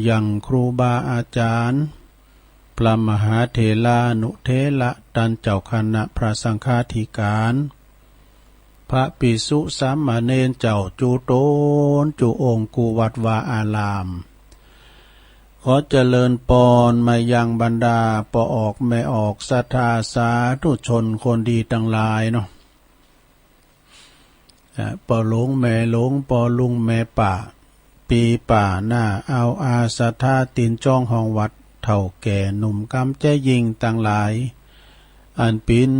ยังครูบาอาจารย์พระมหาเถรานุเถระตันเจ้าคณะพระสังฆาธิการพระภิกษุสามเณรเจ้าจูโตนจูองค์กุวัดวาอารามขอเจริญปอนมายังบรรดาปออกแม่ออกศรัทธาสาธุชนคนดีทั้งหลายเนาะปอหลงแม่หลงปอลุงแม่ป่าปีป่าหน้าเอาอาศรัทธาตินจ้องห้องวัดเท่าแก่หนุ่มกำใจยิงต่างหลายอันปิน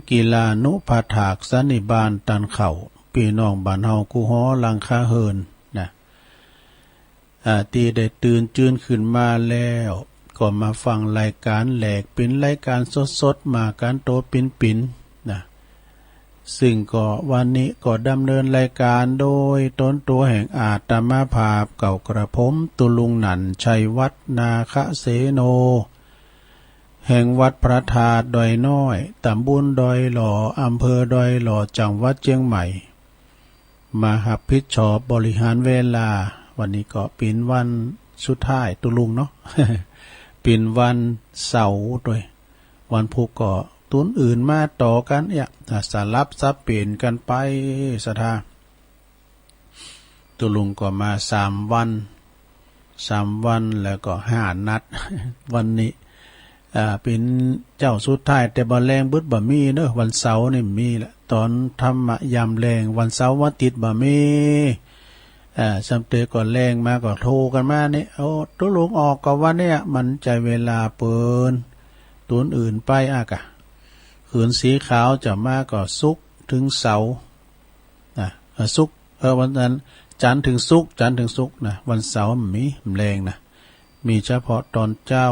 กีฬานุภาถากสันนิบาลตันเข่าปีน้องบ้านเฮากูฮ้อลังคาเฮินนะตีได้ตื่นจื้นขึ้นมาแล้วก็มาฟังรายการแหลกเป็นรายการสดๆมาการโตปินนะซึ่งก็วันนี้ก็ดำเนินรายการโดยต้นตัวแห่งอาตมาภาพเก่ากระผมตุลุงหนันชัยวัฒนาคเสโนแห่งวัดพระธาตุดอยน้อยตำบลดอยหล่ออำเภอดอยหล่อจังหวัดเชียงใหม่มาหับผิดชอบบริหารเวลาวันนี้ก็เป็นวันสุดท้ายตุลุงเนาะ เป็นวันเสาร์ด้วยวันพุธก็ตุนอื่นมาต่อกันเนี่ยสลับซับเปลี่ยนกันไปสถาตุลุงก็มา3 วันแล้วก็5 นัด วันนี้เป็นเจ้าสุดท้ายแต่บ่แรงบึดบ่มีเด้อวันเสาร์นี่มีแหละตอนธรรมยามแรงวันเสาร์วันติดบ่มีสำเตก็แรงมาก็โทรกันมานี่ตุลุงออกก็ว่าเนี่ยมันใจเวลาเปิ้นตุนอื่นไปกะขืนสีขาวจะมาก็ศุกร์ถึงเสาร์ศุกร์วันนั้นจันทร์ถึงศุกร์นะวันเสาร์มันมีแรงนะมีเฉพาะตอนเจ้า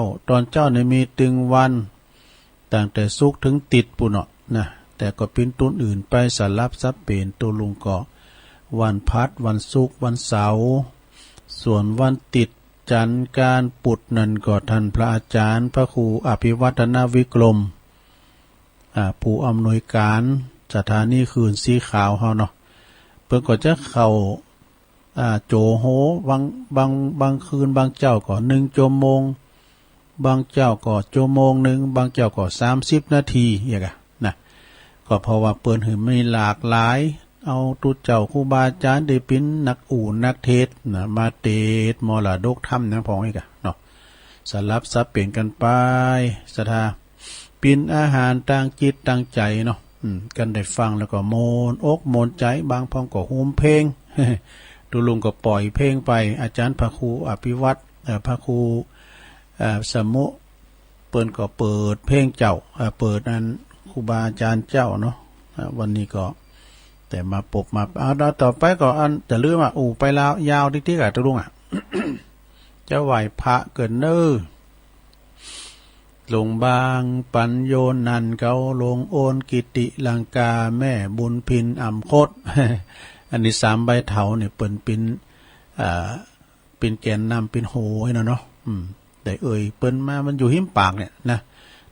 เนี่ยมีตึงวันตั้งแต่ศุกร์ถึงติดปุ่นเนาะนะแต่ก็เป็นตุนอื่นไปสลับซับเปลี่ยนตัวลุงก็วันพัดวันศุกร์วันเสาร์ส่วนวันติดจันทร์การปุดนั่นก็ท่านพระอาจารย์พระครูอภิวัฒนวิกรมผู้อำนวยการสถานีคืนสีขาวเฮาเนาะเพิ่นก็จะเข้าโจโหบางคืนบางเจ้าก็1 ชั่วโมงบางเจ้าก็1 ชั่วโมงบางเจ้าก็30 นาทีอย่างกะนะก็เพราะว่าเปิ้นให้มีหลากหลายเอาตุเจ้าครูบาอาจารย์ได้เป็นนักนักเทศนะมาเทศมรดกธรรมนะพ้องอีกอะเนาะสลับซับเปลี่ยนกันไปศรัทธาปินอาหารตั้งจิตตั้งใจเนาะกันได้ฟังแล้วก็โมนอกโมนใจบางพ้องก็โฮมเพลง ตุลุงก็ปล่อยเพลงไปอาจารย์พระครูอภิวัตรพระครูสมุเปิ้นก็เปิดเพลงเจ้าเปิดนั้นครูบาอาจารย์เจ้าเนาะวันนี้ก็แต่มาปบมาต่อไปก็อันจะลืมไปแล้วยาวติ๊กๆตุลุงจะไหวพระเกินเน้อลงบางปัญโยนันเกาลงโอนกิติลังกาแม่บุญพินอ่ำโคต อันนี้3 ใบเถาเนี่ยเปิ้นเป็นแกนนำเป็นโหยเนาะแต่เปิ้นมามันอยู่หิมปากเนี่ยนะ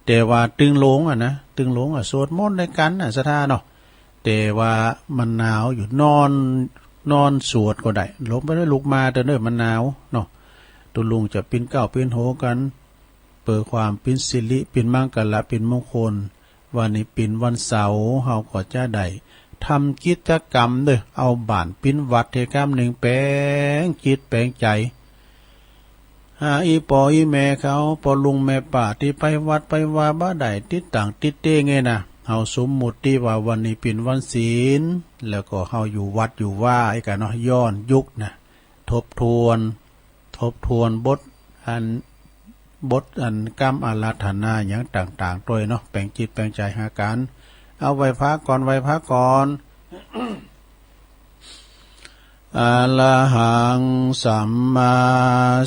แต่ว่าตึงหลงนะตึงหลงสวดมนต์ในกันศรัทธาเนาะแต่ว่ามันหนาวอยู่นอนสวดก็ได้ลบไปได้ลุกมาแต่เนิ่นมันหนาวเนาะตุลุงจะปินเก้าปินโหกันเปิดความปินสิริปินมังกรปินมงคลวันนี้ปินวันเสาร์เฮาก็จะได้ทำกิจกรรมเด้อเอาบ้านปินวัดเทกรรม1แปลงจิตแปลงใจอีปออีแม่เขาปอลุงแม่ป่าที่ไปวัดไปว่าบ้าใดติดต่างติดเต้ไงนะเฮาสมมุติที่ว่าวันนี้เป็นวันศีลแล้วก็เฮาอยู่วัดอยู่ว่าไอ้กันเนาะย้อนยุคนะทบทวนบทกรรมอาราธนาอย่างต่างๆด้วยเนาะแปลงจิตแปลงใจหากันเอาไว้พักก่อนอะระหังสัมมา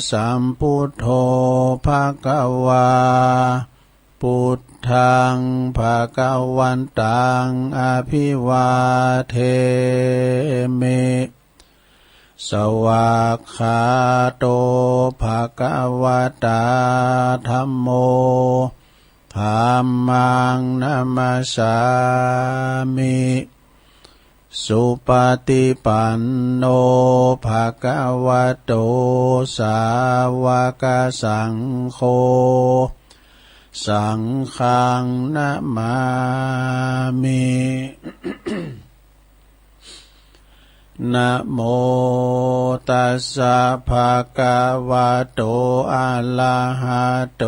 สัมพุทโธภะคะวาพุทธังภะคะวันตังอภิวาเทมิสวากขาโตภะคะวะตาธัมโมธัมมังนัมสสามิ สุปฏิปันโนภะคะวะโตสาวกสังโฆสังฆังนะมามินะโมตัสสะภะคะวะโตอะระหะโต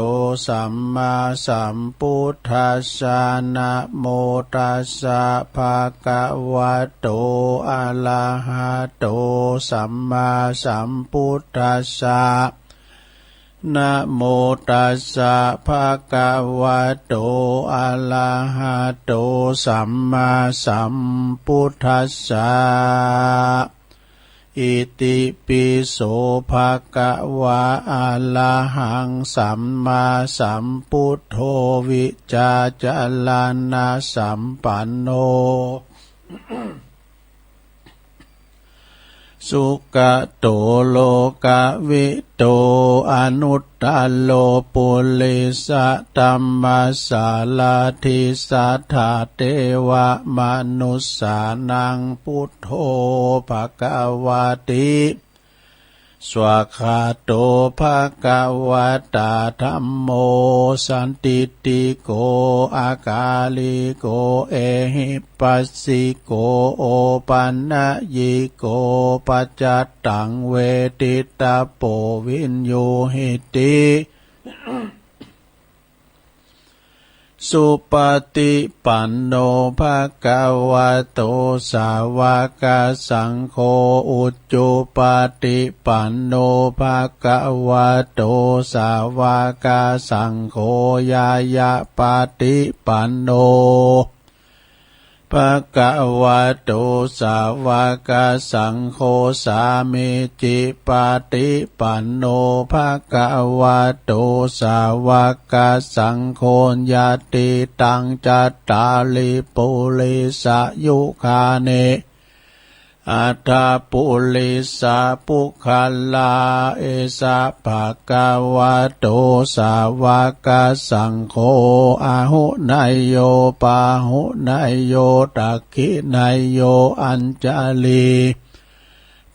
สัมมาสัมพุทธัสสะนะโมตัสสะภะคะวะโตอะระหะโตสัมมาสัมพุทธัสสะนะโมตัสสะภะคะวะโตอะระหะโตสัมมาสัมพุทธัสสะอิติปิโสภะคะวะอะระหังสัมมาสัมพุทโธวิจาจารณะสัมปันโนสุขโตโลกวิโตอนุตตโลปุริสตัมมัสสาลาธิสัทธาเทวมนุสสานังพุทโธภควติสวากขาโตภควตาธัมโมสันติติโกอากาลิโกเอหิปัสสิโกโอปันนยิโกปัจจตังเวทิตาโปวินโยหิติสุปฏิปันโนภะคะวะโตสาวกสังโฆอุจจุปฏิปันโนภะคะวะโตสาวกสังโฆยายะปฏิปันโนภะคะวะโตสาวกสังโฆสามิจิปฏิปันโนภะคะวะโตสาวกสังโฆญาติตังจัตตาลิปุริสยุคาเนอัฏฐปุริสปุคคลาเอสะภะคะวะโตสาวกสังโฆอาหุนายโยปาหุนายโยตักขินายโยอัญจลี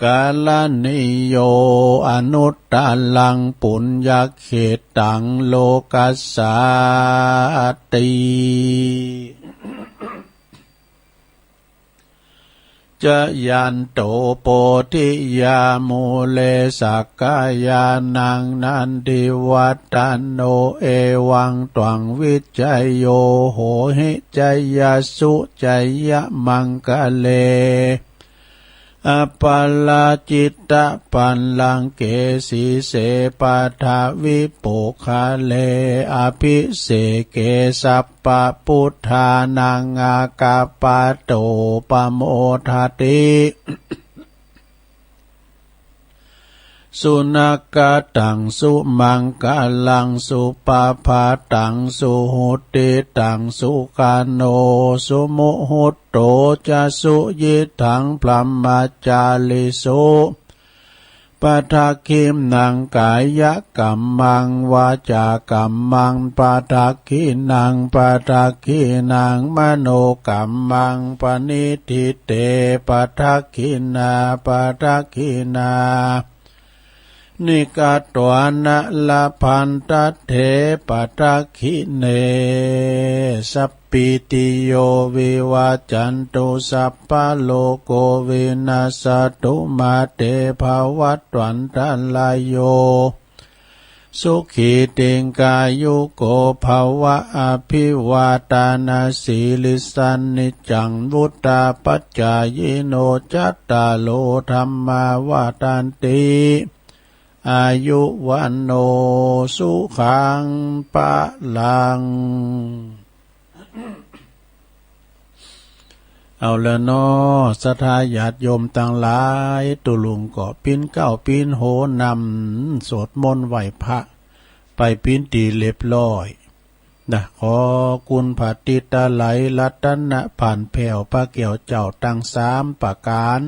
กาลนิโยอนุตตลังปุญญเขตังโลกัสสาติจะยันโตโปธิยามูเลสักกายานังนันทิวัตตโนเอวังตวังวิจัยโยโหหิจยสุจยมังคะเลอปัลลาจิตตปัลลังเกสีเสปัทวิปุคาเลอภิเสเกสัพปะพุทธานังอากาปะโตปโมทติสุนักตังสุมังกลังสุปภาตังสุหุติตังสุขโนสุมุหุตโตจะสุยิทังพรหมจาริสุปทักขิมนังกายกัมมังวาจากัมมังปทักขินังปทักขินังมโนกัมมังปณิทิเตปทักขินาปทักขินานิกาตวานะละพันตเถปทักขิเนสัพปิติโยวิวัจจันตุสัพพะโลโกวินาศตุมาเตภวัตวันตัลลายโยสุขีติงกายุโกภวะอภิวาตานาสีลิสันนิจังวุตตาปัจจายโนจัตตาโลธัมมาวาตันติอายุวันโนสุขังปะลังเอาละเนาะศรัทธาญาติโยมต่างหลายตุลุงก็ปีนเก้าปีนโหนำสวดมนต์ไหว้พระไปปีนตีเรียบร้อยนะขอคุณพระติตาไหลรัตนะผ่านแผ่วพระเกี่ยวเจ้าตั้ง3ประการ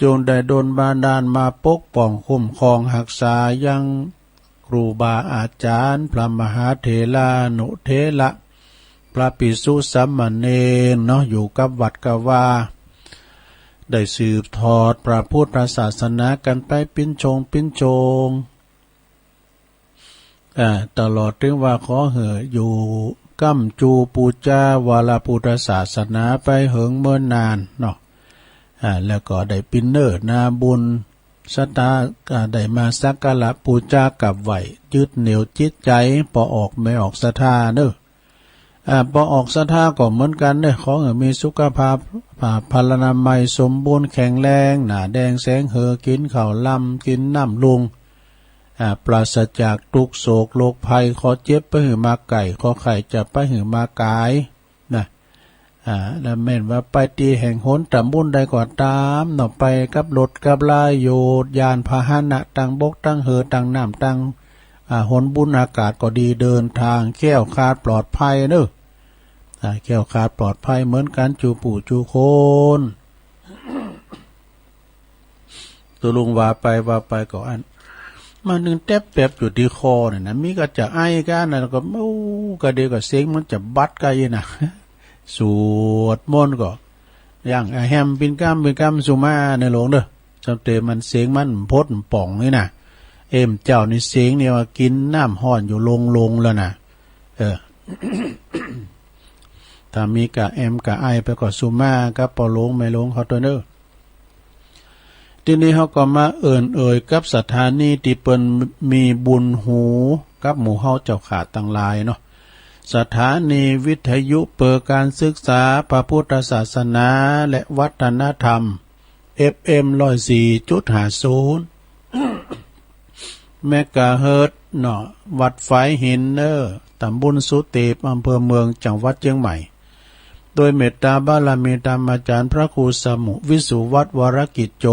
จงได้ดลบาดาลมาปกป้องคุ้มครองรักษายังครูบาอาจารย์พระมหาเถรานุเถระพระภิกษุสามเณรเนาะอยู่กับวัดกวา ได้สืบทอดพระพุทธศาสนากันไปปิ้นโจงตลอดถึงว่าขอเหออยู่กัมจูปูจาวาลพุทธศาสนาไปเหิงเมื่อนานเนาะแล้วก็ได้ปินเนอร์นาบุญสตาได้มาสักการะปูจากับไหวยึดเหนี่ยวจิตใจพอออกไม่ออกศรัทธาเนอะพอออกศรัทธาก็เหมือนกันเนอะขอให้มีสุขภาพพลานามัยสมบูรณ์แข็งแรงหน้าแดงแสงเหอกินข้าวลำกินน้ำลุงปราศจากทุกโศกโรคภัยขอเจ็บไปหือมาไก่ขอไข่จะไปหือมากายนะแล้วแม่นว่าไปตีแห่งหนตำบุญใดก็ตามเนาะไปกับรถกับลายโยดยานพาหนะตั้งบกตั้งเหอตั้งน้ำตั้งหนบุญอากาศก็ดีเดินทางแก้วคาดปลอดภัยเนอะแก้วคาดปลอดภัยเหมือนกันจูปู่จูโคนตัวลุงว่าไปก็อันมาหนึ่งแทบอยู่ที่คอเนี่ยนะมีก็จะไอกันนะแล้วก็ก็เดี๋ยวก็เสียงมันจะบัดกันนะสวดมนต์ก็อย่างแฮมเป็นกำสุมาในหลวงเด้อจำเตมันเสียงมันพดป่องนี่นะเอ็มเจ้านี่เสียงเนี่ยว่ากินน้ำห่อนอยู่ลงแล้วนะถ้ามีกะแอมกะไอไปก็สุมากับปอลงไม่ลงเขาตัวเด้อทีนี้เขาก็มาเอ่ยกับสถานีที่เปิ้นมีบุญหูกับหมู่เฮาเจ้าขาดต่างหลายเนาะสถานีวิทยุเปิดการศึกษาพระพุทธศาสนาและวัฒนธรรม FM 104.50 เมกะเฮิรตซ์เนาะวัดฝายหินเนอร์ตำบลสุเตปอำเภอเมืองจังหวัดเชียงใหม่โดยเมตตาบารมีธรรมอาจารย์พระครูสมุวิสุวัฒน์วรกิจโจ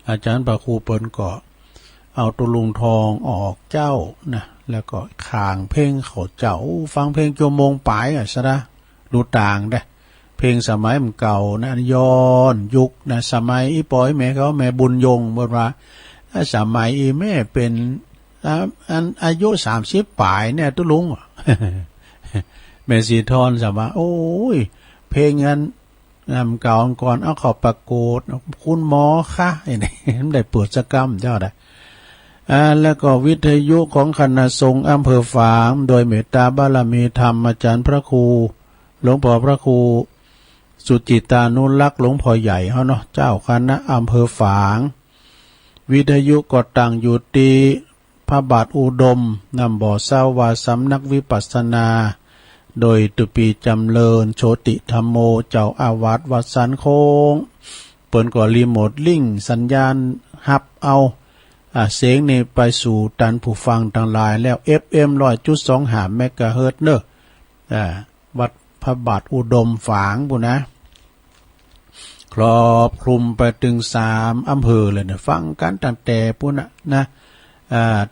อาจารย์พระครูเปิ้นก็เอาตุลุงทองออกเจ้านะแล้วก็ข่างเพลงเขาเจ้าฟังเพลงชั่วโมงปลายซะนะรู้ต่างได้เพลงสมัยมันเก่านะย้อนยุคนะสมัยอีปอยแม่เขาแม่บุญยงบอกว่าสมัยอีแม่เป็นอายุ30ปลายเนี่ยตุลุงแม่สีทอนสว่าโอ้ยเพลงนั้นเก่าก่อนเอาเข้าประกวดคุณหมอค่ะไอ้นี่ได้เปิดสกรรมเจ้าได้แล้วก็วิทยุของคณะสงฆ์อำเภอฝางโดยเมตตาบารมีธรรมอาจารย์พระครูหลวงพ่อพระครูสุจิตานุรักษ์หลวงพ่อใหญ่เขาเนาะเจ้าคณะอำเภอฝางวิทยุก็ตั้งอยู่ที่พระบาทอุดมนำบ่อเศร้าวาสำนักวิปัสสนาโดยตุปีจำเริญโชติธรรมโมเจ้าอาวาสวัดสันโค้งเปิ่นก็รีโมทลิงก์สัญญาณฮับเอาเสียงนี่ไปสู่ตันผู้ฟังทั้งหลายแล้ว FM 100.25 เมกะเฮิรตซ์เนอะวัดพระบาทอุดมฝางบุนะครอบคลุมไปถึง3อำเภอเลยเนี่ยฟังกันตั้งแต่ปุ่นนะ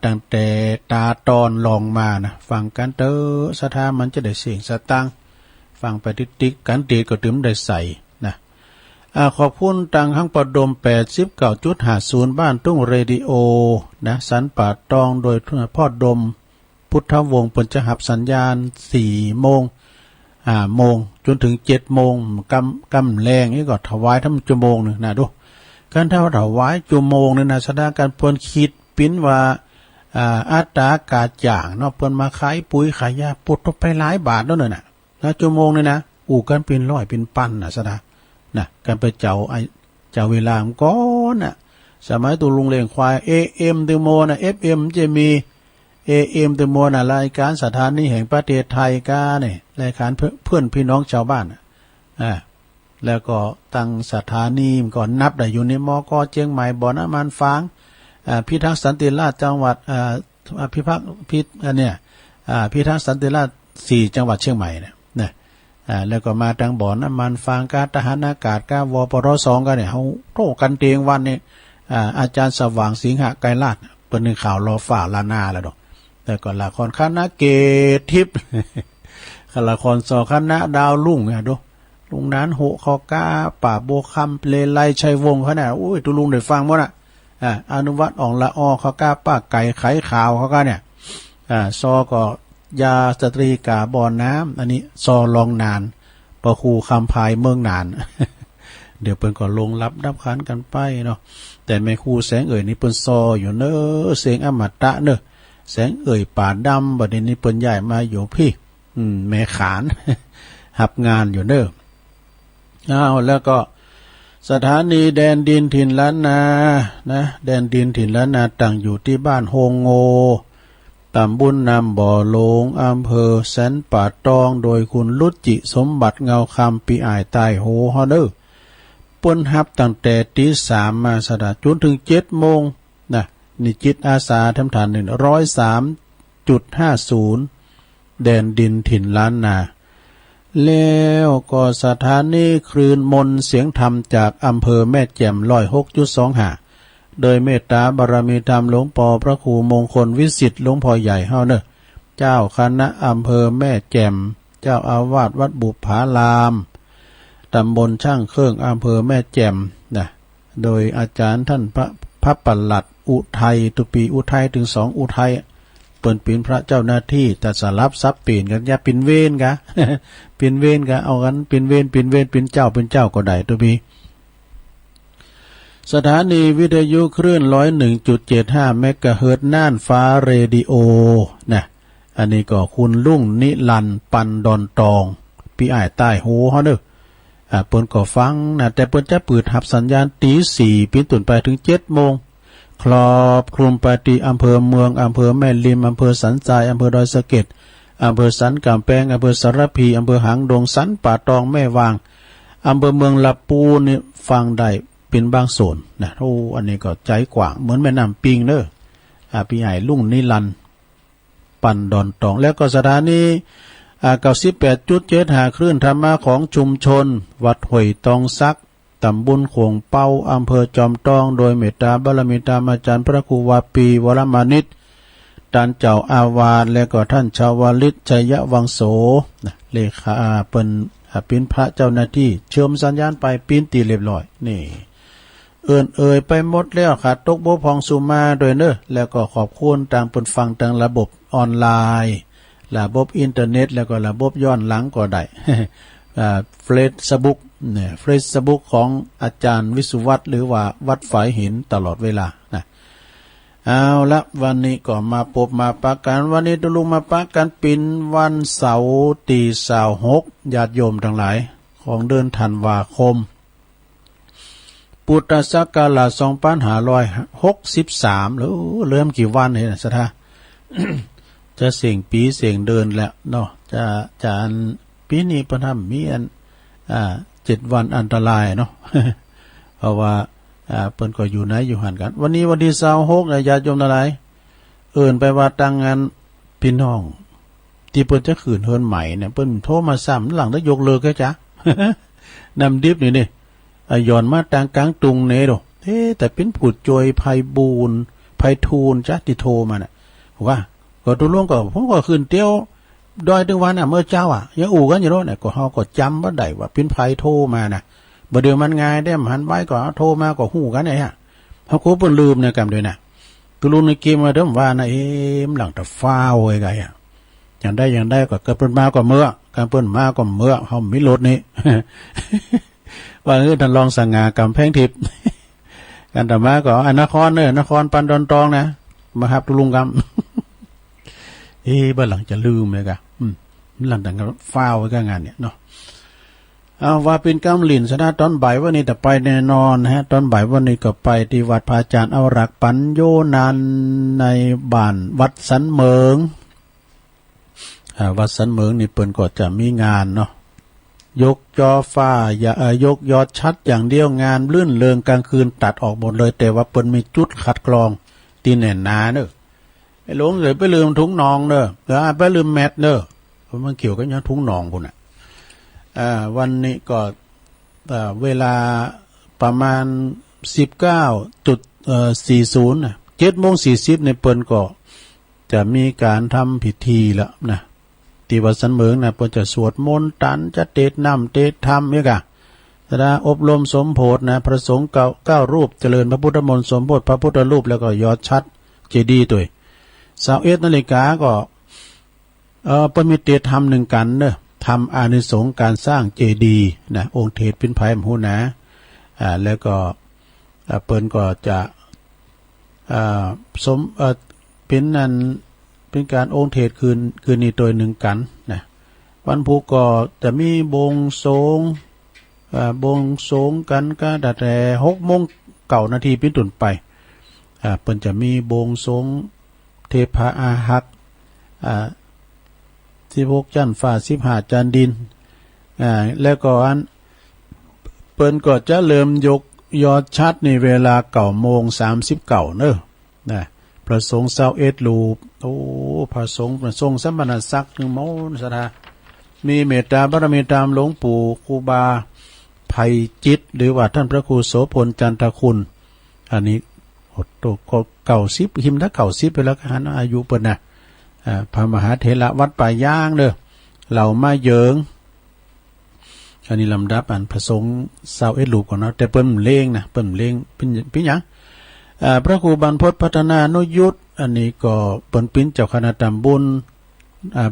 ตั้งแต่ตาตอนลองมานะฟังกันเตอสถามันจะได้เสียงสตังฟังไปติ๊กๆกันตีก็ถึงได้ใส่นะขอบคุณตังหังปดม 89.50 บ้านตุ้งเรดิโอนะสันป่าตองโดยพ่อดมพุทธวงศ์เปิ้นจะหับสัญญาณ4โมงจนถึง7โมงกำแรงนี่ก็ถวายทั้งชั่วโมงนึงนะดูการถวายชั่วโมงนี่นะสถานการณ์เปิ้นคิดปิ้นว่าอัตรากาจ่างเนาะเปิ้นมาขายปุ๋ยขายยาปุดไปหลายบาทแล้วน่ะแล้วชั่วโมงนี่นะกันเป็นร้อยเป็นพันน่ะซะนะการไปเจ้าเวลาก่อนน่ะสมัยตุลุงเลี้ยงควาย AM ตึโมน่ะ FM จะมี AM ตึโมน่ะรายการสถานีแห่งประเทศไทยกาเนี่ยรายการเพื่อนพี่น้องชาวบ้านแล้วก็ตั้งสถานีก่อนนับได้อยู่ในมก.เชียงใหม่บ่อน้ำมันฟางพิทักษ์สันติราษฎร์จังหวัดพิทักษ์สันติราษฎร์4จังหวัดเชียงใหม่เนี่ยนะแล้วก็มาทางบ่อน้ำมันฟางการทหารอากาศกาวปร2กันเนี่ยเฮาโตกันเตียงวันเนี่ยอาจารย์สว่างสิงหไกรลาภเปิ้นข่าวรอฝ่าลานาแล้วดอกแต่ก็ละครคณะเกตทิพย์ละครสอคณะดาวลุ่งเนี่ยดูลุงนั้นโหคอกาป่าโบคำเลไลชัยวงศ์เขาเนี่ยโอ้ยตุลุงได้ฟังบ่น่ะอนุวัตอ่องละอ้อเขากาป้าไก่ไข่ขาวเขาก็เนี่ยซอก็ยาสตรีกาบ่อน้ำอันนี้ซอลองนานประคูคำพายเมืองนาน เดี๋ยวเปิ้นก็ลงรับดับขันกันไปเนาะแต่แม่ครูแสงเอ่ยนี่เปิ้นซออยู่เนอเสียงอมตะเนอแสงเอ่ยป่าดำบัดนี้เปิ้นย้ายมาอยู่พี่แม่ขาน หับงานอยู่เนอแล้วก็สถานีแดนดินถิ่นล้านนานะแดนดินถิ่นล้านนาตั้งอยู่ที่บ้านโฮงโงตำบลนำบ่อโลงอำเภอแสนป่าตองโดยคุณลุจิสมบัติเงาคำปีอ้ายใต้โหฮอเดอร์ปนฮับตั้งแต่ตี3มาสดาจนถึง7 โมงนะนี่จิตอาสาทำฐาน103.50 แดนดินถิ่นล้านนาแล้วก็สถานีคลื่นมนเสียงธรรมจากอำเภอแม่แจ่ม106.25โดยเมตตาบารมีธรรมหลวงพ่อพระครูมงคลวิสิทธิ์หลวงพ่อใหญ่เฮาเนอะเจ้าคณะอำเภอแม่แจ่มเจ้าอาวาสวัดบุพารามตำบลช่างเครื่องอำเภอแม่แจ่มนะโดยอาจารย์ท่านพระปลัดอุทัยตุปีอุทัยถึง2อุทัยเปิ้นเป็นพระเจ้าหน้าที่แต่สลับซับเปลี่ยนกันอย่าปินเวรกะ ปินเวรกะเอากันปินเวรเป็นเจ้าก็ได้ตุปีสถานีวิทยุคลื่น 101.75 เมกะเฮิรตซ์น่านฟ้าเรดิโอนะอันนี้ก็คุณลุงนิรันดร์ปันดอนตองพี่อ้ายใต้โหเฮาเด้อเปิ้นก็ฟังนะแต่เปิ้นจะเปิดรับสัญญาณตี 4เป็นต้นไปถึง7 โมงครอบคลุมไปที่อำเภอเมืองอำเภอแม่ริมอำเภอสันทรายอำเภอดอยสะเก็ดอำเภอสันกำแพงอำเภอสารพีอำเภอหางดงสันป่าตองแม่วางอำเภอเมืองลับปูนี่ฟังได้เป็นบางส่วนนะอันนี้ก็ใจกว้างเหมือนแม่น้ำปิงเด้อพี่ใหญ่ลุงนิรันดร์ปันดอนตองแล้วก็สถานี98.75 คลื่นธรรมะของชุมชนวัดห้วยตองซักตำบลโขงเป้าอำเภอจอมทองโดยเมตตาบารมีธรรมอาจารย์พระครูวาปีวรมานิตท่านเจ้าอาวาสและก็ท่านชาวลิตชัยวังโสเลขาเป็นพระเจ้าหน้าที่เชื่อมสัญญาณไปปีนตีเรียบร้อยนี่เอ่ยไปหมดแล้วค่ะตกบกพองสุมาโดยเนอะแล้วก็ขอบคุณทางเปิดฟังทางระบบออนไลน์ระบบอินเทอร์เน็ตแล้วก็ระบบย้อนหลังก็ได้เฟซบุ๊กเนี่ยเฟซบุ๊กของอาจารย์วิสุวัตรหรือว่าวัดฝายหินตลอดเวลานะเอาละวันนี้ก็มาพบมาปะกันวันนี้ตุลุงมาปะกันปินวันเสาร์ตี26ญาติโยมทั้งหลายของเดือนธันวาคมพุทธศักราช2563แล้วเริ่มกี่วันเนี่ยสถา จะเสียงปีเสียงเดินแล้วเนาะจะปีนี้ประทำมีอัน7 วันอันตรายเนาะ เพราะว่าเปิ้นก็อยู่ไหนอยู่หันกันวันนี้วันที่26ญาติโยมทั้งหลายไปว่าตั้งงานพี่น้องที่เปิ้นจะขืนเฮิรนใหม่เนี่ยเปิ้นโทรมาซ้ำหลังได้ยกเลิกแค่จ้ะ นำดิบนี่ย้อนมาทางกลางตุงเนโดแต่เป็นผู้จวยไพบูลย์ไพฑูรย์จ้ะที่โทรมาน่ะว่าก็ตุลงก็ผมก็ขึ้นเตี้ยวดอยถึงวันเมื่อเจ้ายังอู่กันอยู่โน่นเนี่ยก็เฮาก็จำบ่ได้ว่าเป็นไผโทรมาน่ะบ่เดี๋ยวมันง่ายได้หันไว้ก็โทรมาก็ฮู้กันเนี่ยเฮาก็เพิ่นลืมเนี่ยกำด้วยน่ะตุลุงในเกมมาเด้อว่าน่ะหลังตะฟ้าวไอ้ไงอย่างได้ก็เกิดเพิ่นมาก็เมื่อการเพิ่นมาก็เมื่อเฮามีรถนี่ ว่าท่านรองสังงากำแพงทิพย์กันต่อมาก็นครนครปันดอนตองนะมาครับตุลุงกำ บ้านหลังจะลืมเลยกะหลังแต่งฟ้าวไว้กับงานเนี่ยเนาะเอาว่าเป็นกำลินสนะตอนบ่ายวันนี้แต่ไปแน่นอนฮะตอนบ่ายวันนี้ก็ไปที่วัดพระอาจารย์เอารักปัญโยนันในบ้านวัดสันเมืองวัดสันเมืองนี่เปิ้นก็จะมีงานเนาะยกยอฟ้ายกยอชัดอย่างเดียวงานลื่นเริงกลางคืนตัดออกหมดเลยแต่ว่าเปิ้นมีจุดคัดกรองตีแน่นหนาเนอะไอ้หลงเลยไปลืมถุงนองเนอะไปลืมแมทเนอะเพราะมันเกี่ยวกับยังถุงนองพุ่นน่ะวันนี้ก็เวลาประมาณ 19.40 นะ 7:40 ในเปิ้นก็จะมีการทำพิธีแล้วนะที่วัดสันเมืองนะเปิ้นจะสวดมนต์ตันจะเทศน์นำเทศน์ธรรมเนี่ยกะอบรมสมโภชนะพระสงฆ์9 รูปเจริญพระพุทธมนต์สมโภชพระพุทธรูปแล้วก็ยอดชัดเจดีย์ตัว21 นาฬิกาก็เปิ้นมีเทศน์ธรรม1กันเด้อทำอานิสงส์การสร้างเจดีย์นะองค์เทศเป็นไผมหูนะ แล้วก็เปิ้นก็จะสมเป็นนั้นเป็นการองค์เทศคืนนี้โดยหนึ่งกันนะวันพุธก็จะมีบงสงบงสงกันก็แต่6:09 น.เป็นต้นไปเปิ้นจะมีบงสงเทพอาหัก16 จันทร์ฟ้า15 จันทร์ดินแล้วก็อันเปิ้นก็จะเริ่มยกยอดชัดในเวลา9:39 เนอะนะพระสงฆ์21รูปโอ้พระสงฆ์สมณศักดิ์1 โมงสถามีเมตตาบารมีตามหลวงปู่ครูบาไพจิตหรือว่าท่านพระครูโสพลจันทคุณอันนี้โอ้โต90หิมถ้า90ไปแล้วหันอายุเปิ้นน่ะพระมหาเถระวัดป่าย่างเด้อเหล่ามาเยิงอันนี้ลำดับอันพระสงฆ์21รูปก่อนเนาะแต่เปิ้นเล่งนะเปิ้นเล่งเป็นหยังพระครูบรรพตพัฒนานุยุทธอันนี้ก็เปิ้นเป็นเจ้าคณะตำบล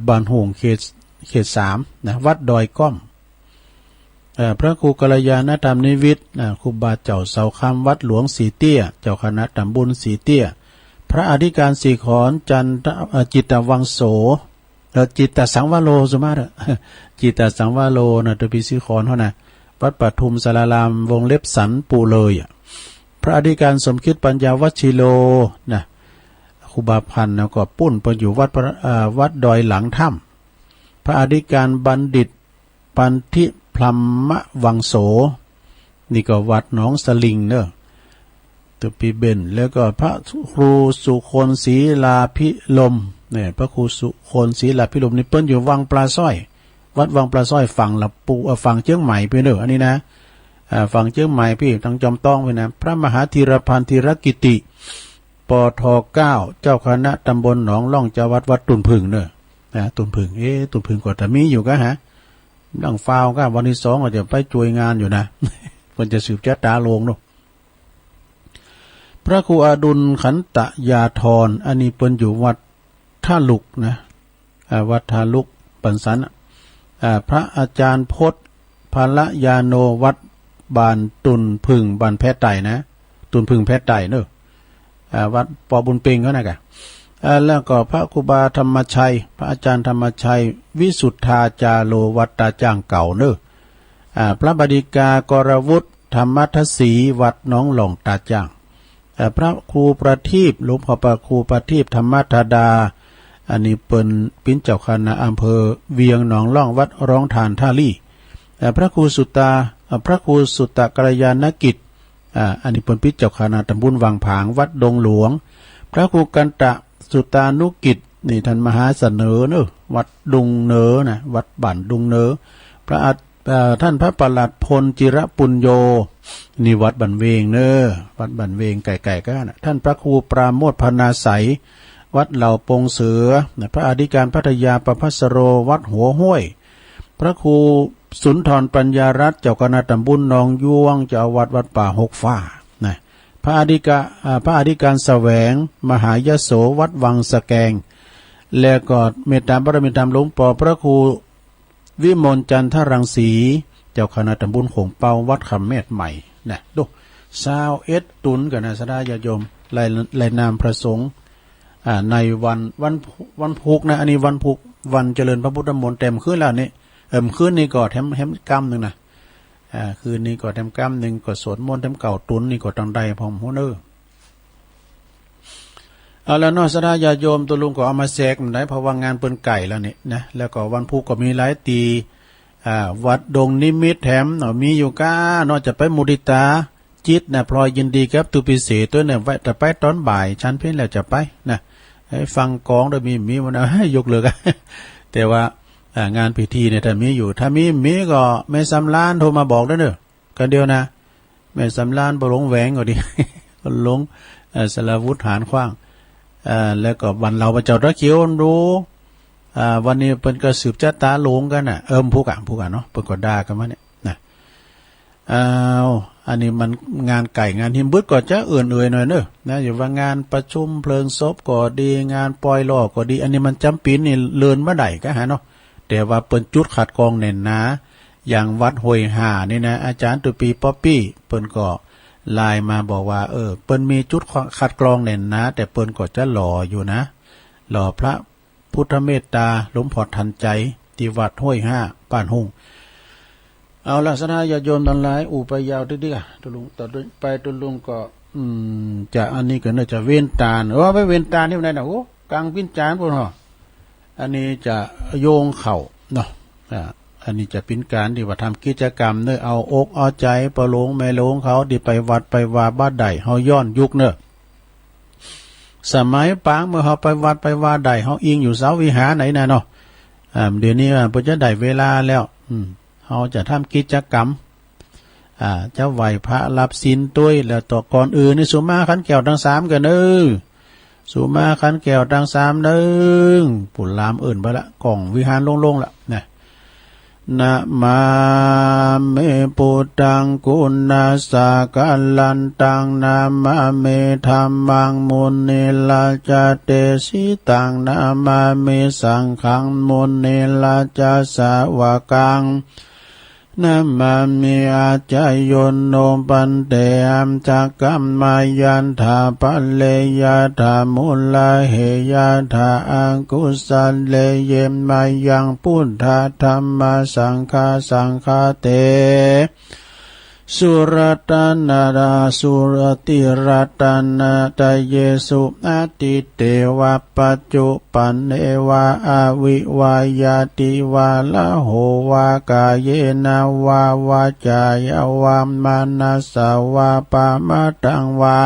บ้านโหงเขต3นะวัดดอยก้อมพระครูกัลยาณธรรมนิวิทย์ครูบาเจ้าเสาคำวัดหลวงสีเตี้ยเจ้าคณะตำบลสีเตี้ยพระอธิการสีขอนจันทจิตวังโสจิตตสังวโรสมาร์จิตตสังวโรนะตัวพิสีขอนเท่านะวัดปทุมสารามวงเล็บสันปูเลยพระอธิการสมคิดปัญญาวัชิโลนะครูบาพันธ์แล้วก็ปุ้นไปอยู่วัดดอยหลังถ้ำพระอธิการบัณฑิตปันธิพรหมวังโสนี่ก็วัดหนองสลิงเนอะตัวปีเบนแล้วก็พระครูสุคนศรีลาภิลมเนี่ยพระครูสุคนศรีลาภิลมนี่เปิ้นอยู่วังปลาสร้อยวัดวังปลาสร้อยฝั่งละปูฝั่งเชียงใหม่ไปเนอะอันนี้นะฝั่งเชียงใหม่พี่ทางจอมต้องไปนะพระมหาธีรพันธ์ธีรกิติปท9เจ้าคณะตำบลหนองล่องเจ้าวัดตุนพึ่งเนอะตุนพึ่งตุนพึ่งก็จะมีอยู่ก็ฮะดังฟาวก็วันที่2ก็จะไปช่วยงานอยู่นะเพิ่นจะสืบชะตาลงเนาะพระครูอดุลขันตยาธรอันนี้เปิ้นอยู่วัดท่าลุกนะวัดท่าลุกปันสันพระอาจารย์พจน์ภาลยาโนวัดบานตุนพึ่งบานแพทไตนะตุนพึ่งแพทไตเนอะวัดปอบุญเปงเขานะกะแล้วก็พระครูบาธรรมชัยพระอาจารย์ธรรมชัยวิสุทธาจาโลวัดตาจ้างเก่าเนอะพระบดิกากรวุฒิธรรมทัศสีวัดน้องหล่องตาจ้างพระครูประทีปหลวงพ่อประครูประทีปธรรมธดาอันนี้เป็นเจ้าคณะอำเภอเวียงหนองล่องวัดร้องทานท่าลี่พระครูสุตตกัลยาณกิจอันนี้เป็นเจ้าคณะตำบลวังผางวัดดงหลวงพระครูกันตะสุตานุกิจนี่ท่านมหาเสนอเนอะวัดดุงเนอนะวัดบ้านดุงเนอท่านพระประหลัดพลจิรปุญโยนี่วัดบันเวงเนอวัดบันเวงไก่ๆก็นะท่านพระครูปราโมทพนาใสวัดเหล่าปงเสือพระอธิการพัทยาประภัสโรวัดหัวห้วยพระครูสุนทรปัญญารัตน์เจ้าคณะตำบลหนองยวงเจ้าวัดป่าหกฟ้านะพระอธิการแสวงมหายโสวัดวังสะแกงและก็เมตตาบารมีธรรมหลวงปอพระครูวิมลจันทรังสีเจ้าคณะตำบลหงเปาวัดคำเมธใหม่นะดู21ตุนกันนะสดาญาโยมลายนามพระสงฆ์ในวันพุกนะอันนี้วันพุกวันเจริญพระพุทธมนต์เต็มขึ้นแล้วนี่คืนนี้ก็แถมกำหนึ่งนะคืนนี้ก็แถมกำหนึ่งก็สวดมนต์แถมเก่าตุนนี่ก็ตังใดพร้อมหัวเนอเอาแล้วนอสดาญาโยมตัวลุงก็เอามาแซกมันได้เพราะว่างานเปิ้นไก่แล้วนี่นะแล้วก็วันพุกก็มีหลายตีวัดดงนิมิตแถมมีอยู่ก้านอกจากไปมุดิตาจิตนะพลอยยินดีครับตุปิเสตัวเนี่ยไว้แต่ไปตอนบ่ายฉันเพิ่นแล้วจะไปนะให้ฟังกองโดยมีวันให้ยกเลิกแต่ว่างานพิธีเนี่ยถ้ามีอยู่ถ้ามีก็แม่สำล้านโทรมาบอกได้เด้อกันเดียวนะแม่สำล้านบ่หลงแหวงก็ดีก็หลงสารวุฒิหารขว้างแล้วก็วันเราประเจ้าตะเขียวรู้วันนี้เปิ้นก็สืบชะตาลงกันน่ะผู้กะเนาะเปิ้นก็ด่ากันมาเนี่ยนะอันนี้มันงานไก่งานหิมบึดก็จะเอื่นหน่อยเนอะนะอยู่ว่างานประชุมเพลิงศพก็ดีงานปล่อยล่อก็ดีอันนี้มันจำเป็นนี่เลินบ่ได้ก็หาเนาะแต่ว่าเปิ้นจุดขัดกองแน่นหนา อย่างวัดห้วยห่านี่นะอาจารย์ตุปีป๊อปปี้เปิ้นก็ไลน์มาบอกว่าเปิ้นมีจุดคัดกรองแน่นนะแต่เปิ้นก็จะหล่ออยู่นะหล่อพระพุทธเมตตาหลวงพ่อทันใจที่วัดห้วยห่าบ้านหุ่งเอาล่ะสนะญาติโยมทั้งหลายไปยาวดื้อๆตุลุงต่อไปตุลุงก็จะอันนี้ก็น่าจะเว้นตาไปเว้นตานี่มันได้นะโอ้กลางวินจานพุ่นเหรออันนี้จะโยงเข่าเนาะอันนี้จะเป็นการที่ว่าทำกิจกรรมเนอะเอาอกเอาใจประโลงแม่โลงเขาที่ไปวัดไปวาบ้านใดเฮาย้อนยุคเนอะสมัยปางเมื่อเฮาไปวัดไปวาใดเฮาอิงอยู่เสาวิหารไหนน่ะเนาะเดี๋ยวนี้เพิ่นจะได้เวลาแล้วเฮาจะทำกิจกรรมจะไหวพระรับศีลด้วยแล้วต่อก่อนอื่นนี่สุมาขันแก้วทั้ง3กันสุมาขันแก้วทั้ง3ปุ่นลามไปละกล่องวิหารโล่งๆละนะนะมาเมปุตังกุณาสากัลลันตังนามาเมธัมมังมุนิลาจเตสิตังนามาเมสังฆังมุนิลาจสาวกังนามามิอาจายโยนโนปันเตอัมจักกัมมายันธาปัลเลยาธามุลาเหยาธาอังกุสัลเลเยมายังพุทธธรรมสังฆาเตสุรตนาราสุรติรัตนาตเยสุอาติเตวะปัจจุปันเนวะอาวิวายาติวาละโหวากายเยนาวาวาจายาวามานาสาวาปามาตังวา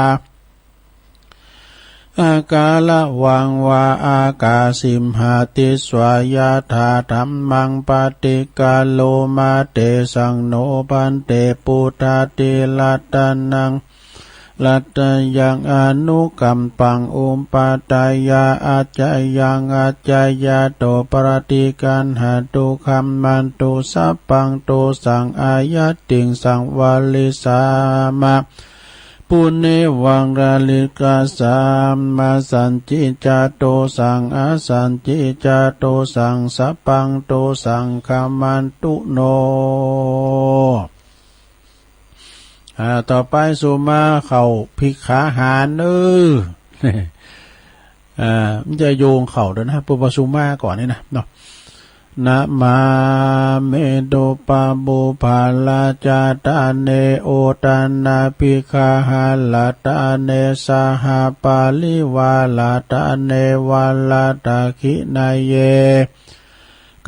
อากาละวังวาอากาสิมหาติสวายาธาธัมมังปฏิกาโลมาเตสังโนปันเตปุตาติลัตตนังลัตตยังอนุกัมปังอุปปาตายาอาจายังอาจายาโตปรติกันหาตุคัมมันตุสัพพังตุสังอายติงสังวาลิสามะปุเนวังราลิกาสามมาสันจิจาโตสังอาสันจิจาโตสังสัพพังโตสังคามันตุโนต่อไปสุมาเข้าภิกขาหารมันจะโยงเข่าด้วยนะปุปสุมาก่อนนี่นะเนาะนะมาเมโตปาบุภาลาจาตาเนโอตานาภิกขาหาลาตาเนสหปาลิวาลาตาเนวาลาตาคินาเย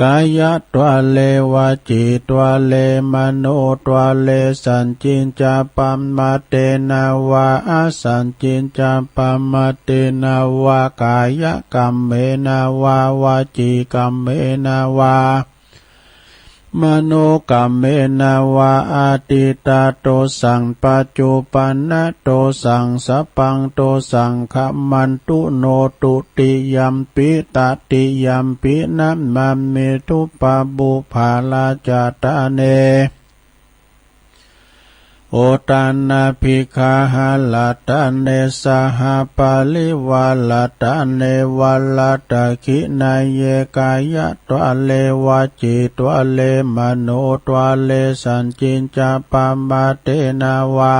กายะตัวเลวาจิตัวเลมโนตัวเลสัญจินจาปัมมาเตนาวาอาสัญจินจาปัมมาเตนาวากายะกัมเมนาวาวาจิกัมเมนาวามโนกัมเมนาวาอาติตาโตสังปัจจุปันนะโตสังสัพพังโตสังขมันตุโนตุติยัมปิตติยัมปินัมมัมเมตุปะบุภาลาจาตาเนโอตานาภิกขาหาลาตาเนสหปาลิวาลาตาเนวาลาตาคินาเยกายะตัวเลวาจิตัวเลมโนตัวเลสัญจินจาปามาเตนาวา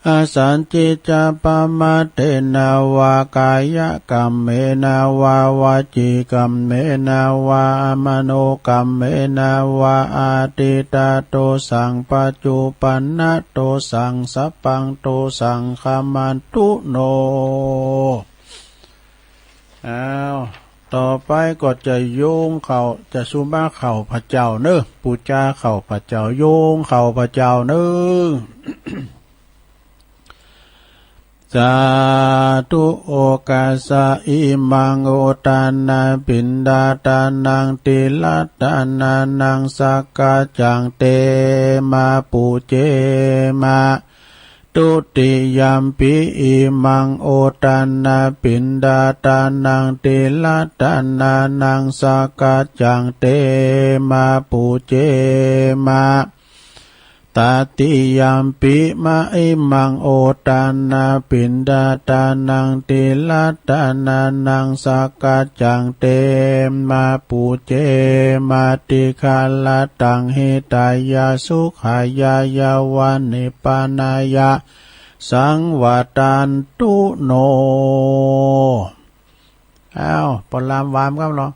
อาสัญจิจาปามาเตนาวากายะกัมเมนาวาวาจิกัมเมนาวามโนกัมเมนาวาอาติตาโตสังปัจจุปันนะโตสังสัพพังโตสังฆามันตุโนต่อไปก็จะโยงเขาจะสุมาเข่าพระเจ้าเนอะปูจาเข่าพระเจ้าโยงเข่าพระเจ้าเนอะสาธุโอกาสะอิมังโอตานาปินดาตานังติลัตตานานังสักกะจังเตมาปูเจมาตุติยัมปิอิมังโอตานาปินดาตานังติลัตตานานังสักกะจังเตมาปูเจมา ตาติยามปิมะอิมังโอตานาปินดาตานังติลัตตานานังสักกัจจังเตมาปูเจมาติคาลตังหิตายาสุขายายาวานิปานายะสังวตันตุโนปลามวามครับเนาะ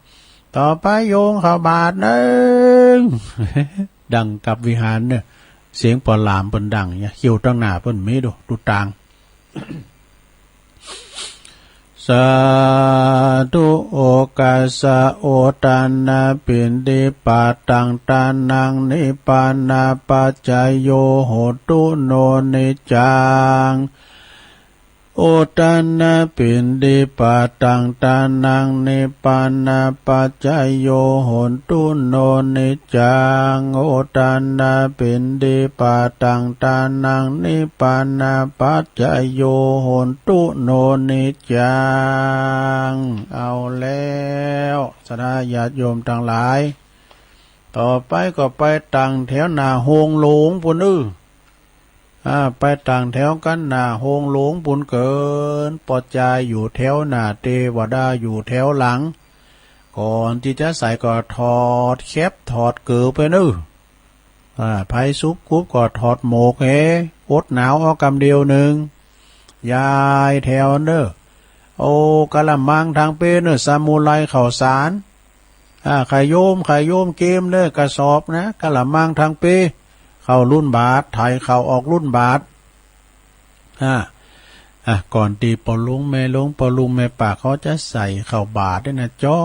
ต่อไปโยงเข้าบาทหนึ่ง ดังกับวิหารเนี่ยเสียงปลามเปิ้นดังเนี่ยเขียวตั้งหน้าเปิ้นมีดูต่าง สาธุโอกาสะโอตานาปินดิปาตังตานังนิปานาปัจจโยโหตุโนนิจังโอตานาปินดิปาตังตานังนิปานาปัจจโยโหตุโนนิจังโอตานาปินดิปาตังตานังนิปานาปัจจโยโหตุโนนิจังเอาแล้วสดาญาติโยมทั้งหลายต่อไปก็ไปตั้งแถวหน้าโฮงหลวงปุ่นไปต่างแถวกันหน้าโฮงหลวงปุนเกินปอจายอยู่แถวหน้าเทวดาอยู่แถวหลังก่อนที่จะใส่ก็ถอดแคบถอดเกือไปไผซุปกุ๊บก็ถอดหมกอดหนาวเอากำเดียวหนึ่งยายแถวโอกะละมังทางเป้ซามูไรข่าวสารไข่โยมเกมกระสอบนะกะละมังทางเป้เข้ารุ่นบาทไทยเข้าออกรุ่นบาทก่อนตีปอลุงแม่ลงปอลุงแม่ป่าเขาจะใส่เข้าบาทด้วยนะจ้อ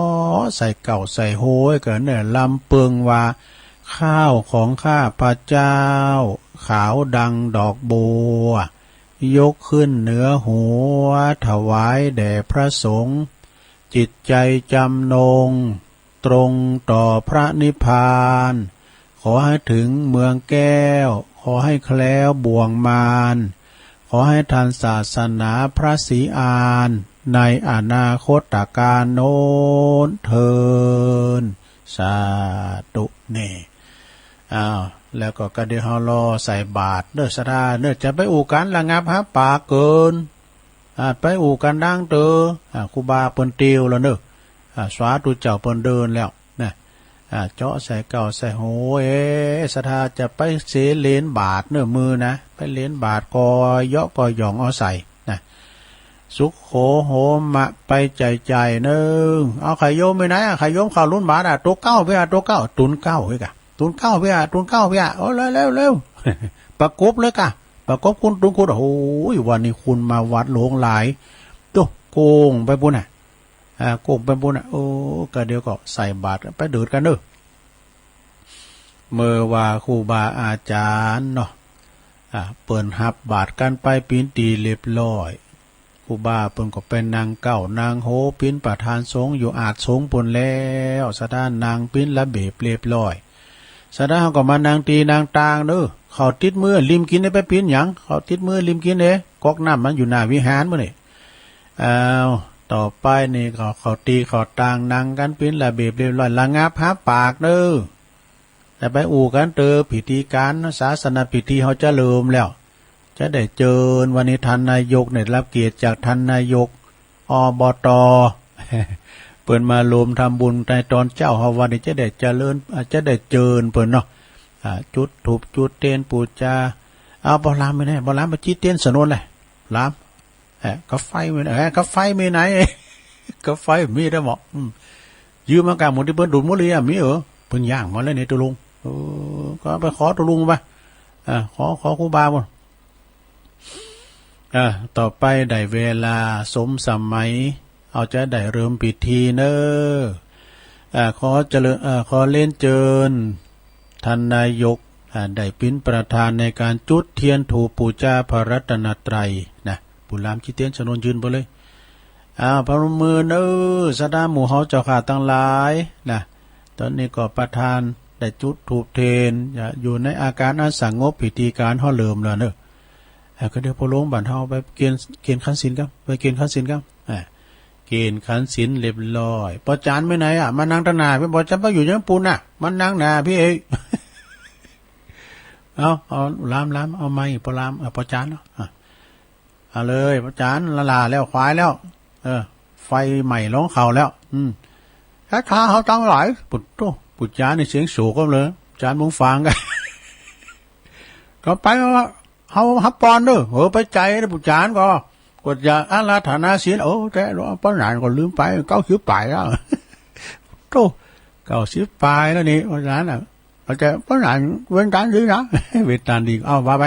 ใส่เก่าใส่โหยเกิดลำเปิงว่าข้าวของข้าพระเจ้าขาวดังดอกบัวยกขึ้นเหนือหัวถวายแด่พระสงฆ์จิตใจจำนงตรงต่อพระนิพพานขอให้ถึงเมืองแก้วขอให้แคล้วบ่วงมารขอให้ทันศาสนาพระศรีอานในอนาคตการโน้นเทินสาธุนี่แล้วก็กระเดียวเฮารอใส่บาตรสดาจะไปอู่กันระงับฮะปากเกินไปอู่กันดังเตอครูบาเปิ้นติวแล้วสวาตุเจ้าเปิ้นเดินแล้วเจาะใส่เก่าใส่โหสถาจะไปเสเลนบาทมือนะไปเลนบาทกอยกอหยองเอาใส่สุขโขโหมะไปใจเอาไข่โยมไปไหนไข่โยมข่าวรุ่นบาทตัวเก้าเพี่ตัวเก้าตุนเก้าเพี่ตุนเก้าเพี่โอ้เร็วประกบเลยประกบคุณตุนคุณโอ้ยวันนี้คุณมาวัดหลวงหลายตัวโกงไปปุ่นโกงไปปุ่นโอ้ก็เดี๋ยวก็ใส่บาตรไปเดือดกันเมื่อว่าครูบาอาจารย์เปิ่นหับบาตรกันไปปีนตีเรียบร้อยครูบาเปิ่นก็เป็นนางเก้านางโหปีนประธานสงฆ์อยู่อาจสงฆ์ปุ่นแล้วสถานนางปีนระเบียบเรียบร้อยสถานเขาก็มานางตีนางตางเขาติดมือริมกินได้ไปปีนหยังเขาติดมือริมกินก๊อกน้ำมันอยู่หน้าวิหารมื้อนี่ต่อไปนี่เขาตีเขาตางนางกันปีนระเบียบเรียบร้อยระงับหาปากแต่ไปอู่กันพิธีการศาสนาพิธีเขาจะเริ่มแล้วจะได้เจอวันนี้ท่านนายกเนี่ยรับเกียรติจากท่านนายกอบตเปิ่นมารวมทำบุญในตอนเจ้าเฮาวันนี้จะได้เจริญจะได้เจิญเปิ่นเนาะจุดถูกจุดเตียนปูจาบ่ลามไปไหนบ่ลามมาจีเตียนสนวนเลยลามก็ไฟไม่ไหนก็ไฟไม่ไหนก็ไฟมีได้หมดยืมมากางหมดที่เปิ้นดูดมุลีมีเปิ้นย่างมาแล้วในตุลุงก็ไปขอตุลุงไปขอครูบาบ่ต่อไปได้เวลาสมสมัยเอาจะได้เริ่มพิธีขอเจริญขอเล่นเจิญท่านนายกได้เป็นประธานในการจุดเทียนถูปูชาพระรัตนตรัยปุรามจิเตียนชนวนยืนไปเลยพระมือสดาหมู่เฮาเจ้าข้าทั้งหลายตอนนี้ก็ประธานได้จุดถูกเทนอยู่ในอาการอันสงบพิธีการห่อเริ่มแล้วก็เดี๋ยวพอลงบ้านเฮาไปเกณฑ์ขันศีลครับไปเกณฑ์ขันศีลครับเกณฑ์ขันศีลเรียบร้อยปอจานไปไหนมานั่งตั้งนานพี่บอกจะไปอยู่ยังปูนมันนั่งหน้าพี่เอง เอาล้ำเอาไม้พอล้ำพอจานเนาะเอาเลยพอจานละลาแล้วควายแล้วไฟใหม่ร้องเข่าแล้วขาเขาตั้งหลายปุจจานในเสียงสูงก็เลยจานมุงฟังกันก็ไปว่าเขาฮับปอนด้วยไปใจนะปุจจานก็กดยาอาราธนาศีลแต่ป้อนหนานก็ลืมไป90 ปลายแล้ว90 ปลายแล้วนี่ปุจจานแต่ป้อนหนานเว้นการดีนะเวทานดีว่าไป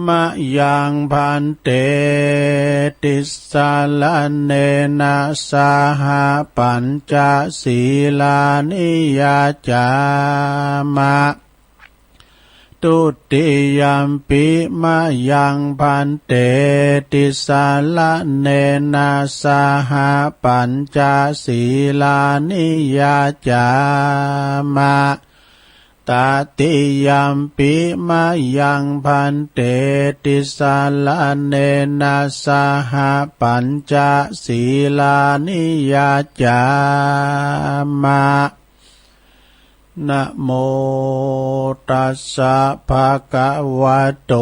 มายังพันเตติสาลเนนะสหปัญจศีลานิยาจามะตุติยัมปิมายังพันเตติสาลเนนะสหปัญจศีลานิยาจามะตติยัมปิมายังพันเตติสาลเนนะสหปัญจศีลานิยาจามะนะโมตัสสะภะคะวะโต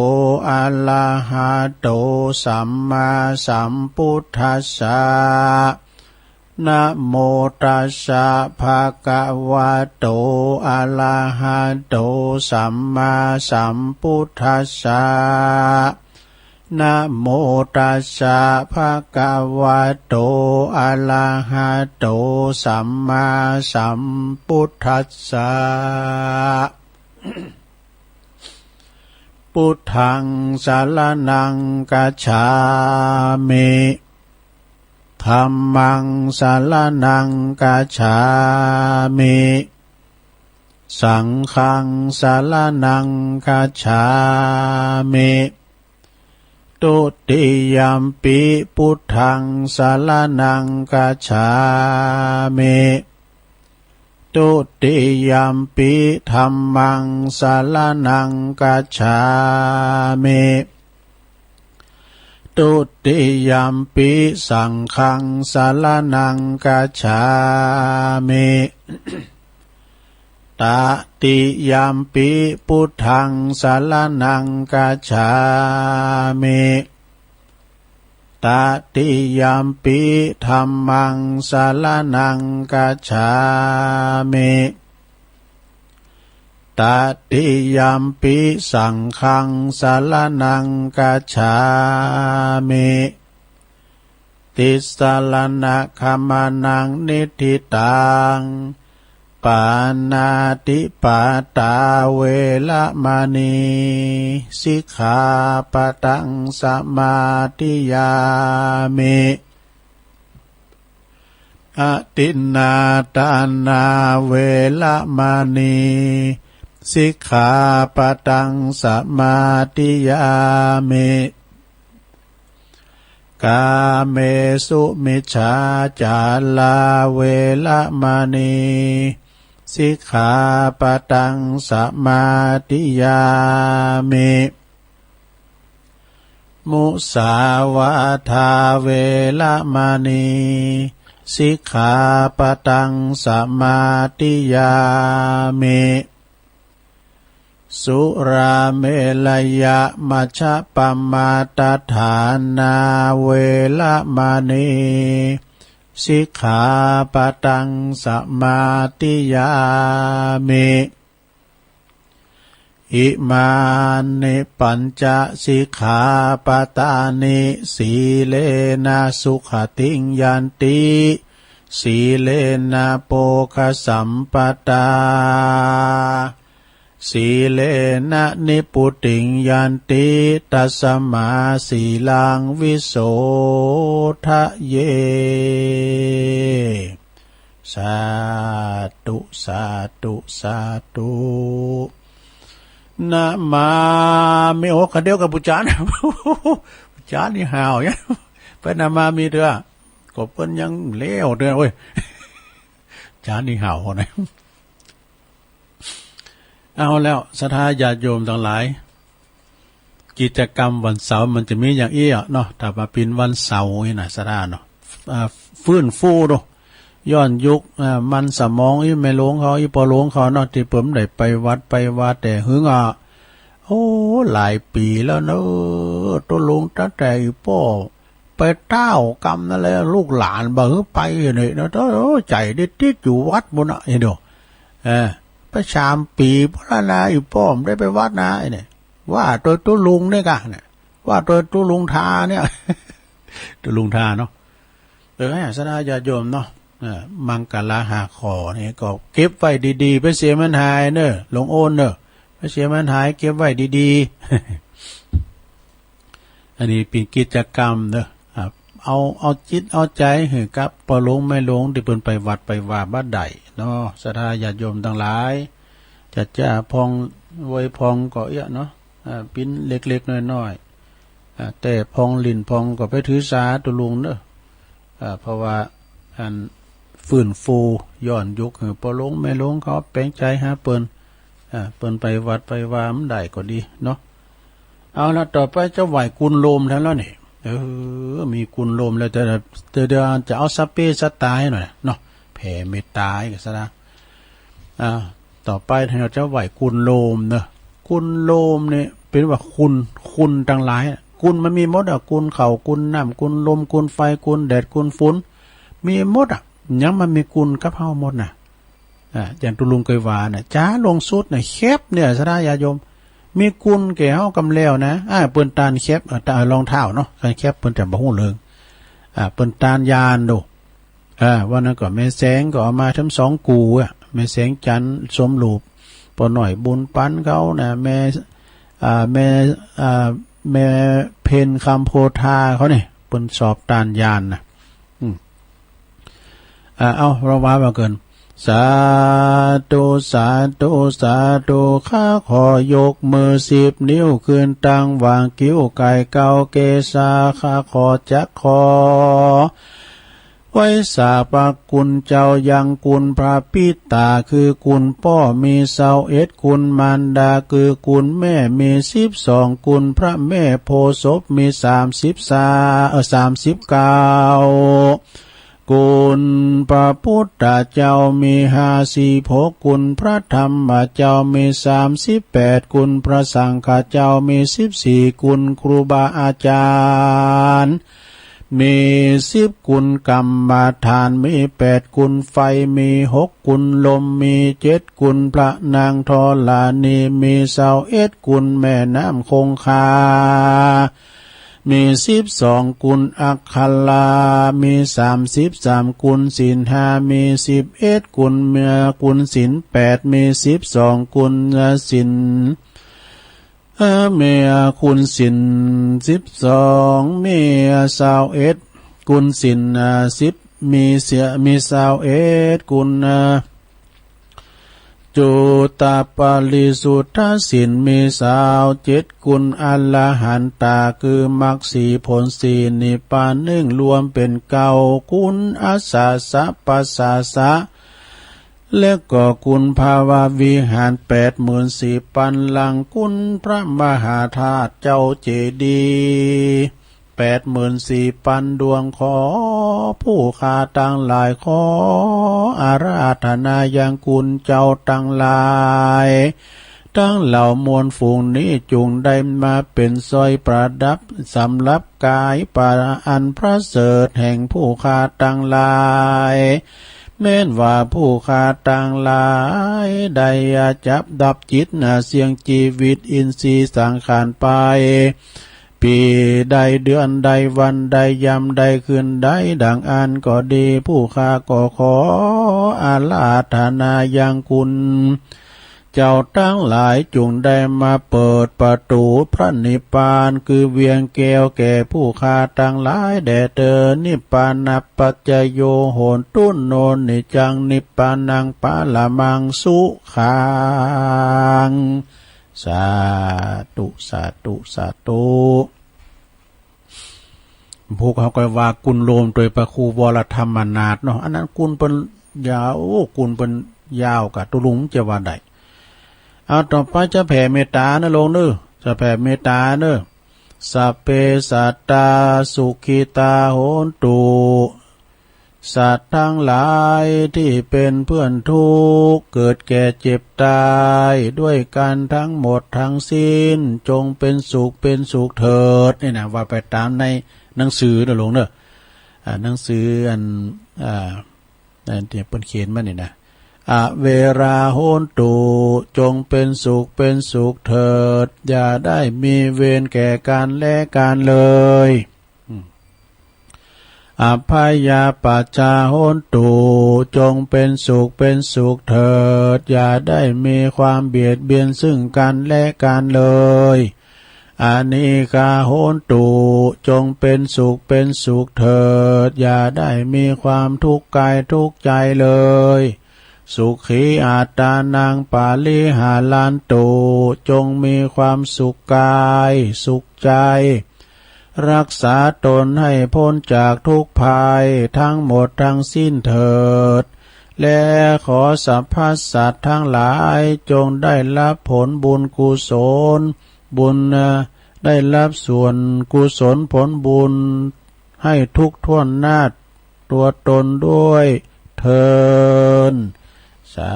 อะระหะโตสัมมาสัมพุทธัสสะนะโมตัสสะภะคะวะโตอะระหะโตสัมมาสัมพุทธัสสะนะโมตัสสะภะคะวะโตอะระหะโตสัมมาสัมพุทธัสสะพุทธังสรณังคัจฉามิธัมมังสรณังคัจฉามิสังฆังสรณังคัจฉามิตุติยัมปิพุทธังสรณังคัจฉามิตุติยัมปิธัมมังสรณังคัจฉามิตุติยัมปิสังฆังสรณังคัจฉามิตติยัมปิพุทธังสรณังคัจฉามิตติยัมปิธัมมังสรณังคัจฉามิตติยัมปิสังฆังสรณังคัจฉามิติสรณะคัมมานังนิทิตังปานาติปาตาเวละมณีสิกขาปะทังสมาธิยามิอตินนาทานาเวละมณีสิกขาปะทังสมาธิยามิกาเมสุมิจฉาจาลาเวละมณีสิกขาปะทังสมาธิยามิมุสาวาทาเวละมณีสิกขาปะทังสมาธิยามิสุราเมลยะมัชฌะปมาตฐานาเวละมณีสิกขาปะทังสมาธิยามิอิมานิปัญจสิกขาปทานิสีเลนะสุขติงยันติสีเลนะโภคสัมปทาสีเลนะนิพุติงยันติตัสมาสีลังวิโสทะเยสาธุสาธุสาธุนะมามิโอคันเดียวกับปุจจานปุจจานนี่ห่าวเนี่ยเป็นนามามีเด้อกบเพิ่นยังเลี้ยวเด้อเว้ยจานนี่ห่าวคนไหนเอาแล้วศรัทธาญาติโยมทั้งหลายกิจกรรมวันเสาร์มันจะมีอย่างเนาะถ้ามาเป็นวันเสาร์นี่นะศรัทธาเนาะฟื้นฟูดู ย้อนยุคมันสมองอีไม่หลงเขาอีปอหลงเขาเนาะที่เปิ่มได้ไปวัดไปว่าแต่หึงโอ้หลายปีแล้วเนอะตัวลุงตั้งแต่อีป้อไปเต้ากรรมนั่นแหละลูกหลานบ่ฮือไปนี่เนาะใจได้ติดอยู่วัดบนน่ะเห็นดอกไป3 ปีพระนาอีป้อมได้ไปวัดนะเนี่ยว่าตัวลุงเนี่ยกะเนี่ยว่าตัวลุงทาเนี่ย ตัวลุงทาเนาะให้สนาญาติโยมเนาะมังกรหาขอเนี่ยก็เก็บไว้ดีๆไปเสียมันหายเนอะหลงโอนเนอะไปเสียมันหายเก็บไว้ดีๆ อันนี้เป็นกิจกรรมเนอะเอาจิตเอาใจให้กับปอหลงไม่หลงที่เพิ่นไปวัดไปว่าบ้านใดเนาะศรัทธาญาติโยมทั้งหลายจะพองไว้พองก็เยอะเนาะปิ้นเล็กๆน้อยๆแต่พองลิ้นพองก็ไปถือสาตัวลุงเนอะเพราะว่าอันฟื้นฟูย้อนยุคปอหลงไม่หลงเขาแปลงใจหาเปิ้นไปวัดไปว่ามันได้ก็ดีเนาะเอาละต่อไปจะไหวกุลโลมแล้วนี่มีกุลโลมแล้วแต่เดี๋ยวจะเอาสเปสตายหน่อยเนาะแผ่เมตตาอีกซะนะต่อไปเราจะไหวกุลโลมเนอะกุลโลมเนี่ยเป็นว่าคุณทั้งหลายกุลมันมีหมดกุลเข่ากุลน้ำกุลลมกุลไฟกุลแดดกุลฝนมีหมดยังมันมีกุลกับเฮาหมดน่ะอย่างตุลุงเคยว่าน่ะจ้าลงสุดน่ะแคบเนี่ยสระญาโยมมีกุลแก่เฮากำแล้วนะเปิ้นตานแคบรองเท้าเนาะการแคบเปิ้นแต่บ่ฮู้เรื่องเปิ้นตานยานดูวันนั้นก็แม่แสงก็เอามาทั้ง2กูแม่แสงจันทร์สมรูปปอหน่อยบุญปันเขานะแม่เพนคำโพธาเขาเนี่ยเปิ้นสอบตานยานนะเอาเราว่าเกินสาธุสาธุสาธุข้าขอยกมือ10 นิ้วขึ้นตั้งวางกิ้วไก่เกาเกษาข้าขอจักขอไว้สาปกุลเจ้ายังกุลพระปิตาคือกุลพ่อมี21กุลมารดาคือกุลแม่มี12กุลพระแม่โพศพมี39กุลพระพุทธเจ้ามี56กุลพระธรรมเจ้ามี38กุลพระสังฆเจ้ามี14กุลครูบาอาจารย์มี10กุลกรรมฐานมี8กุลไฟมี6กุลลมมี7กุลพระนางธรณีมี21กุลแม่น้ำคงคามี12กุลอัคคลามี33กุลศีล5มี11กุลเมื่อกุลศีล8มี12กุลศีลเมียคุณศีล12มี21กุลศีล10มี21กุลจุตปาลิสุทธศีลมี27กุลอรหันตาคือมรรค4ผล4นิพพาน1รวมเป็น9กุลอาสาสะปัสสาสะและก็กุลภาวะวิหาร84,000ปันลังกุลพระมหาธาตุเจ้าเจดีย์84,000ดวงขอผู้ข้าตั้งหลายขออาราธนายังกุลเจ้าตั้งหลายทั้งเหล่ามวลฝูงนี้จุงได้มาเป็นสร้อยประดับสำหรับกายปาอันพระเสริฐแห่งผู้ข้าตั้งหลายแม้นว่าผู้ข้าตั้งหลายได้จับดับจิตเสียงชีวิตอินทรีย์สังขารไปปีใดเดือนใดวันใดยามใดคืนใดดังอันก็ดีผู้ข้าก็ขออาราธนายังกุลเจ้าทั้งหลายจงได้มาเปิดประตูพระนิพพานคือเวียงแก้วแก่ผู้ข้าทั้งหลายแด่เธอนิพพานัปปัจจโยโหนตุนโนนิจังนิพพานังปาละมังสุขังสาธุสาธุสาธุพวกเขาก็ว่ากุลโลมโดยพระครูวรธรรมนาถเนาะอันนั้นกุลเป็นยาวกุลเป็นยาวกับตุลุงจะว่าใดเอาต่อไปจะแผ่เมตตานะลงเนอะจะแผ่เมตตาเนอะสัพเพสัตตาสุขิตาโหนตุ สัตว์ทั้งหลายที่เป็นเพื่อนทุกข์เกิดแก่เจ็บตายด้วยกันทั้งหมดทั้งสิ้นจงเป็นสุขเถิดนี่นะว่าไปตามในหนังสือนะหลวงเนอะหนังสืออันที่เปิ้นเขียนมานี่นะเวราโหนตุจงเป็นสุขเถิดอย่าได้มีเวรแก่กันและกันเลยอภัยยาปัจจาโหนตุจงเป็นสุขเถิดอย่าได้มีความเบียดเบียนซึ่งกันและกันเลยอานิกาโหนตุจงเป็นสุขเถิดอย่าได้มีความทุกข์กายทุกข์ใจเลยสุขีอัตตานังปาลิหาลันตุจงมีความสุขกายสุขใจรักษาตนให้พ้นจากทุกภัยทั้งหมดทั้งสิ้นเถิดและขอสรรพสัตว์ทั้งหลายจงได้รับผลบุญกุศลได้รับส่วนกุศลผลบุญให้ทุกท่วนหน้าตัวตนด้วยเถิดสา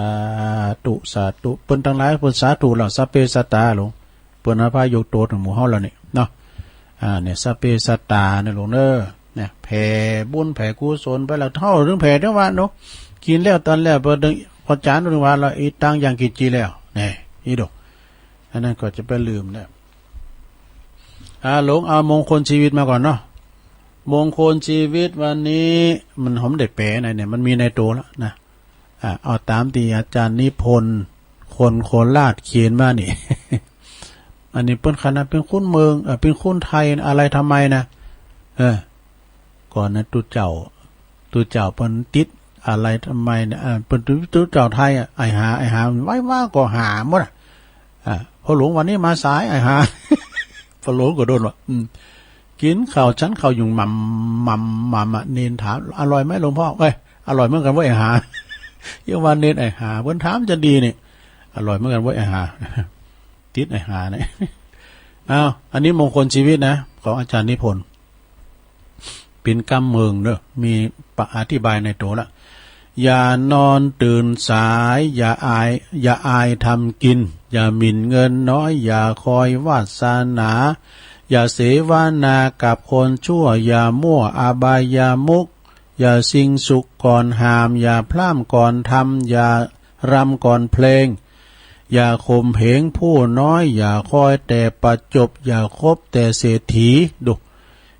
ธุเปิ้นทั้งหลายเปิ้นสาธุแล้วสัพเพสัตตาหลวงเปิ้นอภัยยกโตถึงหมู่เฮาแล้วนี่เนาะเนี่ยสัพเพสัตตาเนี่ยหลวงเด้อเนี่ยแผ่บุญแผ่กุศลไปแล้วเท่าเรื่องแผ่เด้อว่าเนาะกินแล้วตอนแล้วพอจานนึงว่าเราอีตังอย่างกินจีแล้วนี่อีดอกอันนั้นก็จะไปลืมเนี่ยหลวงเอามงคลชีวิตมาก่อนเนาะมงคลชีวิตวันนี้มันหอมเด็ดแปะไหนเนี่ยมันมีในตัวแล้วนะเอาตามที่อาจารย์นิพนธ์คนโคราชเขียนมานี่ อันนี้เป็นคณะเป็นคุณเมืองเป็นคุณไทยอะไรทำไมนะก่อนนะตัวเจ้าเป็นติดอะไรทำไมนะเป็นตัวเจ้าไทยไอหาไว้ว่าก็หาหมดพอหลวงวันนี้มาสายไอหา พอหลวงก็โดนว่ากินข้าวชั้นข้าวยุงหม่ำเนนถามอร่อยไหมหลวงพ่ออร่อยเหมือนกันว่าไอหายังวันเนนไอหาเพิ่นถามจะดีนี่อร่อยเหมือนกันว่าไอหาติดไอหาเนี่ยอันนี้มงคลชีวิตนะของอาจารย์นิพนธ์เป็นกำเมืองเนอะมีอธิบายในตัวละอย่านอนตื่นสายอย่าอายทำกินอย่าหมิ่นเงินน้อยอย่าคอยวาสนาอย่าเสวนากับคนชั่วอย่ามั่วอบายามุกอย่าสิงสุขก่อนหามอย่าพร่ำก่อนทำอย่ารำก่อนเพลงอย่าข่มเหงผู้น้อยอย่าคอยแต่ประจบอย่าคบแต่เศรษฐีดู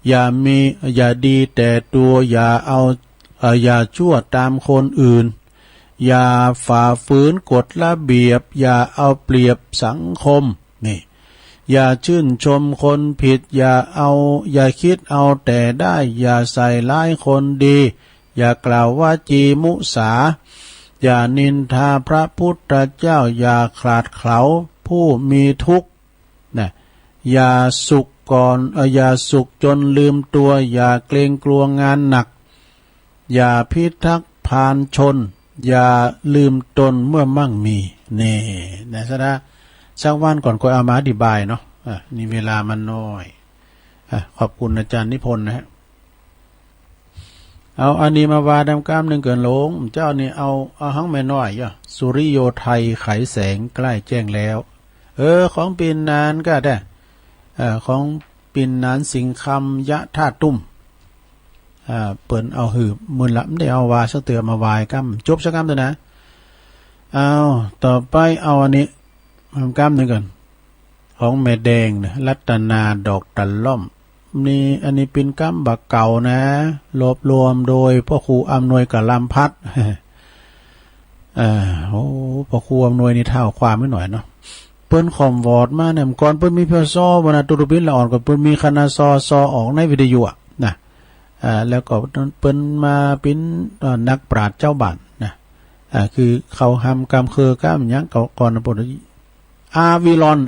อย่าดีแต่ตัวอย่าชั่วตามคนอื่นอย่าฝ่าฝืนกฎระเบียบอย่าเอาเปรียบสังคมนี่อย่าชื่นชมคนผิดอย่าคิดเอาแต่ได้อย่าใส่ร้ายคนดีอย่ากล่าวว่าจีมุสาอย่านินทาพระพุทธเจ้าอย่าขลาดเขลาผู้มีทุกข์นะอย่าสุขจนลืมตัวอย่าเกรงกลัวงานหนักอย่าพิทักษ์พานชนอย่าลืมตนเมื่อมั่งมีนี่นะซะนะสักวันก่อนก็เอามาอธิบายเนาะนี่เวลามันน้อยขอบคุณอาจารย์นิพนธ์นะฮะเอาอันนี้มาวาดำกล้ามหนึ่งเกินหลงเจ้านี่เอาหังแม่น้อยสุริโยไทยไขแสงใกล้แจ้งแล้วของปินนานก็ได้ของปินนานสิงคำยะท่าตุ้มเปิ่นเอาหืบมือละไม่ได้เอาวาสักเตือมาวายกำจบสักกำตัวนะเอาต่อไปเอาอันนี้กำหนึ่งก่อนของแม่แดงนะรัตนาดอกตะล่อมนี่อันนี้เป็นกำบักเก่านะรวบรวมโดยพ่อครูอำนวยกับลำพัดพ่อครูอำนวยนี่เท่าความไม่หน่อยเนาะเปิ้นคอมวอร์ดมาเนี่ยก่อนเปิ้นมีเพียซอวันตุรุปินละอ่อนก่อนเปิ้นมีคณะซอออกในวิทยุนะแล้วก็เปิ้นมาเป็นนักปราชญ์เจ้าบ้านนะคือเขาทำกรรมคือก้ามยังก่อนนะปุ่นอาวิลอน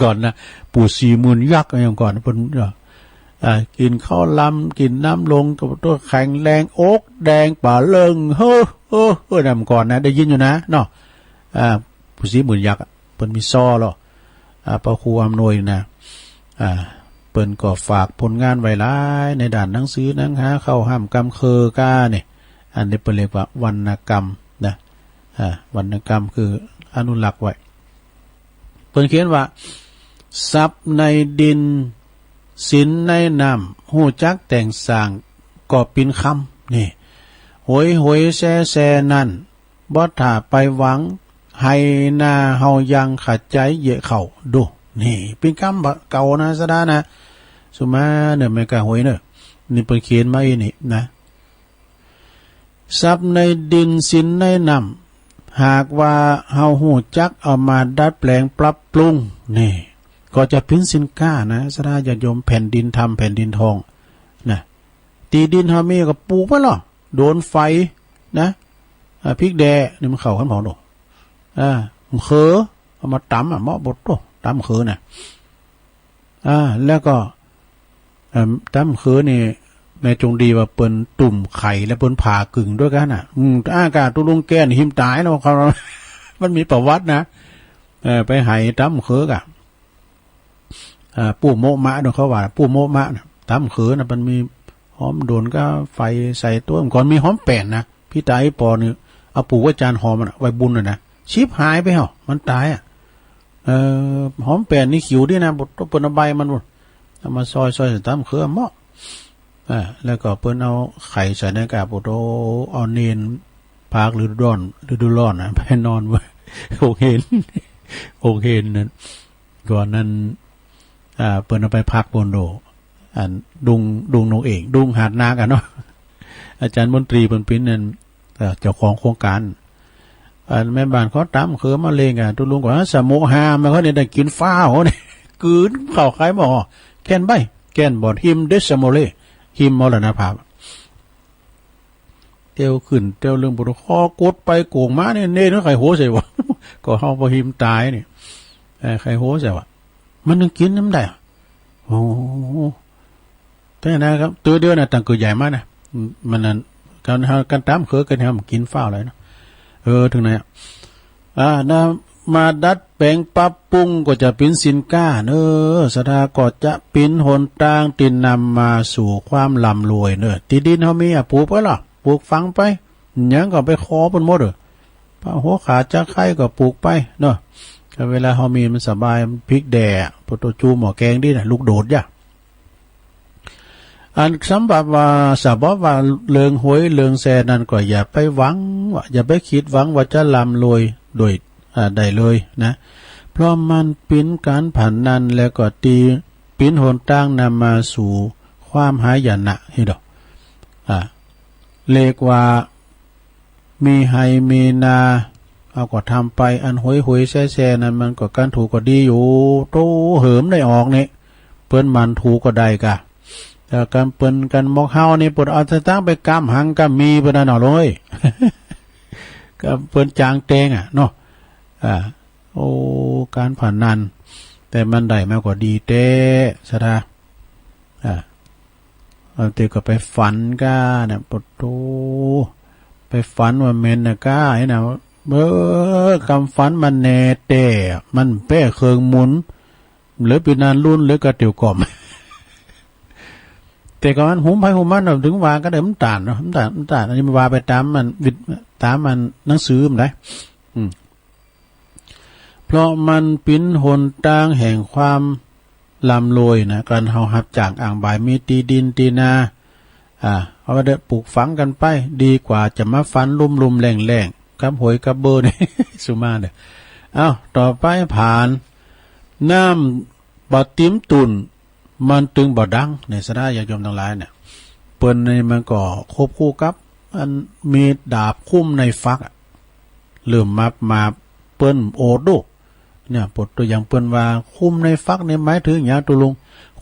ก่อนนะปู่40,000ยักษ์อย่างก่อนปุ่นกินข้าวลำกินน้ำลงกับตัวแข็งแรงอกแดงป่าเลิงเฮ้อนำก่อนนะได้ยินอยู่นะเนาะปู่40,000ยักษ์เปิ้นมีซ้อหรอพระครูอำนวยนะ เปิ้นก็ฝากผลงานไว้หลายในด้านหนังสือหนังหาเข้าห้ามกำเคอกาเนี่ยอันนี้เปิ้นเรียกว่าวรรณกรรมนะวรรณกรรมคืออนุรักษ์ไว้เพิ่นเขียนว่าทรัพย์ในดินสินในน้ำหู้จักแต่งสร้างก็ปินคำนี่หวยหวยแซ่แซ่นั่นบ่ถ้าไปหวังให้นาเฮายังขัดใจเยะเข้าดูนี่ปินคำเก่านะสดานะสุมาเนี่ยไม่กะหวยเนอะนี่เพิ่นเขียนมาอีนี่นะทรัพย์ในดินสินในน้ำหากว่าเฮาหู้จักเอามาดัดแปลงปรับปรุงนี่ก็จะเป็นสินค้านะสดาญาติโยมแผ่นดินทำแผ่นดินทองนะตีดินเฮามีก็ปลูกไว้หรอโดนไฟนะพริกแดงนี่มันเข้าขั้นเผาดอกเขอเอามาตำเหมาะบดโตตำเขอน่ะแล้วก็ตำเขอนี่แม่จงดีว่าเปิ้นตุ่มไข่และเปิ้นผ่ากึ่งด้วยกันน่ะอากาศตุลุงแก้นหิมตายเนาะเขามันมีประวัตินะไปให้ตำเขอกะปู่โมมะเนาะเขาว่าปู่โมมะตำเขอน่ะมันมีหอมโดนก็ไฟใส่ตัวก่อนมีหอมแป้นนะพี่ตายปอนี่เอาปู่ว่าจานหอมไว้บุญน่ะนะชิบหายไปเหรอมันตายหอมแป้นนี่ขิวด้วยนะบดเปิ้นเอาใบมันบ่เอามาซอยใส่ตำเขอเหมาะแล้วก็เปิ้นเอาไข่ใส่ในกาบโตเอาเนนพากฤดูร้อนนะไปนอนไว้โอเคนั่นก่อนนั้นเปิ้นเอาไปพักบนโดดุงนงเอกดุงหาดนากันเนาะอาจารย์มนตรีเปิ้นปิ้นนั่นเจ้าของโครงการแม่บ้านเขาตำเขอมาเลงตุลุงก็สมุหามันเขาได้กินฟ้าโหนี่กืนเข้าคล้ายหม้อแก่นใบแก่นบอดหิมเดสโมเลหิมมรณภาพเตียวขึ้นเตียวเรื่องบุตรคอกดไปโกงมาเนี่ยเน่นไข่โหใส่วะก็เฮาพอหิมตายเนี่ยไข่โหใส่วะมันนึงกินน้ำได้โอ้แต่นะครับตัวเดียวน่ะต่างเกิดใหญ่มากนะมันนั่นการตามเขอกันทำกินฟ้าอะไรนะถึงไหนนะมาดัดแปลงปรับปรุงก็จะเป็นสินค้าสถาก็จะเป็นหนทางที่นำมาสู่ความร่ำรวยที่ดินเฮามีปลูกไปหรอปลูกฝังไปยังก็ไปขอเพิ่นหมดพระหัวขาจะไข่ก็ปลูกไปเนาะก็เวลาเฮามีมันสบายพริกแดงปโตจูหม้อแกงดิน่ะลูกโดดย่ะอันสำหรับว่าสาบว่าเลืองหวยเลืองแซนั่นก็อย่าไปหวังว่าอย่าไปคิดหวังว่าจะร่ำรวยโดยได้เลยนะเพราะมันเป็นการผันนันแล้วก็ตีเป็นหนทางนำมาสู่ความหายนะให้ดอกเรียกว่ามีให้มีนาเอาก็ทำไปอันหวยแซ่ๆนั้นมันก็การถูกก็ดีอยู่โตเหิมได้ออกนี่เปิ้นมันถูกก็ได้กะแต่การเปิ้นกันมอกเฮานี่ปวดเอาตั้งไปกำหังกำมีเปิ้นน่ะเลย ก็เปิ้นจางเตงเนาะโอ้การผ่านนันแต่มันได้มากกว่าดีเต้สะดาเอาเตก็ไปฝันก้าเนี่ยปดโตไปฝันว่าเมนนะก้าไอ้น่ะคำฝันมันแน่เต้มันแป้เคืองหมุนหรือปีนานรุ่นหรือกระเตียวกล่อม แต่ก่อนหุ่มไปหุ่มมันถึงว่าก็ได้มันตานเนาะมันตานอันนี้มันว่าไปตามมันวิดตามมันหนังสือมันได้เพราะมันเป็นหนทางแห่งความร่ำรวยนะการเฮาหับจากอ่างบายมีตีดินตีนาเอาไปเด็ดปลูกฝังกันไปดีกว่าจะมาฟันลุ่มแรงกับหวยกับเบอร์นี่ สุมาเด้อต่อไปผ่านน้ำบ่ติ้มตุนมันตึงบ่ดังในสระญาติโยมทั้งหลายเนี่ยเปิ้นนี่มันก็ควบคู่กับอันมีดาบคุ้มในฟักเริ่มมาเปิ้นโอดดูเนี่ยปลดตัวอย่างเปิ้นว่าคุ้มในฟักในหมายถึงอย่างตุลุง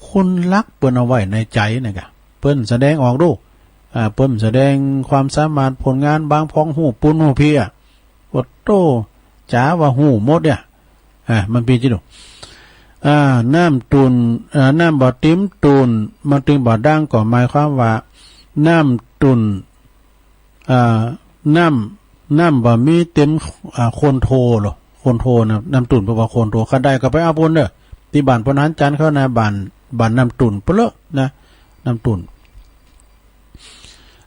คุณรักเปิ้นเอาไว้ในใจนี่กะเปิ้นแสดงออกดูเปิ้นแสดงความสามารถผลงานบางพ้องหูปุ้นหูพี่ปลดโตจ๋าว่าหูหมดเนี่ยมันเป็นจิดูน้ำตุนน้ำบ่อติ้มตุนมันตึงบ่อดังก็หมายความว่าน้ำตุนน้ำบ่มีเต็มคนโทหรอคนโทนะน้ำตุนเพราะว่าคนโทเขาได้ก็ไปเอาบนเด้อที่บ้านพนันจันทร์เข้าในบ้าน บ้านน้ำตุ่นเปลอะนะน้ำตุ่น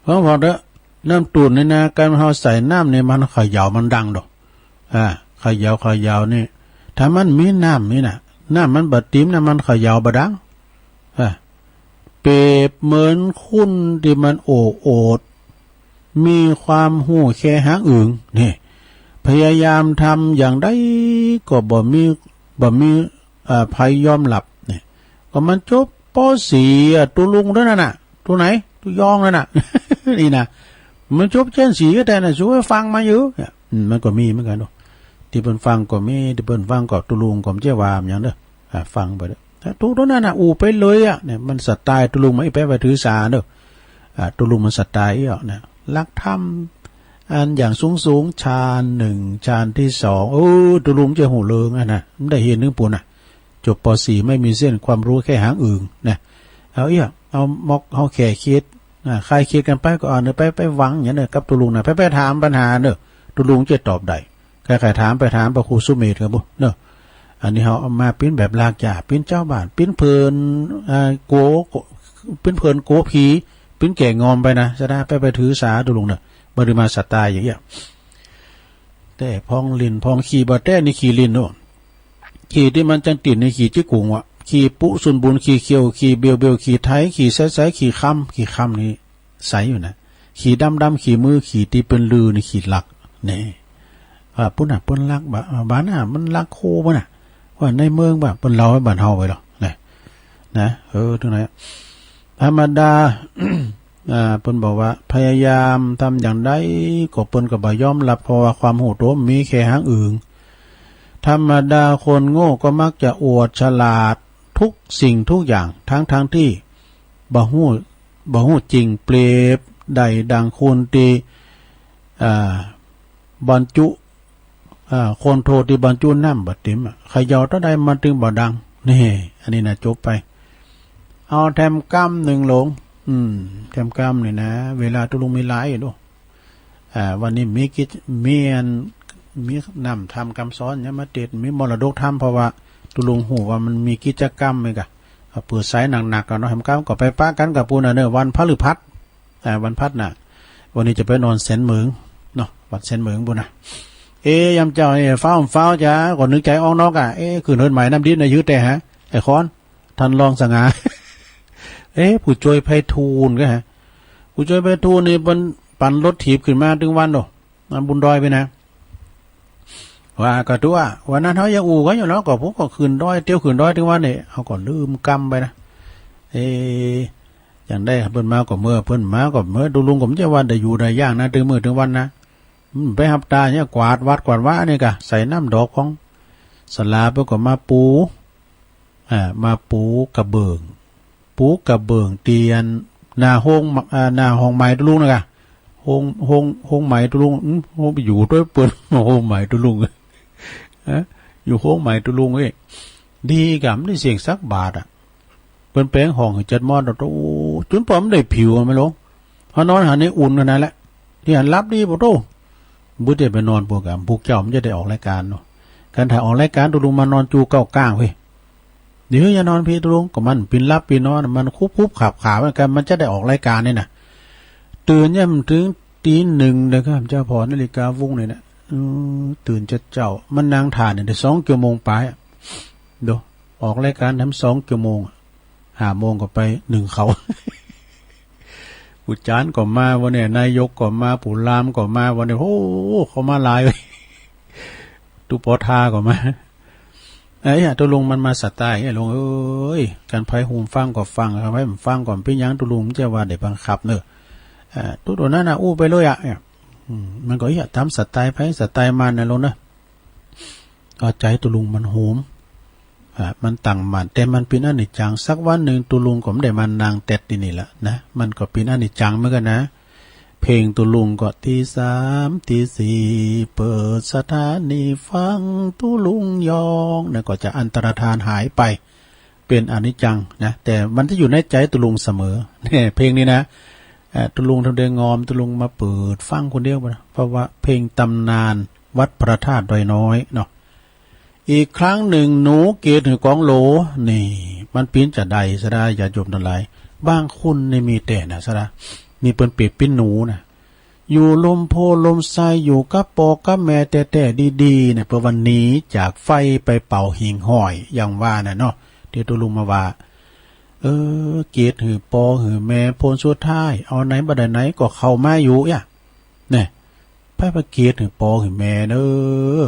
เพราะพอเด้อน้ำตุ่นนี่นะการเฮาใส่น้ำเนี่ยมันเขย่ามันดังดอกเขย่านี่ถ้ามันมีน้ำนี่น่ะน้ำมันบดติ้มนะมันเขย่าบดังเปรียบเหมือนคุณที่มันโอดมีความหู้แค่หางอึ่งนี่พยายามทำอย่างใดก็บ่มีภัยยอมหลับนี่ก็มันจบปอสีตุลุงด้วยนั่นน่ะตัวไหนตัวยองนั่นน่ะ นี่นะมันจบเช่นสีก็แต่น่ะช่วยฟังมาอยู่มันก็มีเหมือนกันเนาะที่เพิ่นฟังก็มีที่เพิ่นฟังก็ตุลุงก็เจ้าวามอย่างเด้อฟังไปเด้อตัวนั้นน่ะอูไปเลยเนี่ยมันสไตล์ตุลุงไม่ไปถือสาเด้อตุลุงมันสไตล์เนี่ยลักธรรมอันอย่างสูงฌาน1ฌานที่2ตุลุงจะหูเลิงนะได้เห็นนึงปุ่นจบป .4 ไม่มีเส้นความรู้แค่หางอึ่งนะเอามอกเฮาแค่คิดใครคิดกันไปก็เด้อไปหวังอย่างเด้อกับตุลุงน่ะไปถามปัญหาเด้อตุลุงจะตอบได้ใครถามไปถามพระครูสุเมธครับบ่เด้ออันนี้เฮาเอามาปิ้นแบบลากยาปิ้นเจ้าบ้านปิ้นเพลินโกปิ้นเพลินโกผีปิ้นแก่งอมไปนะจะได้ไปถือสาตุลุงน่ะบ่ได้มาสไตล์อย่างเงี้ยแต่พองลิ้นพองขี่บ่แต่นี่ขี่ลิ้นเนาะขี่ที่มันจังติดในขี่จิกุงวะขี่ปุสุนบุญขี่เขียวขี่เบียวขี่ไทยขี่ใสๆขี่ค่ำนี่ใสอยู่นะขี่ดำขี่มือขี่ที่เป็นลือนี่ขี่หลักนี่ปุ่นน่ะปุ่นลักบ้านน่ะมันลักโคบ่น่ะว่าในเมืองแบบเปิ้นเล่าให้บ้านเฮาไว้หรอกนะตรงไหนธรรมดา เปิ้นบอกว่าพยายามทำอย่างใดก็เปิ้นก็บ่ยอมรับเพราะว่าความโหดโหมมีแค่หางอื่นธรรมดาคนโง่ก็มักจะอวดฉลาดทุกสิ่งทุกอย่างทั้งที่บ่ฮู้จริงเปรียบใดดังคนที่บรรจุคนโทที่บรรจุน้ำบัดติ๋มเขย่าตะใดมันถึงบ่ดังนี่อันนี้นะจบไปเอาแถมกำ1หลงแถมกำนี่นะเวลาตุลุงมีหลายอยู่ดูวันนี้มีนำทำคำสอนเนี่ยมาเด็ดมีมรดกธรรมเพราะว่าตุลุงหูว่ามันมีกิจกรรมไหมกะเปิดสายหนักๆกันเนาะแถมกำก็ไปป้ากันกับปูน่ะเนอะวันพฤหัสวันพัดน่ะวันนี้จะไปนอนเซนเหมืองเนาะวัดเซนเหมืองบุญนะยำเจ้าเนี่ยฟ้าจ้าก่อนนึกใจอ้องนอกคืนเฮินใหม่น้ำดิบนะยืดแต่ไอ้คอนท่านรองสง่าผู้ช่วยไพฑูรย์ก็ผู้ช่วยไพฑูรย์นี่ปั่นรถถีบขึ้นมาถึงวันโดบุญดอยไปนะว่าก็ตัววันนั้นเขายังอู่ก็อยู่เนาะก็ผมก็ขึ้นดอยเที่ยวขึ้นดอยถึงวันนี่เขาก็ลืมกำไปนะอย่างได้เพิ่นมาก็เมื่อดูลุงผมจะว่าได้อยู่ได้ย่างนะถึงมื้อถึงวันนะไปหับตาเนี่ยกวาดวัดกวาดว่านี่กะใส่น้ำดอกของสลาไปก็มาปูกระเบิงเตียนหน้าห้องใหม่ตุลุงนะกะห้องใหม่ตุลุงห้องไปอยู่ด้วยเปิดห้องใหม่ตุลุงอยู่ห้องใหม่ตุลุงดีกะมันได้เสียงสักบาทเปิ้นแปลงห้องให้จัดมอดโตจนผมได้ผิวมันลงพอนอนหาในอุ่นกันนั่นแหละที่หันรับดีบ่โตบุตรไปนอนพวกกันพวกเจ้ามันจะได้ออกรายการเนาะการถ่ายออกรายการตุลุงมานอนจูเก้าก้างเว้ยเดี๋ยวอย่านอนพี่ตุลุงก็มันปินรับปินนอนมันคุบขับขาเหมือนกันมันจะได้ออกรายการนี่นะตื่นย่ำถึงตี1นะครับเจ้าพอนาฬิกาวุ้งเลยนะตื่นจะเจ้ามันนางถ่านเนี่ยได้2 ชั่วโมงไปดูออกรายการทำ2 ชั่วโมง5 โมงก็ไป1เขาผู้จานก็มาวันนี้นายกก็มาผู้รามก็มาวันนี้โอ้เขามาหลายเลยตุปอทาก็มาตัวลุงมันมาสไตล์ลุงการไพ่หูฟังก็ฟังครับให้มันฟังก่อนพี่ยังตัวลุงจะว่าเด็กบังคับเนอะตัวนั้นอู้ไปเลยมันก็ทำสไตล์ไพ่สไตล์มันนะลุงนะก็ใจตัวลุงมันโหมมันตั้งมันแต่มันเป็นอนิจจังสักวันหนึ่งตุลุงก็ไม่ได้มันนางเต็ดนี่แหละนะมันก็เป็นอนิจจังเหมือนกันนะเพลงตุลุงก็ตี 3 ตี 4เปิดสถานีฟังตุลุงยองนะก็จะอันตรธานหายไปเป็นอนิจจังนะแต่มันจะอยู่ในใจตุลุงเสมอเนี่ยเพลงนี้นะตุลุงทำเดืองอมตุลุงมาเปิดฟังคนเดียวนะเพราะว่าเพลงตำนานวัดพระธาตุดอยน้อยเนาะ อีกครั้งหนึ่งหนูเกตหือกองโหลนี่มันปิ้นจะใดซะได้อย่าจมทั้งหลายบางคนนี่มีแต่นะซะได้มีเปิ้นเป็ดปิ้นหนูนะอยู่ลมโพลมไซอยู่กับปอกับแม่แต่ดีๆเนี่ยเพื่อวันนี้จากไฟไปเป่าหิงห้อยอย่างว่าน่ะเนาะเดี๋ยวตัวลุงมาว่าเกตหือปอหือแม่โพนสุดท้ายเอาไหนบ่ได้ไหนก็เข้ามาอยู่อ่ะเนี่ยไปประเกตหือปอหือแม่เด้อ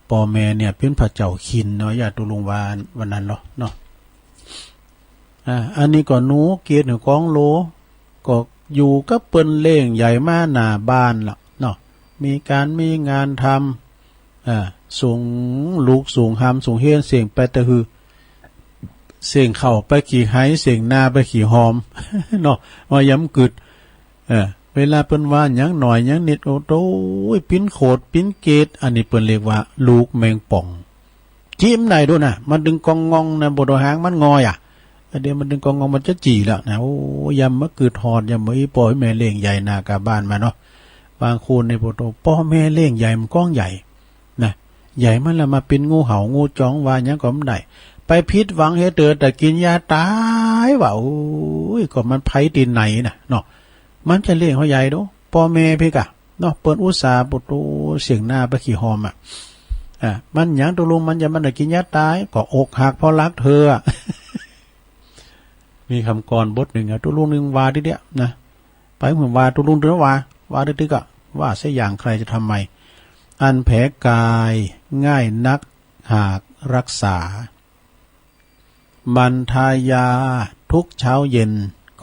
ปอแม่เนี่ยเป็นพระเจ้าขินเนาะอย่าตัวลุงวานวันนั้นเนาะอันนี้ก็หนูเกตหือกองโหลก็อยู่กับเปิ้นเล่งใหญ่มาหน้าบ้านล่ะเนาะมีการมีงานทำสูงลูกสูงหำสูงเฮียนเสียงไปตะฮือเสียงเข้าไปขี่ไห้เสียงหน้าไปขี่หอม เนาะว่าย้ำกึดเวลาเปิ้นว่าหยังหน่อยหยังนิดโอ้โตปิ้นโขดปิ้นเกตอันนี้เปิ้นเรียกว่าลูกแมงป่องจิ้มไหนด้วยนะมันดึงกองงองนะบดหางมันงอยเดี๋ยวมันดึงกองงองมันจะจีแล้วนะโอ้ยำมะกึดหอดยำมะอีปอยแม่เลี้ยงใหญ่นากาบ้านมาเนาะบางคนในโปโตพ่อแม่เลี้ยงใหญ่มันก้องใหญ่นะใหญ่มันละมาเป็นงูเห่างูจ้องว่าหยังก็ไม่ได้ไปพิษหวังเฮเตอแต่กินยาตายว่าโอ้ยก็มันไผตีนไหนนะเนาะมันจะเลี้ยงเขาใหญ่ดูพ่อแม่พี่กะเนาะเปิ้นอุตส่าห์ปุตุเสียงหน้าไปขี่หอมมันหยังตัวลุงมันจะมันได้กินยาตายก็อกหักเพราะรักเธอ มีคำกรบทหนึ่งตัวลุงหนึ่งว่าทีเดียวนะไปเหมือนว่าตัวลุงเดือว่าทีก็ว่าเสียอย่างใครจะทำไมอันแผลกายง่ายนักหากรักษามันทายาทุกเช้าเย็น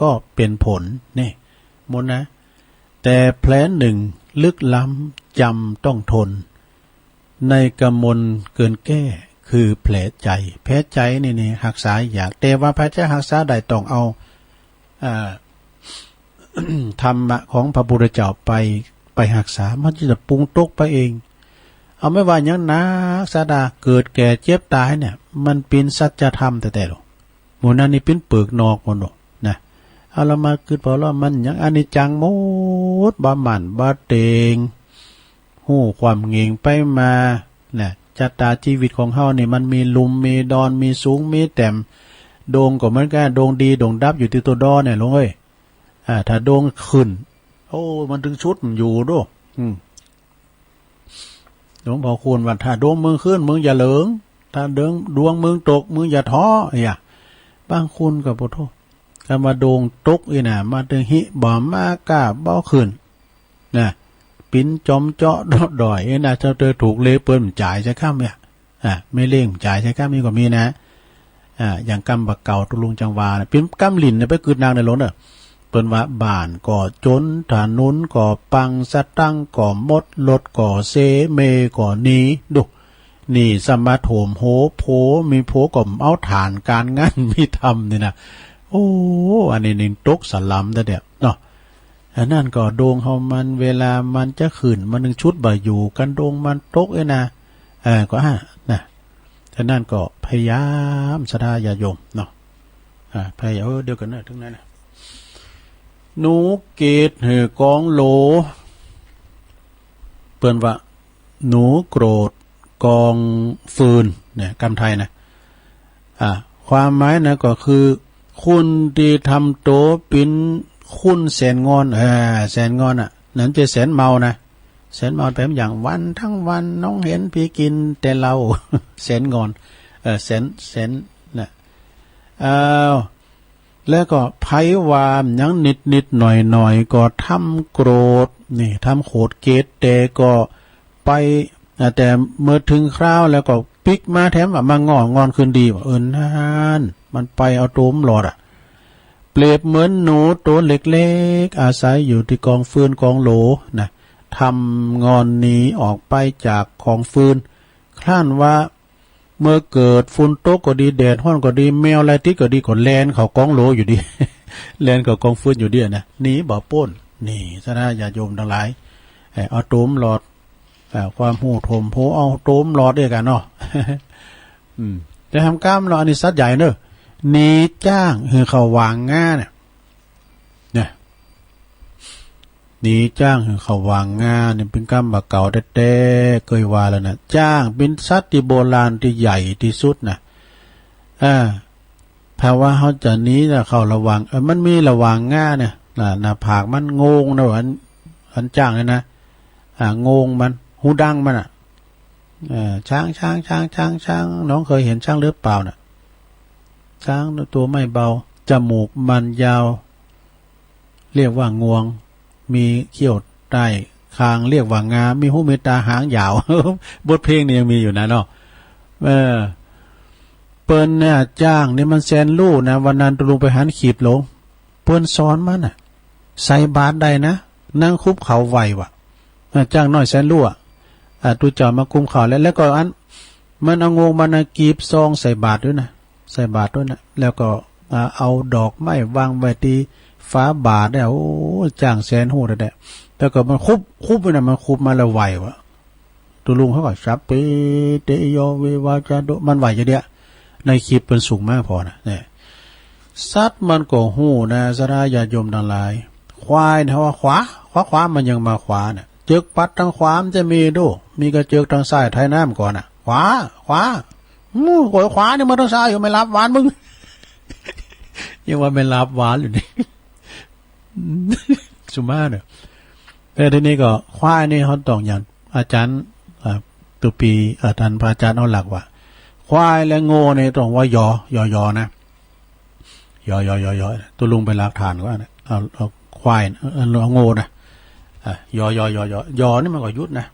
ก็เป็นผลนี่มนนะแต่แผลหนึ่งลึกล้ำจำต้องทนในกำมลเกินแก้คือแผลใจแผลใจนี่รักษาอยากแต่ว่าแผลใจรักษาได้ต้องเอาธรรมะของพระพุทธเจ้าไปรักษามันจะปรุงตกไปเองเอาไม่ว่าอย่างนะสาดาเกิดแก่เจ็บตายเนี่ยมันเป็นสัจธรรมแต่หรอกหมู่นั้นนี่เป็นเปลือกนอกหมดนะเอาละมาคือพอแล้วมันอย่างอนิจจังหมดบ่หมั่นบ่เตงหู้ความเงียงไปมาเนี่ยชะตาชีวิตของเฮานี่มันมีลุมมีดอนมีสูงมีแต้มโดงก็เหมือนกันโดงดีโดงดับอยู่ที่ตัวดอนเนี่ยลงเอ้ยถ้าโดงขึ้นโอ้มันถึงชุดมันอยู่ด้วยหลวงพ่อคูณว่าถ้าดวงมึงขึ้นมึงอย่าเหลิงถ้าดวงมึงตกมึงอย่าท้อบางคนก็บ่โทษก็มาดวงตกน่ะมาถึงหิบ่มากล้าบ่ขึ้นนะปิ้นจอมเจาะดอยน่ะเจ้าเตอถูกเลเปิ้นจ่ายใช้ข้ามเนี่ยไม่เล่งจ่ายใช้ข้ามนี่ก็มีนะอย่างกำบักเก่าตุลุงจังหวาปิ้นกำลิ้นไปกึดนางในรถเปิ้นว่าบ้านก่อจนถนนก่อปังสตังก่อมดรถก่อเซเมก่อนี้ดูนี่สมาโถมโหโผมีโผก่อมเอาฐานการงานมีทำนี่นะโอ้อันนี้นี่ตกสลัมแต่เดียวเนาะอันนั้นก็โดงเฮามันเวลามันจะขึ้นมันนึงชุดบ่อยู่กันโดงมันตกนะก็นะอันนั้นก็พยายามสดาญาโยมเนาะพยายามเดี๋ยวกันนะถึงนั้นนะหนูเกตหือกองโหลเปิ้นว่าหนูโกรธกองฟืนเนี่ยคำไทยนะความหมายนะก็คือคุณที่ทำโตปิ้นคุณแสนงอนแสนงอนนั้นจะแสนเมานะแสนเมาแปลว่าอย่างวันทั้งวันน้องเห็นพี่กินแต่เรา แสนงอนแสนนะแล้วก็ไพ่วามยังนิดหน่อยก็ทำโกรธนี่ทำโขดเกตแต่ก็ไปแต่เมื่อถึงคราวแล้วก็ปิกมาแถมว่ามางอนคืนดีว่านั่นมันไปเอาโตมหลอดเปรียบเหมือนหนูตัวเล็กๆอาศัยอยู่ที่กองฟืนกองโหลนะทำงอนหนีออกไปจากกองฟืนคล้านว่าเมื่อเกิดฝุ่นตกก็ดีแดดร้อนก็ดีแมวอะไรที่ก็ดีก็แลนเขากองโหลอยู่ดี แลนเขากองฟืนอยู่ดีนะหนีบ่ป้นนี่ซะนะญาติโยมทั้งหลายเอาโตมหลอดความหูถมโผเอาโตมหลอดด้วยกันเนาะ จะทำกล้ามเราอันนี้สัตว์ใหญ่เนอะหนีจ้างคือเขาวางง่าเนี่ย นี่จ้างให้เขาวางงานนี่เป็นกรรมบาเก่าแต่เคยว่าแล้วนะจ้างเป็นสัตว์ที่โบราณที่ใหญ่ที่สุดนะแปลว่าเขาจะนี้นะเขาระวังมันมีระวังง่าเนี่ยหน้าผากมันงงนะอันจ้างเลยนะงงมันหูดังมันช้างน้องเคยเห็นช้างหรือเปล่าน่ะช้างตัวไม่เบาจมูกมันยาวเรียกว่างวงมีเขี้ยวใต้คางเรียกว่างามีหูมีตาหางยาว บทเพลงนี่ยังมีอยู่นะเนาะเปิ้นเนี่ยจ้างนี่มันแสนรู้นะวันนั้นตะลุงไปหันขีดลงเปิ้นสอนมันน่ะใส่บาตรได้นะนั่งคุบเขาไหววะจ้างน้อยแสนรู้ตุจ่อมาคุมเขาแล้วก็อันมันเอางงมันกีบซองใส่บาตรด้วยนะใส่บาตรด้วยนะแล้วก็เอาดอกไม้วางไว้ที่ฟ้าบาทเนี่ยโอ้จ้างแสนโหดแต่แล้วก็มันคุบไปนะมันคุบมาแล้วไหววะตัวลุงเขาก็ชับไปเตยเววาจาโดมันไหวจะเดียในคลิปเป็นสูงมากพอนะเนี่ยสัตว์มันก็หูนะสระญาโยมทั้งหลายควายนะว่าขวามันยังมาขวาเนี่ยเจือกปัดทางขวามันจะมีดูมีกระเจือกทางซ้ายไทยน้ำก่อนขวาขวาเนี่ยมันทางซ้ายอยู่ไม่รับหวานมึง ยังว่าไม่รับหวานอยู่นี่ สุมาเนี่ยแต่ทีนี้ก็ควายนี่เขาต้องอย่างอาจารย์ตุปีท่านพระอาจารย์เอาหลักว่าควายและโง่เนี่ยต้องว่ายอนะยอตัวลุงไปหลักฐานว่านะเอาควายเอาโง่นะยอนี่มันก็ยุดนะ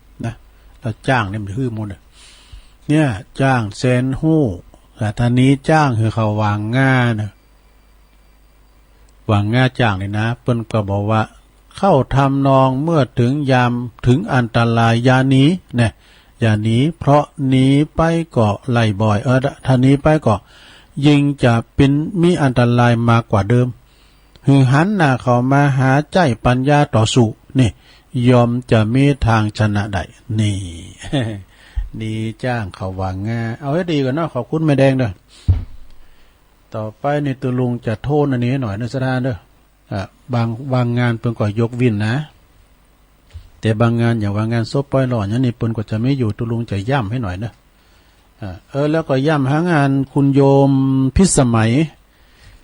แล้วจ้างนี่มันฮื้อมุนเนี่ยจ้างเซนหู้แต่ท่านนี้จ้างคือเขาวางง่านะวางง่าจ้างเลยนะเปิ้นก็บอกว่าเข้าทำนองเมื่อถึงยามถึงอันตรายอย่าหนีเนี่ยอย่าหนีเพราะหนีไปก็ไล่บ่อยถ้าหนีไปก็ยิ่งจะเป็นมีอันตรายมากกว่าเดิมหือหันหน้าเขามาหาใจปัญญาต่อสู้นี่ยอมจะมีทางชนะได้นี่ นี่จ้างเขาวางง่าเอาให้ดีก่อนเนาะขอบคุณแม่แดงเด้อต่อไปในตัวลุงจะโทษอันนี้หน่อยนะสถานเด้อบางงานเพิ่นก็ยกวินนะแต่บางงานอย่างว่างานซบปล่อยหล่อเนี่ยนี่เพิ่นก็จะไม่อยู่ตัวลุงจะย่ำให้หน่อยเนอะแล้วก็ย่ำหางานคุณโยมพิสมัย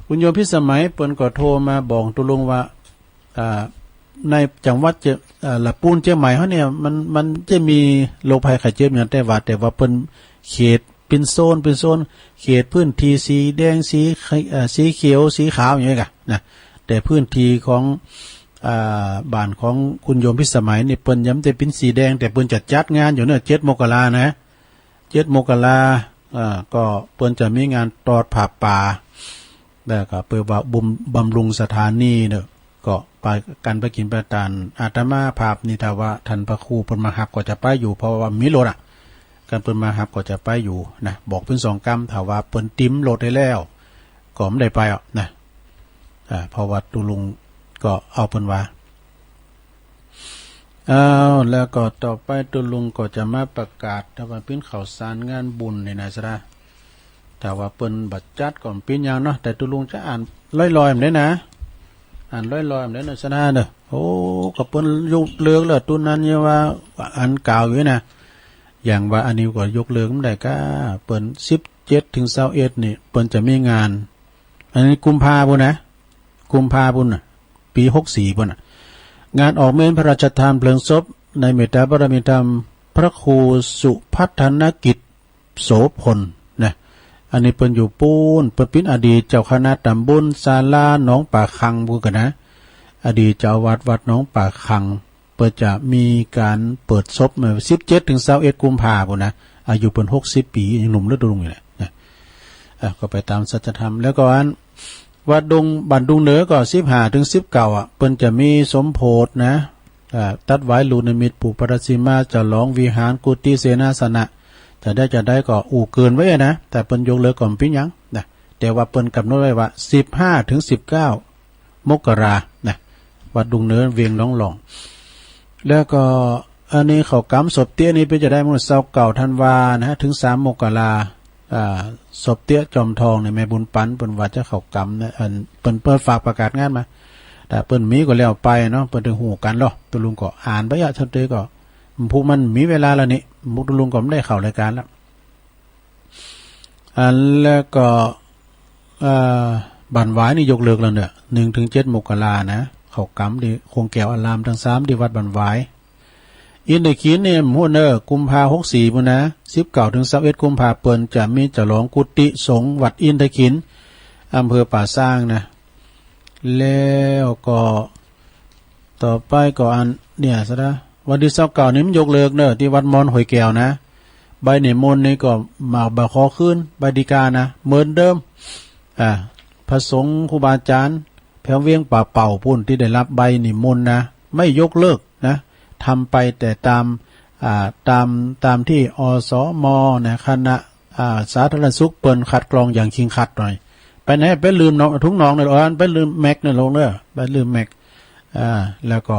คุณโยมพิสมัยเพิ่นก็โทรมาบอกตัวลุงว่าในจังหวัดละปูนเชียงใหม่เขาเนี่ยมันจะมีโรคภัยไข้เจ็บอย่างแต่ว่าเปิ้นเขตเป็นโซนเขตพื้นที่สีแดงสีเขียวสีขาวอย่างนี้กันนะแต่พื้นที่ของบ้านของคุณโยมพิสมัยนี่เปิ้นย้ำแต่เป็นสีแดงแต่เปิ้นจะจัดงานอยู่เนี่ย7 มกรานะ7 มกราก็เปิ้นจะมีงานตอดผ้าป่าแล้วก็เปิ้นว่าบำรุงสถานีเนี่ยก็ไปกันไปกินไปทานอาตมาภาพนี่ถ้าว่าท่านพระครูเปิ้นมาหับก็จะไปอยู่เพราะว่ามีรถการเปิ้นมาหับก็จะไปอยู่นะบอกเพิ่น2 กรรมถ้าว่าเปิ้นติ้มรถได้แล้วก็ไม่ได้ไปนะเพราะว่าตุลุงก็เอาเปิ้นว่าแล้วก็ต่อไปตุลุงก็จะมาประกาศถ้าว่าเป็นข่าวสารงานบุญนี่นะซะนะถ้าว่าเปิ้นบัดจัดก่อนเป็นอย่างเนาะแต่ตุลุงจะอ่านลอยๆมันได้นะอ่านลอยๆมันได้นะซะนะเด้อโอ้ก็เปิ้นยกเลิกแล้วตุนั้นเนี่ยว่าอันกล่าวอยู่นะอย่างว่าอันนี้ก็ยกเลิกมันได้ก็เปิ้น17 ถึง 21นี่เปิ้นจะมีงานอันนี้กุมภาพันธ์นะกุมภาพันธ์ปี64พุ่นงานออกเมนพระราชทานเพลิงศพในเมตตาบารมีธรรมพระครูสุพัฒนกิจโสพลนะอันนี้เปิ้นอยู่ปูนเปิ้นเป็นอดีตเจ้าคณะตำบลศาลาหนองป่าคังพูดกันนะอดีตเจ้าวัดหนองป่าคังเปิดจะมีการเปิดศพเมื่อ17 ถึง 21 กุมภาพันธ์นะอายุเปิ้น60 ปียังหนุ่มฤดูอยู่แหละนะก็ไปตามสัจธรรมแล้วก็อันวัดบันดุงเหนือก็15 ถึง 19เปิ้นจะมีสมโพธินะตัดไว้ลูนิมิตปูปรสิมาจะร้องวิหารกุฏิเสนาสนะจะได้ก็เกินไว้นะแต่เปิ้นยกเลิกก่อนปิ้นยังนะแต่ว่าเปิ้นกำหนดไว้ว่า15 ถึง 19 มกรานะวัดดุงเหนือเวียงน้องหลองแล้วก็อันนี้เขากำศพเตี้ยนี้ไปจะได้มื้อ29 ธันวานะถึง3 มกราศพเตี้ยจอมทองในแม่บุญปันเปิ้นว่าจะเข้ากรรมนะเปิ้นฝากประกาศงานมา แต่เปิ้นมีก็แล้วไปเนาะเปิ้นถึงหูกันหรอตุลุงก็อ่านไปอะชัดเจนก็พวกมันมีเวลาแล้วนี่มุกตุลุงก็ไม่ได้เข้ารายการแล้วแล้วก็บันหวายนี่ยกเลิกแล้วเนี่ย1-7 มกรานะเขากำที่คงแก้วอารามทั้ง3ที่วัดบันหวายอินเดคินเนี่ยหัวเนอกุมภา64พุ่นนะ19-21 กุมภาเปิ้นจะมีฉลองกุฏิสงฆ์วัดอินเดคินอำเภอป่าสร้างนะแล้วก็ต่อไปก็อันเนี่ยซะนะวันที่29นี้มันยกเลิกเนอะที่วัดมอนหอยแก้วนะใบนิมนต์นี่ก็มาบะขอขึ้นใบดีกานะเหมือนเดิมพระสงฆ์ครูบาอาจารย์แผ่วเวียงป่าเป่าพุ่นที่ได้รับใบนิมนต์นะไม่ยกเลิกนะทำไปแต่ตามที่อสมนะคณะสาธารณสุขเปิ้นคัดกรองอย่างคิงคัดหน่อยไปไหนไปลืมน้องทุกน้องเนี่ยไปลืมแม็กเนี่ยลงเด้อไปลืมแม็กแล้วก็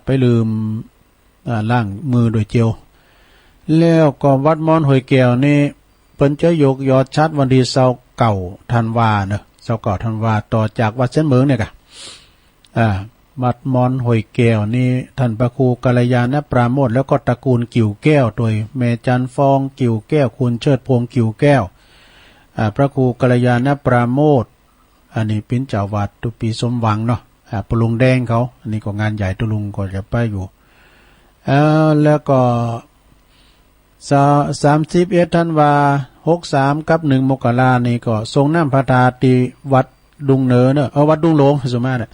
ไปลืมล้างมือโดยเจลแล้วก็วัดมอนหอยแก้วนี่เปิ้นจะยกยอดชัดวันที่29 ธันวาเนอะ29 ธันวาต่อจากวัดเส้นเมืองเนี่ยกะวัดมอนหอยแก้วนี่ท่านพระครูกัลยาณปราโมทย์แล้วก็ตระกูลกิ่วแก้วโดยแม่จันฟองกิ่วแก้วคุณเชิดพงษ์กิ่วแก้วพระครูกัลยาณปราโมทย์อันนี้เป็นเจ้าวัดตุปีสมหวังเนาะปลุงแดงเขาอันนี้ก็งานใหญ่ตุลุงก็จะไปอยู่แล้วก็31 ธันวา63กับ1 มกรานี่ก็ทรงน้ำพระธาตุที่วัดดุงเหนือเนอะวัดดุงหลวงสมมาตร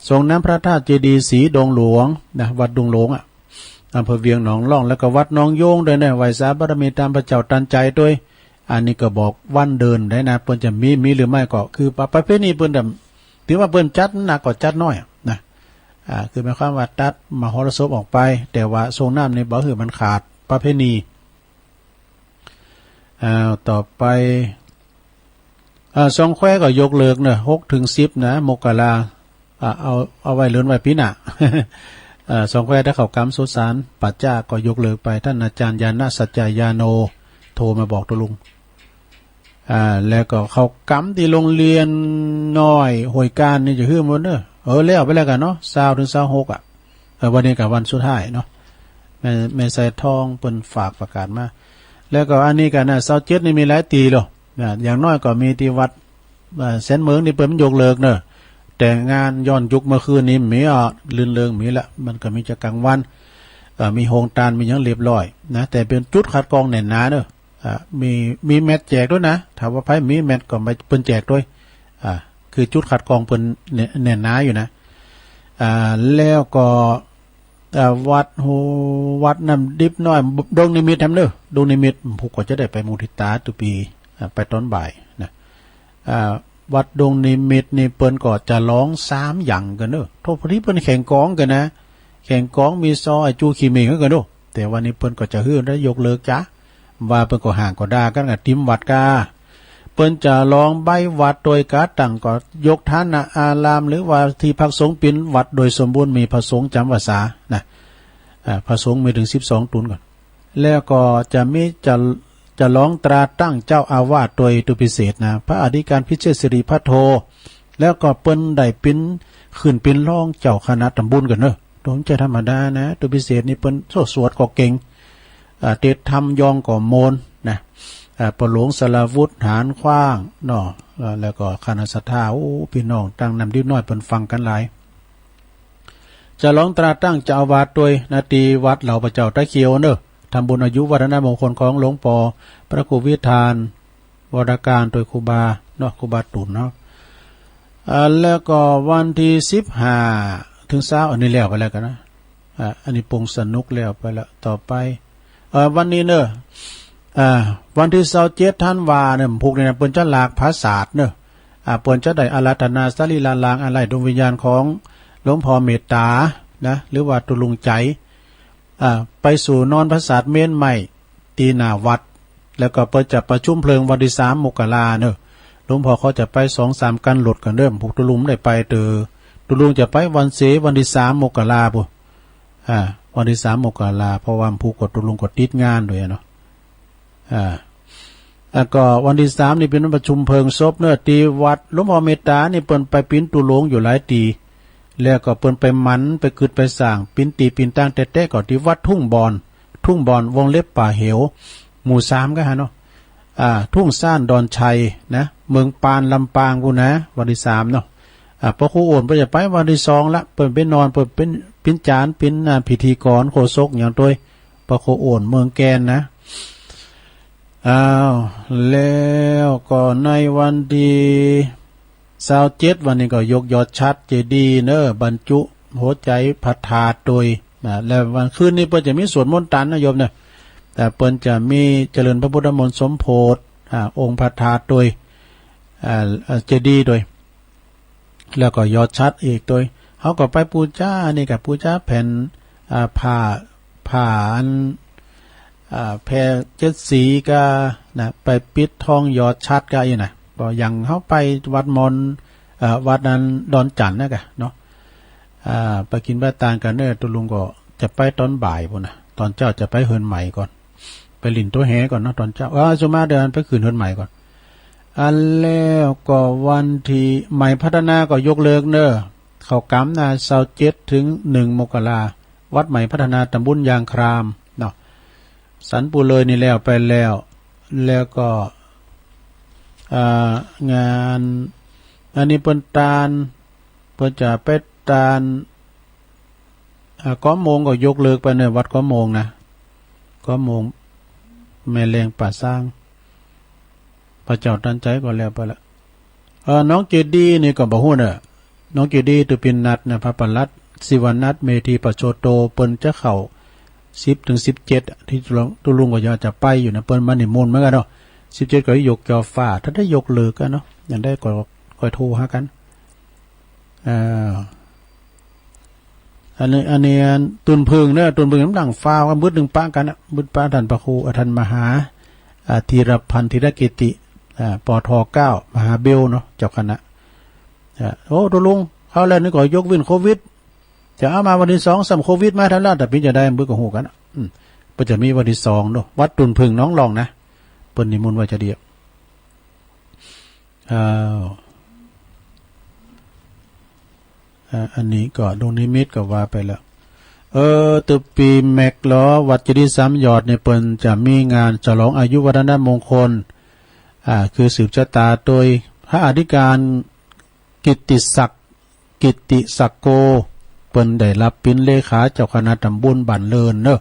ทรงน้ำพระธาตุเจดีย์ศรีดงหลวงนะวัดดุงหลวงอำเภอเวียงหนองล่องแล้วก็วัดหนองโยงด้วยนะไหวสาบารมีตามพระเจ้าตันใจด้วยอันนี้ก็บอกวันเดินได้นะเปิ้นจะมีหรือไม่ก็คือประเภทนี้เปิ้นถือว่าเปิ้นจัดหนักก็จัดน้อยนะคือหมายความว่าตัดมหรสพออกไปแต่ว่าทรงน้ำนี่บ่คือมันขาดประเพณีต่อไปสองแควก็ยกเลิกเนอะ6-10นะมกราเอาไว้เลื่อนไว้ปีหน้าสองแควถ้าเขากำสุสานปัจจ้าก็ยกเลิกไปท่านอาจารย์ญาณสัจจายาโนโทรมาบอกตัวลุงแล้วก็เขากำที่โรงเรียนน้อยหวยการนี่จะฮื้อหมดเนอะแล้วไปแล้วกันเนาะ20-26วันนี้กับวันสุดท้ายเนาะแม่ใส่ทองเปิ้นฝากประกาศมาแล้วก็อันนี้กันนะ27นี่มีหลายตีหรออย่างน้อยก็มีที่วัดเส้นเมืองนี่เปิ้นยกเลิกเนอะแต่งานย้อนยุคเมื่อคืนนี้มีลื่นเริงมีละมันก็มีจะกลางวันมีโฮงตานมีหยังเรียบร้อยนะแต่เป็นจุดคัดกรองแน่นหนาเนอะมีแมทแจกด้วยนะถ้าว่าไผมีแมทก็ไปเปิ้นแจกด้วยคือจุดคัดกรองเปิ้นแน่นหนาอยู่นะแล้วก็วัดน้ำดิบน้อยดงนิมิตทำเนอะดงนิมิตผู้ก็จะได้ไปมุทิตาตุปีไปตอนบ่ายนะวัดดงนิมิตนี่เปิ้นก็จะร้อง3อย่างกันเนอะโทษพอดีเปิ้นแข่งกองกันนะแข่งกองมีซอไอจูคีเมงกันเนอะแต่วันนี้เปิ้นก็จะฮื้อได้ยกเลิกจ้ะว่าเปิ้นก็ห่างก็ด่ากันกับติมวัดกาเปิ้นจะร้องใบวัดโดยการตั้งก็ยกฐานะอารามหรือว่าที่พักสงฆ์เป็นวัดโดยสมบูรณ์มีพระสงฆ์จำพรรษานะพระสงฆ์มีถึง12 ตุนก่อนแล้วก็จะร้องตราตั้งเจ้าอาวาสโดยตุพิเศษนะพระอธิการพิเชษสิริพัทโทแล้วก็เปิ้นได้ขึ้นเป็นรองเจ้าคณะตำบลกันเนอะโดนใจธรรมดานะตุพิเศษนี่เปิ้นสวดก็เก่งเทศธรรมยองก็โมนนะปหลวงสลาวุธหารขว้างเนาะแล้วก็คณะสัทธาพี่น้องตั้งนำดิ้วน้อยเปิ้นฟังกันหลายจะร้องตราตั้งเจ้าอาวาสโดยนาตีวัดเหล่าพระเจ้าตะเคียวเนอะทำบุญอายุวัฒนมงคลของหลวงปอพระครูวิธานวรการโดยครูบาเนาะครูบาตุ่นเนาะแล้วก็วันที่15 ถึง20อันนี้แล้วไปแล้วกันนะอันนี้ปงสนุกแล้วไปแล้วต่อไปวันนี้เนอะวันที่27 ธันวาเนี่ยพวกนี้เปิ้นจะหลากภาษาเนอะเปิ้นจะได้อาราธนาสรีลางอะไรดวงวิญญาณของหลวงพ่อเมตตานะหรือว่าตุลุงใจไปสู่นอนพระศาสตร์เม้นใหม่ตีนาวัดแล้วก็เปิดจับประชุมเพลิงวันที่3 มกราเนอะหลวงพ่อเขาจะไป2-3 กันหลุดกันเริ่มพวกตุลุงได้ไปตุลุงจะไปวันที่3 มกราปุ๊วันที่3 มกราเพราะว่าผู้กดตุลุงกดติดงานด้วยเนาะ แล้วก็วันที่3นี่เป็นวันประชุมเพลิงศพเนื้อตีวัดหลวงพ่อเมตตานี่เปิ้นไปปิ้นตุโลงอยู่หลายตีแล้วก็เปิ้นไปมันไปกึดไปสร้างปิ้นตีปิ้นตั้งแต่ๆก็ที่วัดทุ่งบอนวงเล็บป่าเหวหมู่3ก็ฮะเนาะทุ่งซ่านดอนชัยนะเมืองปานลำปางกูนะวันที่3เนาะพอครูโอนไปจะไปวันที่2ละเปิ้นไปนอนเปิ้นเป็นปิ้นจานปิ้นพิธีกรโฆษกอย่างตัวพอครูโอนเมืองแกนนะแล้วก็ในวันที่27วันนี้ก็ยกยอดชัดเจดีย์เนบรรจุหัวใจพระธาตุโดยแล้ววันคืนนี้เปิ้นจะมีสวดมนต์ตันนะโยมเนี่ยแต่เปิ้นจะมีเจริญพระพุทธมนต์สมโพธิองค์พระธาตุโดยเจดีย์โดยแล้วก็ยอดชัดอีกโดยเขาก็ไปปูชานี่กับปูชาแผ่นผ้าอันแพรเจ็ดสีก็นะไปปิดทองยอดชัดก็อีนะบ่อย่างเขาไปวัดมนวัดนั้นดอนจันทน์นะกะเนาะไปกินบ้าตาลกันเนตุลุงก็จะไปตอนบ่ายพุ่นนะตอนเจ้าจะไปเฮินใหม่ก่อนไปหลินตัวแหก่อนเนาะตอนเจ้าสุมาเดินไปคืนเฮินใหม่ก่อนแล้วก็วันที่ใหม่พัฒนาก็ยกเลิกเนอะเขากำนะ27ถึง1มกราวัดใหม่พัฒนาตำบลยางครามเนาะสันปูเลยนี่แล้วไปแล้วก็งานอันนี้เปิ้นตาลเปิ้นจะไปตาลก้อมงก็ยกเลิกไปในวัดก้อมงนะก้อมงแม่แรงป่าสร้างพระเจ้าตันใจก็แล้วไปละน้องเจดีนี่ก็บ่ฮู้เด้อน้องเจดีตุปินนัดนะพระปลัดสิวนัทเมธีปโชโตเปิ้นจะเข้า10ถึง17ที่ตุลุงก็จะไปอยู่นะเปิ้นมานิมนต์เหมือนกันเนาะ17ก็ยกจอฟ้าถ้าได้ยกเลิกกันเนาะยังได้ก็ค่อยโทรหากันอันนี้ตุนพึงเนอะตุนพึงน้ำดังฟ้าว่ามืด1ปะกันนะมืดปะท่านพระครูท่านมหาธีรพันธ์ธีรกิติปท9มหาเบลเนาะเจ้าคณะโอ้ตุลุงเขาแล้วนี่ก็ยกเว้นโควิดจะเอามาวันที่2ซ้ำโควิดมาทันแล้วแต่พี่จะได้มือกับหูกันเพิ่นจะมีวันที่2เนาะวัดตุนพึงน้องลองนะเปิ้นนิมนต์ว่าจะเดียวอันนี้ก็ดวงนิมิตก็ว่าไปแล้วตุปีแมกล้อวัดเจดีย์3ยอดในเปิ้นจะมีงานฉลองอายุวัฒนมงคลคือสืบชะตาโดยพระอธิการกิตติศักโกเปิ้นได้รับเป็นเลขาเจ้าคณะตำบลบ้านเลินเนอะ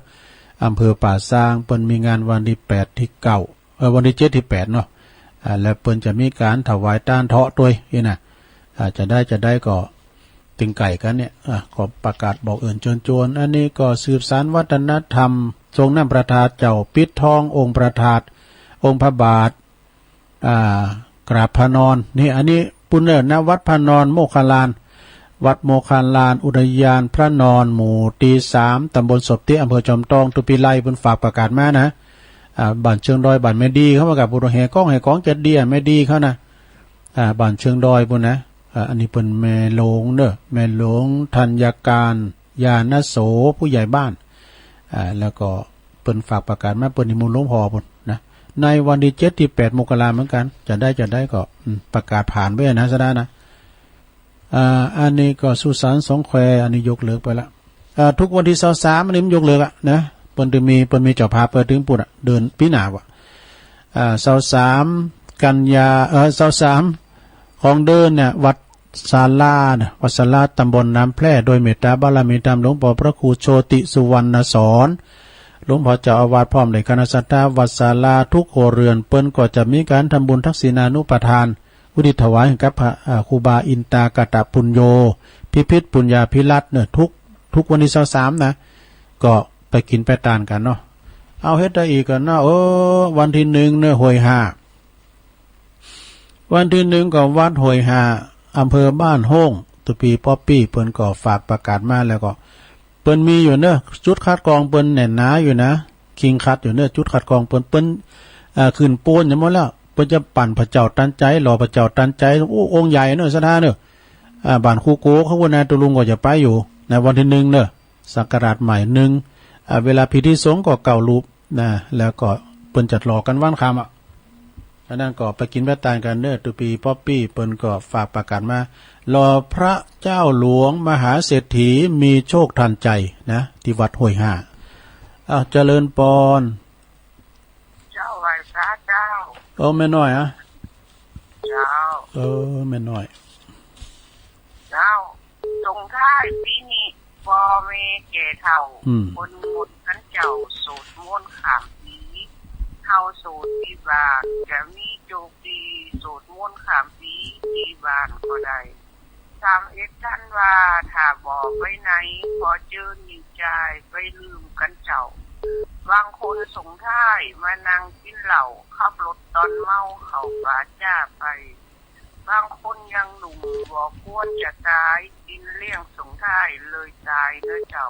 อำเภอป่าซางเปิ้นมีงานวันที่8ที่9วันที่7ที่8เนาะและเปิ้นจะมีการถวายต้านเถาะด้วยนี่นะจะได้ก็ตึงไก่กันเนี่ยขอประกาศบอกเอื่นจวนอันนี้ก็สืบสานวัฒนธรรมทรงน้ำประทาเจ้าปิดทององค์ประทาองค์พระบาทกราบพระนอนนี่อันนี้ปุณเนอร์ณวัดพระนอนโมคคลานวัดโมคคลานอุทยานพระนอนหมู่ที่3ตำบลศพที่อำเภอจอมทองตุปีไลเพิ่นฝากประกาศมานะบ้านเชิงดอยบ้านแม่ดีเข้ามากับบุรุษแห่ก้องจะดีแม่ดีเขานะบ้านเชิงดอยพุ่นนะอันนี้เป็นแม่หลวงเด้อแม่หลวงธัญการญาณโสผู้ใหญ่บ้านแล้วก็เปิ้นฝากประกาศมาเปิ้นนิมนต์หลวงพ่อพุ่นนะในวันที่7ที่8มกราคมเหมือนกันจะได้ก็ประกาศผ่านไปนะซะนะอันนี้ก็สุสานสงแควอันนี้ยกเลิกไปละทุกวันที่23อันนี้มันยกเลิกนะเปิ้นมีเจ้าภาพเปิดถึงปุ่นเดินปีหน้าว่ะ23กันยา23ของเดินเนี่ยวัดศาลาเนี่ยวัดศาลาตำบลน้ำแพร่โดยเมตตาบารมีธรรมหลวงพ่อพระครูโชติสุวรรณสอนหลวงพ่อเจ้าอาวาสพร้อมด้วยคณะสัตยาวัดศาลาทุกโคเรือนเปิ้นก็จะมีการทำบุญทักษิณานุปทานอุทิศถวายให้กับครูบาอินตากตปุญโญพิพิธปุญญาภิรัตน์เนี่ยทุกวันที่23นะก็ไปกินไปทานกันเนาะเอาเฮ็ดได้อีกกันเนาะวันที่1เนี่ยหวย5วันที่1ก็วัดหวย5อำเภอบ้านโฮ่งตุปีป๊อปปี้เปิ้นก็ฝากประกาศมาแล้วก็เปิ้นมีอยู่เนอะจุดคัดกรองเปิ้นแน่นหนาอยู่นะคิงคัดอยู่เนอะจุดคัดกรองเปิ้นขึ้นโปนอย่างหมดแล้วเปิ้นจะปั่นพระเจ้าตันใจรอพระเจ้าตันใจองค์ใหญ่เนอะซะนะเนอะบ้านครูโกเขาว่านะตุลุงก็จะไปอยู่ในวันที่1เนอะศักราชใหม่1เวลาพิธีสงฆ์ก็เก่ารูปนะแล้วก็เปิ้นจัดรอกันวันค่ำ อันนั้นก็ไปกินไปตานกันเด้อตุปีป๊อปปี้เปิ้นก็ฝากประกาศมารอพระเจ้าหลวงมหาเศรษฐีมีโชคทันใจนะที่วัดห้วยห้าเจริญปอนเจ้าไหว้พระเจ้าแม่น้อยเจ้าแม่น้อยเจ้าตรงท้ายปีนี้พอเมแก่เฒ่าคนบุญกันเจ้าสูตรมนต์ขามปีเฮาสูตรที่บ้านจะมีโจกดีสูตรมนต์ขามปีที่บ้านก็ได้31ท่านว่าถ้าบอกไว้ไหนพอเจอนิวใจไปลืมกันเจ้าบางคนส่งท้ายมานั่งกินเหล้าขับรถตอนเมาเข้าป่าจ้าไปบางคนยังหนุ่มบอกควรจะตายกินเลี้ยงส่งท้ายเลยตายเด้อเจ้า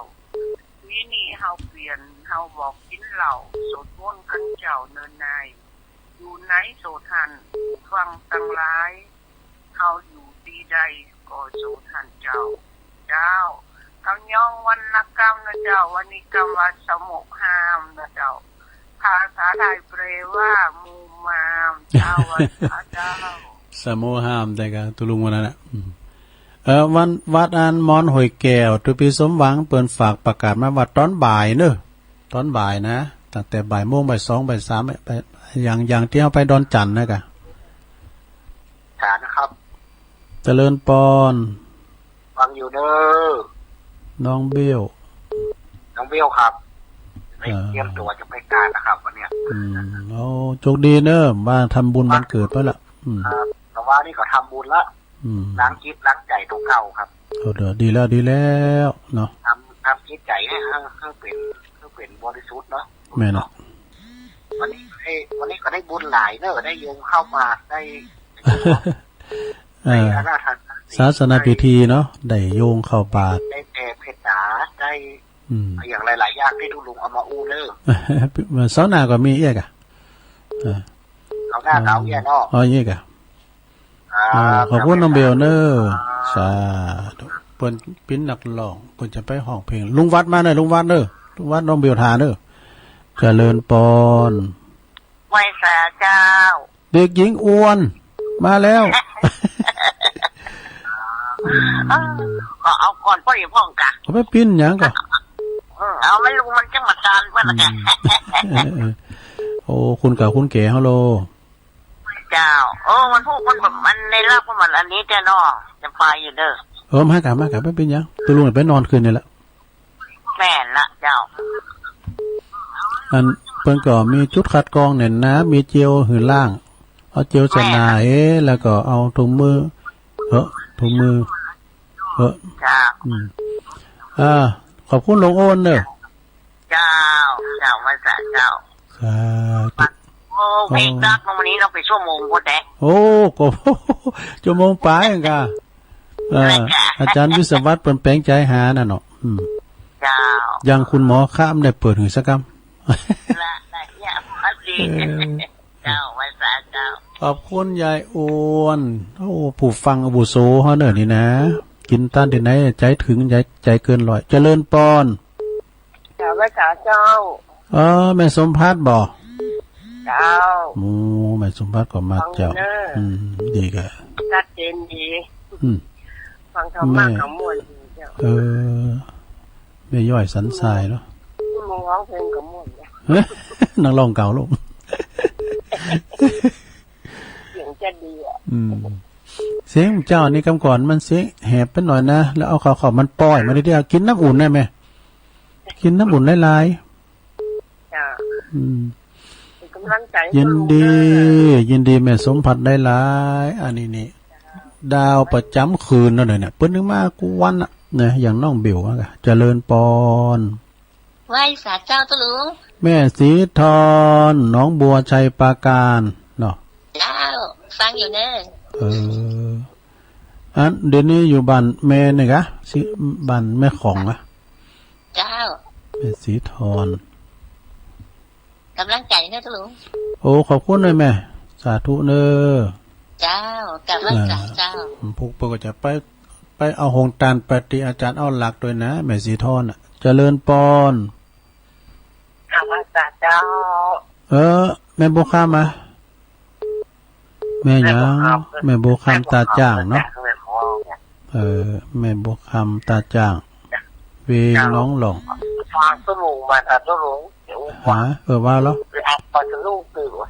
ทีนี้เฮาเปลี่ยนเฮาบอกกินเหล้าสดมนต์กันเจ้าเนินนายอยู่ไหนโสทันฟังตั้งหลายเฮาอยู่ที่ใดก็โสทันเจ้าคำย่องวันนักกรรมนะเจ้าวันนี้กรรมวัดสมุขหามนะเจ้าภาษาไทยแปลว่ามูมามเจ้าวันพระเจ้าสมุขหามแต่ก็ตุลุงวันนั้นวันวัดอันมอนหอยแก้วตุปีสมหวังเปิ้นฝากประกาศมาว่าตอนบ่ายเนอะตอนบ่ายนะตั้งแต่บ่ายโมงบ่าย2บ่าย3ไปอย่างที่เอาไปดอนจันทน์นะกะนะครับเจริญปอนฟังอยู่เด้อน้องเบี้ยวครับไปเตรียมตัวจะไปการนะครับวันเนี้ยโชคดีเนอะมาทำบุญวันเกิดไปละแต่ว่านี่ก็ทำบุญละล้างจิตล้างใจตัวเก่าครับเดี๋ยวดีแล้วเนาะทำจิตใจให้เป็นบริสุทธิ์เนาะแม่เนาะวันนี้ก็ได้บุญหลายเนอะได้โยมเข้ามาได้ศาสนาพิธีเนาะได้โยงเข้าบาตรได้แผ่เพชรตาได้อย่างหลายๆอย่างที่ทุลุงเอามาอู้เนอะเสาหน้าก็มีเอี้ยกะเอาหน้าเขาเอี้ยเนาะเอี้ยกะขอบคุณน้องเบลเนอร์สาธุเปิ้นปิ้นนักร้องเปิ้นจะไปห้องเพลงลุงวัดมาเนอะลุงวัดน้องเบลทาเนอะเจริญปอนไหว้สาเจ้าเด็กหญิงอ้วนมาแล้วเอาก่อนพ่ออยู่พ่องกะเขาไปปิ้นหยังกะเอาไม่รู้มันจะมาการเมื่อไหร่โอ้คุณกับคุณเก๋ฮัลโหลเจ้ามันพูดมันแบบมันในรอบมันอันนี้จะนอจะไปอยู่เด้อมากะไม่เป็นยังตัวลุงไปนอนคืนนี่แหละแม่ละเจ้าอันเปิ้นก็มีจุดคัดกรองเนี่ยนะมีเจลหือล่างเอาเจลใส่หน้าแล้วก็เอาถุงมือถุงมือจ้าขอบคุณหลวงโอนเด้อเจ้ามาสาเจ้าสาธุเพลงรักวันนี้เราไปชั่วโมงพอแต่ก็ชั่วโมงปลายกะอาจารย์วิศวัตรเปิ้นแปลงใจหาน่ะเนาะเจ้ายังคุณหมอข้ามได้เปิดหือสักคำละเนี่ยพอดีเจ้ามาสาเจ้าขอบคุณยายอ้วนผู้ฟังอาวุโสเฮาเด้อนี่นะกินต้านที่ไหนใจถึงใจเกินร้อยเจริญปอนเจ้ามาสาเจ้าแม่สมภาษณ์บ่เจ้าแม่สมภาษณ์ก็มาเจ้าดีกะชัดเจนดีฟังธรรมะขมวลดีเจ้าแม่ย่อยสันทรายเนาะมึงร้องเพลงขมวลนักร้องเก่าลูกเสียงจะดีเสียงเจ้านี่กำก่อนมันเสียงแหบไปหน่อยนะแล้วเอาข้าวมันปล่อยมาได้กินน้ำอุ่นได้ไหมกินน้ำอุ่นหลายๆจ้าเป็นกำลังใจยินดีแม่สมผัสได้หลายอันนี้นี่ดาวประจำคืนนั่นเลยเนี่ยเปิ้นนึงมากูวันอ่ะเนี่ยอย่างน้องเบลอ่ะเจริญปอนไหว้สาเจ้าตะลุงแม่สีทอนน้องบัวชัยปราการเนาะเจ้าฟังอยู่เนอันเดี๋ยวนี้อยู่บ้านแม่นี่กะสิบ้านแม่ของอ่ะเจ้าแม่สีทอนกำลังใจนะตะลุงขอบคุณเลยแม่สาธุเนอเจ้ากำลังใจเจ้าพวกก็จะไปเอาหงตาลปฏิอาจารย์เอาหลักด้วยนะแม่สีทอนอ่ะเจริญปอนธรรมศาสตร์เจ้าแม่บุค่ามา แม่หยังแม่บัวคำตาจ้างเนาะแม่บัวคำตาจ้างเวงน้องหลงฟังตุลุงมาแต่ตุลุงเดี๋ยวว่าว่าแล้วไปอัพปัจจุบันตื่นวะ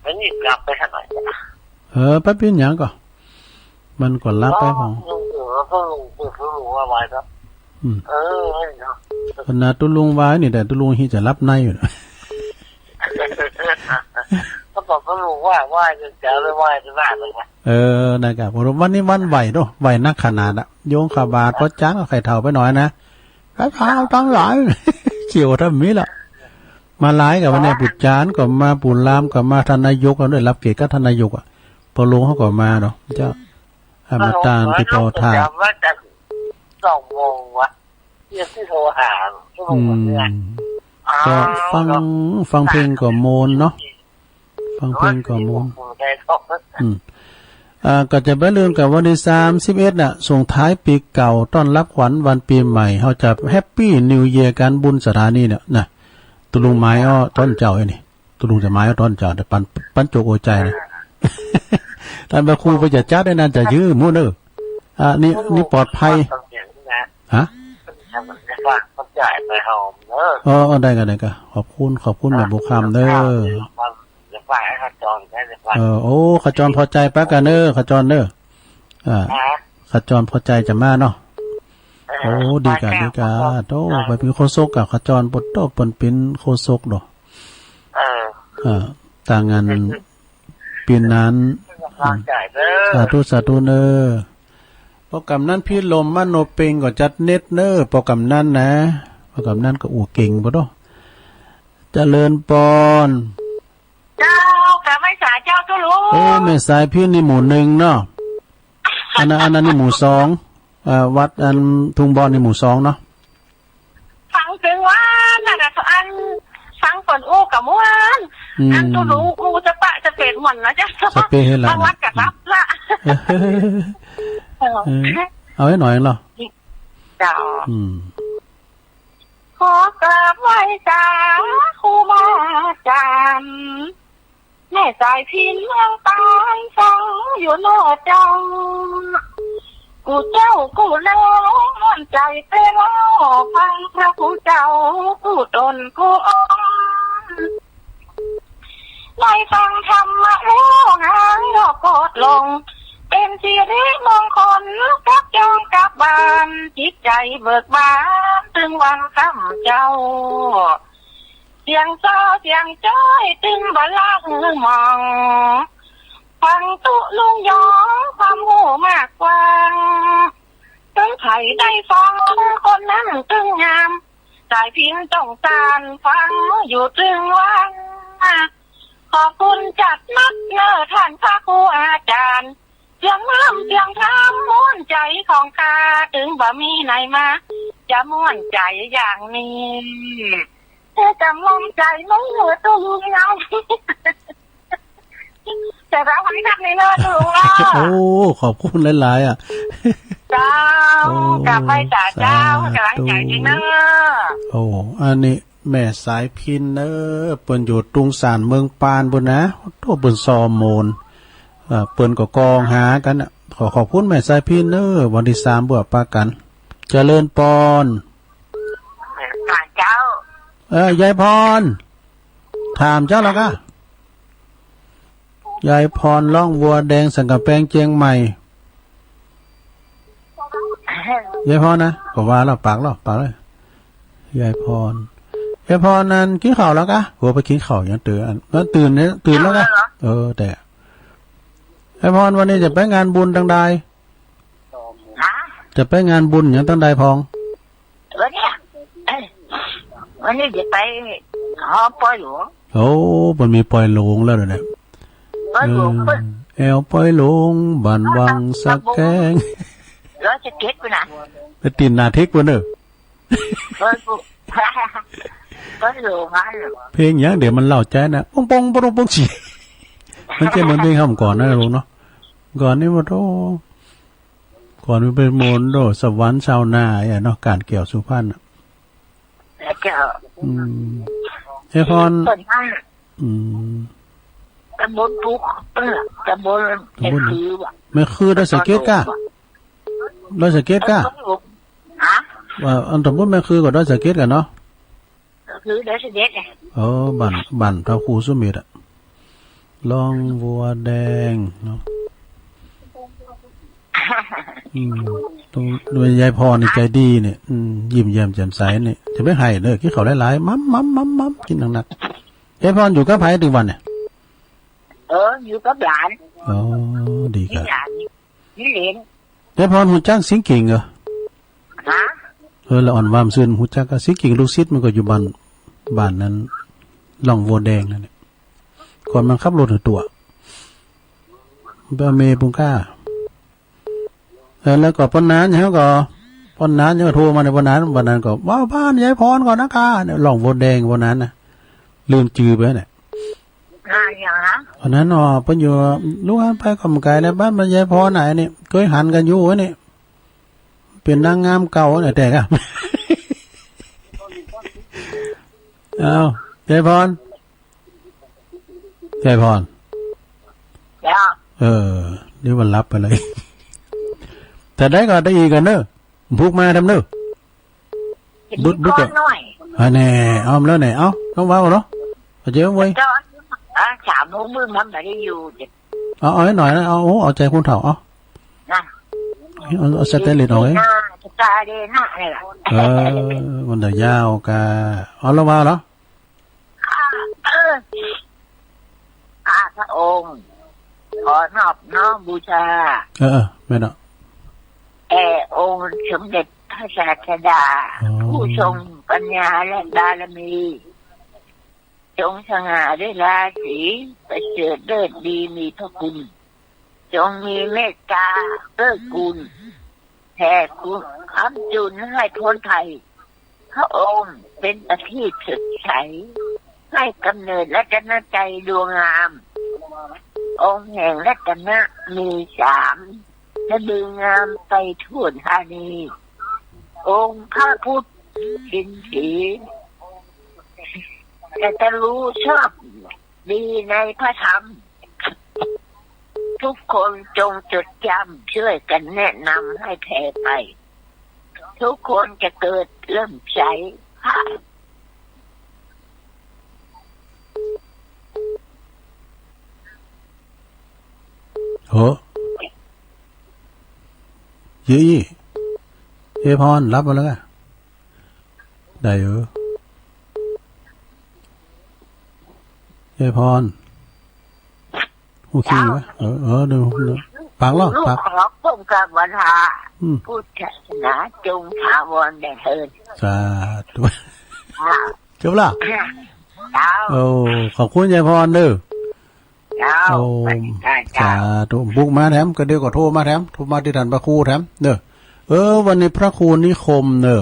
แล้วนี่กลับไปทางไหนไปเป็นหยังก็มันก็รับไปของตุลุงว่าไว้ครับขนาดตุลุงไว้นี่แต่ตุลุงที่จะรับในอยู่เขาบอกตุลุงว่าจะเลยว่าจะได้เลยนะครับผมวันนี้วันไหวด้วยไหวนักขนาดอะโยงขาบาดเพราะจ้างเอาไข่เท่าไปหน่อยนะไข่เท่าตั้งหลายเกี่ยวทำมิละมาหลายกับวันนี้ปุจจานก็มาปุลามก็มาทนายกก็ด้วยรับเกียรติก็ทนายกอ่ะพอลงเขาก็มาเนาะเจ้าอมตานที่พอท่าว่าจะ2 โมงวะที่โทรหาก็ฟังเพลงก็โมนเนาะฟังเพลงก็โมนก็จะไปลืมกับวันที่31น่ะส่งท้ายปีเก่าต้อนรับขวัญวันปีใหม่เขาจะแฮปปี้นิวเยียร์กันบุญสถานีเนี่ยนะตุลุงไม้อ้อต้นเจ้าไอ้นี่ตุลุงจะไม้อ้อต้นเจ้าแต่ปันโจกโอใจนะท่านพระครูไปจะจัดได้นานจะยื้อมู่เนอนี่ปลอดภัยฮะฝากจ่ายไปหอมเนอได้กันขอบคุณแม่บุคคำเด้อฝากให้ขจรได้ฝากโอ้ขจรพอใจปะกันเนอขจรเนอขจรพอใจจะมาเนาะโอ้ดีกาโตไปเป็นโคศกกับขจรปดโตปนเป็นโคศกดอกต่างงานปีนั้นสาธุเนอโปรแกรมนั้นพี่ลมมโนเปงก็จัดเน็ตเนอโปรแกรมนั้นนะโปรแกรมนั้นก็อู่เก่งบ่ดอกเจริญปอนเจ้ากับไม่สายเจ้าตุลุงแม่สายพี่นี่หมู่1เนาะอันนั้นนี่หมู่2วัดอันทุ่งบอนนี่หมู่2เนาะฟังถึงว่านั่นน่ะอันฟังฝนอู้กับม้วนอันตุลุงอู้จะเป็นหม่อนนะจ้ะจะเป็นให้ล่ะวัดกับรับละเอาให้หน่อยเหรอเจ้าขอกราบไหว้จ้าครูบาอาจารย์แม่สายพินเมืองตายฟังอยู่โน่จังกูเจ้ากูแล้วมั่นใจไปแล้วฟังพระกูเจ้ากูตนกูอ้อนได้ฟังธรรมะแล้วหางดอกกดลงเป็นสิริมงคลกับจองกับบ้านจิตใจเบิกบานถึงวันคำเจ้าเสียงซ้อเสียงจ้อยตึงบลังมองฟังตุลุงยองความหูมากกว้างตึงไผ่ได้ฟังคนนั้นตึงงามสายพินต้องการฟังอยู่ตึงวันขอบคุณจัดนักเนอท่านพระครูอาจารย์เสียงน้ำเสียงธรรมม้วนใจของข้าถึงบ่มีไหนมาจะม้วนใจอย่างนี้จะม้วนใจน้องเหนือตัวเงาจะรับให้ทักในเลิศถูกล่ะโอ้ขอบคุณหลายๆเจ้ากลับไปจ่าเจ้ากำลังใจจริงเนอะโอ้อันนี้แม่สายพินเนอเปิ้นอยู่ตุงสานเมืองปานบุญนะทั่วเปิ้นซอโมนเปิ้นก็กองหากันน่ะขอบคุณแม่สายพินเนอวันที่3เบื่อปากันเจริญปอนเจ้ายายพรถามเจ้าแล้วก็ยายพรล่องวัวแดงสังกะแปงเจียงใหม่ยายพรนะก็ว่าแล้วปากเลยยายพรนั้นกินข้าวแล้วกะหัวไปกินข้าวยังตื่นแล้วตื่นแล้วกะแต่ยายพรวันนี้จะไปงานบุญตั้งใดจะไปงานบุญอย่างตั้งใดพองวันนี้จะไปปล่อยหลวงโอ้มันมีปล่อยหลวงแล้วเนี่ยแอลปล่อยหลวงบ้านวังสักแกงแล้วจะเก็ตไปนะไปตีนนาเทกวันเนอเพลงอย่างเดี๋ยวมันเล่าใจนะปงฉีมันจะเหมือนเพลงคำก่อนนะลุงเนาะก่อนนี่มันโตก่อนมันเป็นโมนโดสวรรค์ชาวนาเนาะการเกี่ยวสุพรรณเฮ้พร ตำบลปุกตำบลแม่คือว่ะ ไม่คือได้สังเกตก้าได้สังเกตก้า ฮะ ว่าอันสมมติไม่คือก็ได้สังเกตกันเนาะ คือได้สังเกตไง บั่นพระครูสุเมธอะลองวัวแดงเนาะตรงด้วยยายพรนี่ใจดีเนี่ยยิ้มแย้มแจ่มใสเนี่ยจะไม่ให้เลยกินเขาหลายๆมัมกินหนักๆยายพรอยู่กับไผถึงวันเนี่ย อยู่กับหลาน อ๋อดี นี่ ครับ หลานนี่เหลน ยายพรหูจักสิงกิ่งเหรอ ฮะ ละอ่อนวามซื่นหูจักก็สิงกิ่งลูกศิษย์มันก็อยู่บ้านนั้นล่องวัวแดงนั่นแหละก่อนมันขับรถตัวไปอเมปุงก้าแล้วก็ปนนานเขาก็ปนนานเขาโทรมาในวันนั้นก็ว่าบ้านยายพรก่อนนะคะเนี่ยล่องวัวแดงวันนั้นนะลืมจือไปเนี่ย อย่างฮะ วันนั้นเพิ่นอยู่ลูกหันไปขมไกลแล้วบ้านมันยายพรไหนนี่เคยหันกันอยู่วะนี่เป็นนางงามเก่าเนี่ยแต่ก็เอายายพรแล้วนี่มันรับไปเลยแต่ได้ก็ได้อีกกันเนอะพุกมาทำเนอะบุดหน่อยแน่เอาแล้วไหนเอาต้องว้าวเนาะเจ้าไว้3 โมงมื้อมันไม่ได้อยู่เอาให้หน่อยนะเอาใจคุณเฒ่าเอาเอาสเตเลตเอาไว้ตาเดน่ะนี่แหละมันจะยาวกะเอาแล้วว่าเหรอพระองค์ขอนอบน้อมบูชาไม่เนาะองค์สมเด็จพระศาสดาผู้ทรงปัญญาและบารมีจงสง่าด้วยราศีประเสริฐเลิศดีมีพระคุณจงมีเมตตาเอื้อกูลแผ่คุณค้ำจุนให้คนไทยพระองค์เป็นประทีปสดใสให้กำเนิดรัตนใจดวงงามองค์แห่งรัตนะมี3และดึงงามไปทั่วธานีองค์พระพุทธชินสีจะรู้ชอบดีในพระธรรมทุกคนจงจดจำช่วยกันแนะนำให้แผ่ไปทุกคนจะเกิดเริ่มใช้พระโหยี่พรรับมาแล้วกันได้เหรอยายพรโอเควะดูปากล่อปากขอต้มกับวันหาพุทธศาสนาจงถาวรแด่เถิดสาธุจบละขอบคุณยายพรเด้อสาธุบุกมาแถมก็เดี๋ยวก็โทรมาแถมโทรมาที่ท่านพระครูแถมเด้อวันนี้พระครูนิคมเด้อ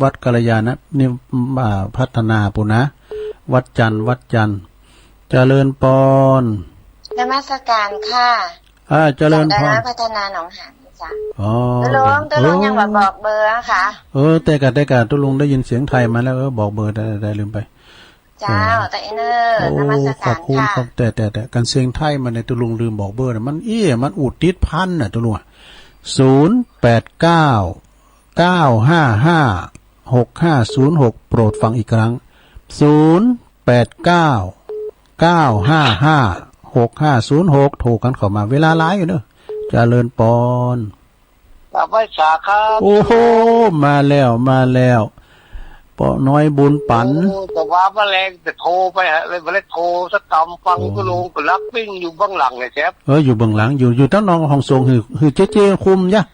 วัดกัลยาณนี่พัฒนาปุนะวัดจันทร์เจริญปอนนมัสการค่ะเจริญพรพัฒนาหนองหานจ้ะตัวลุงยังบอกเบอร์ค่ะแต่กะตัวลุงได้ยินเสียงไทยมาแล้วบอกเบอร์ได้ลืมไปเจ้าแต่เนอร์นมัสการค่ะแต่การเสียงไทยมันในตัวลุงลืมบอกเบอร์มันมันอุดติดพันน่ะตัวลุง089-955-6506โปรดฟังอีกครั้ง089-955-6506โทรกันเข้ามาเวลาหลายอยู่เนอะเจริญปอนไว้สาครับโอ้โหมาแล้วปอน้อยบุญปันแต่ว่าแมลงแต่โทรไปฮะเลยมาเลยโทรสักคำฟังก็ลงก็รับปิ้งอยู่เบื้องหลังเลยแจ๊บอยู่เบื้องหลังอยู่ตั้งน้องห้องทรงคือเจ๊คุมยะ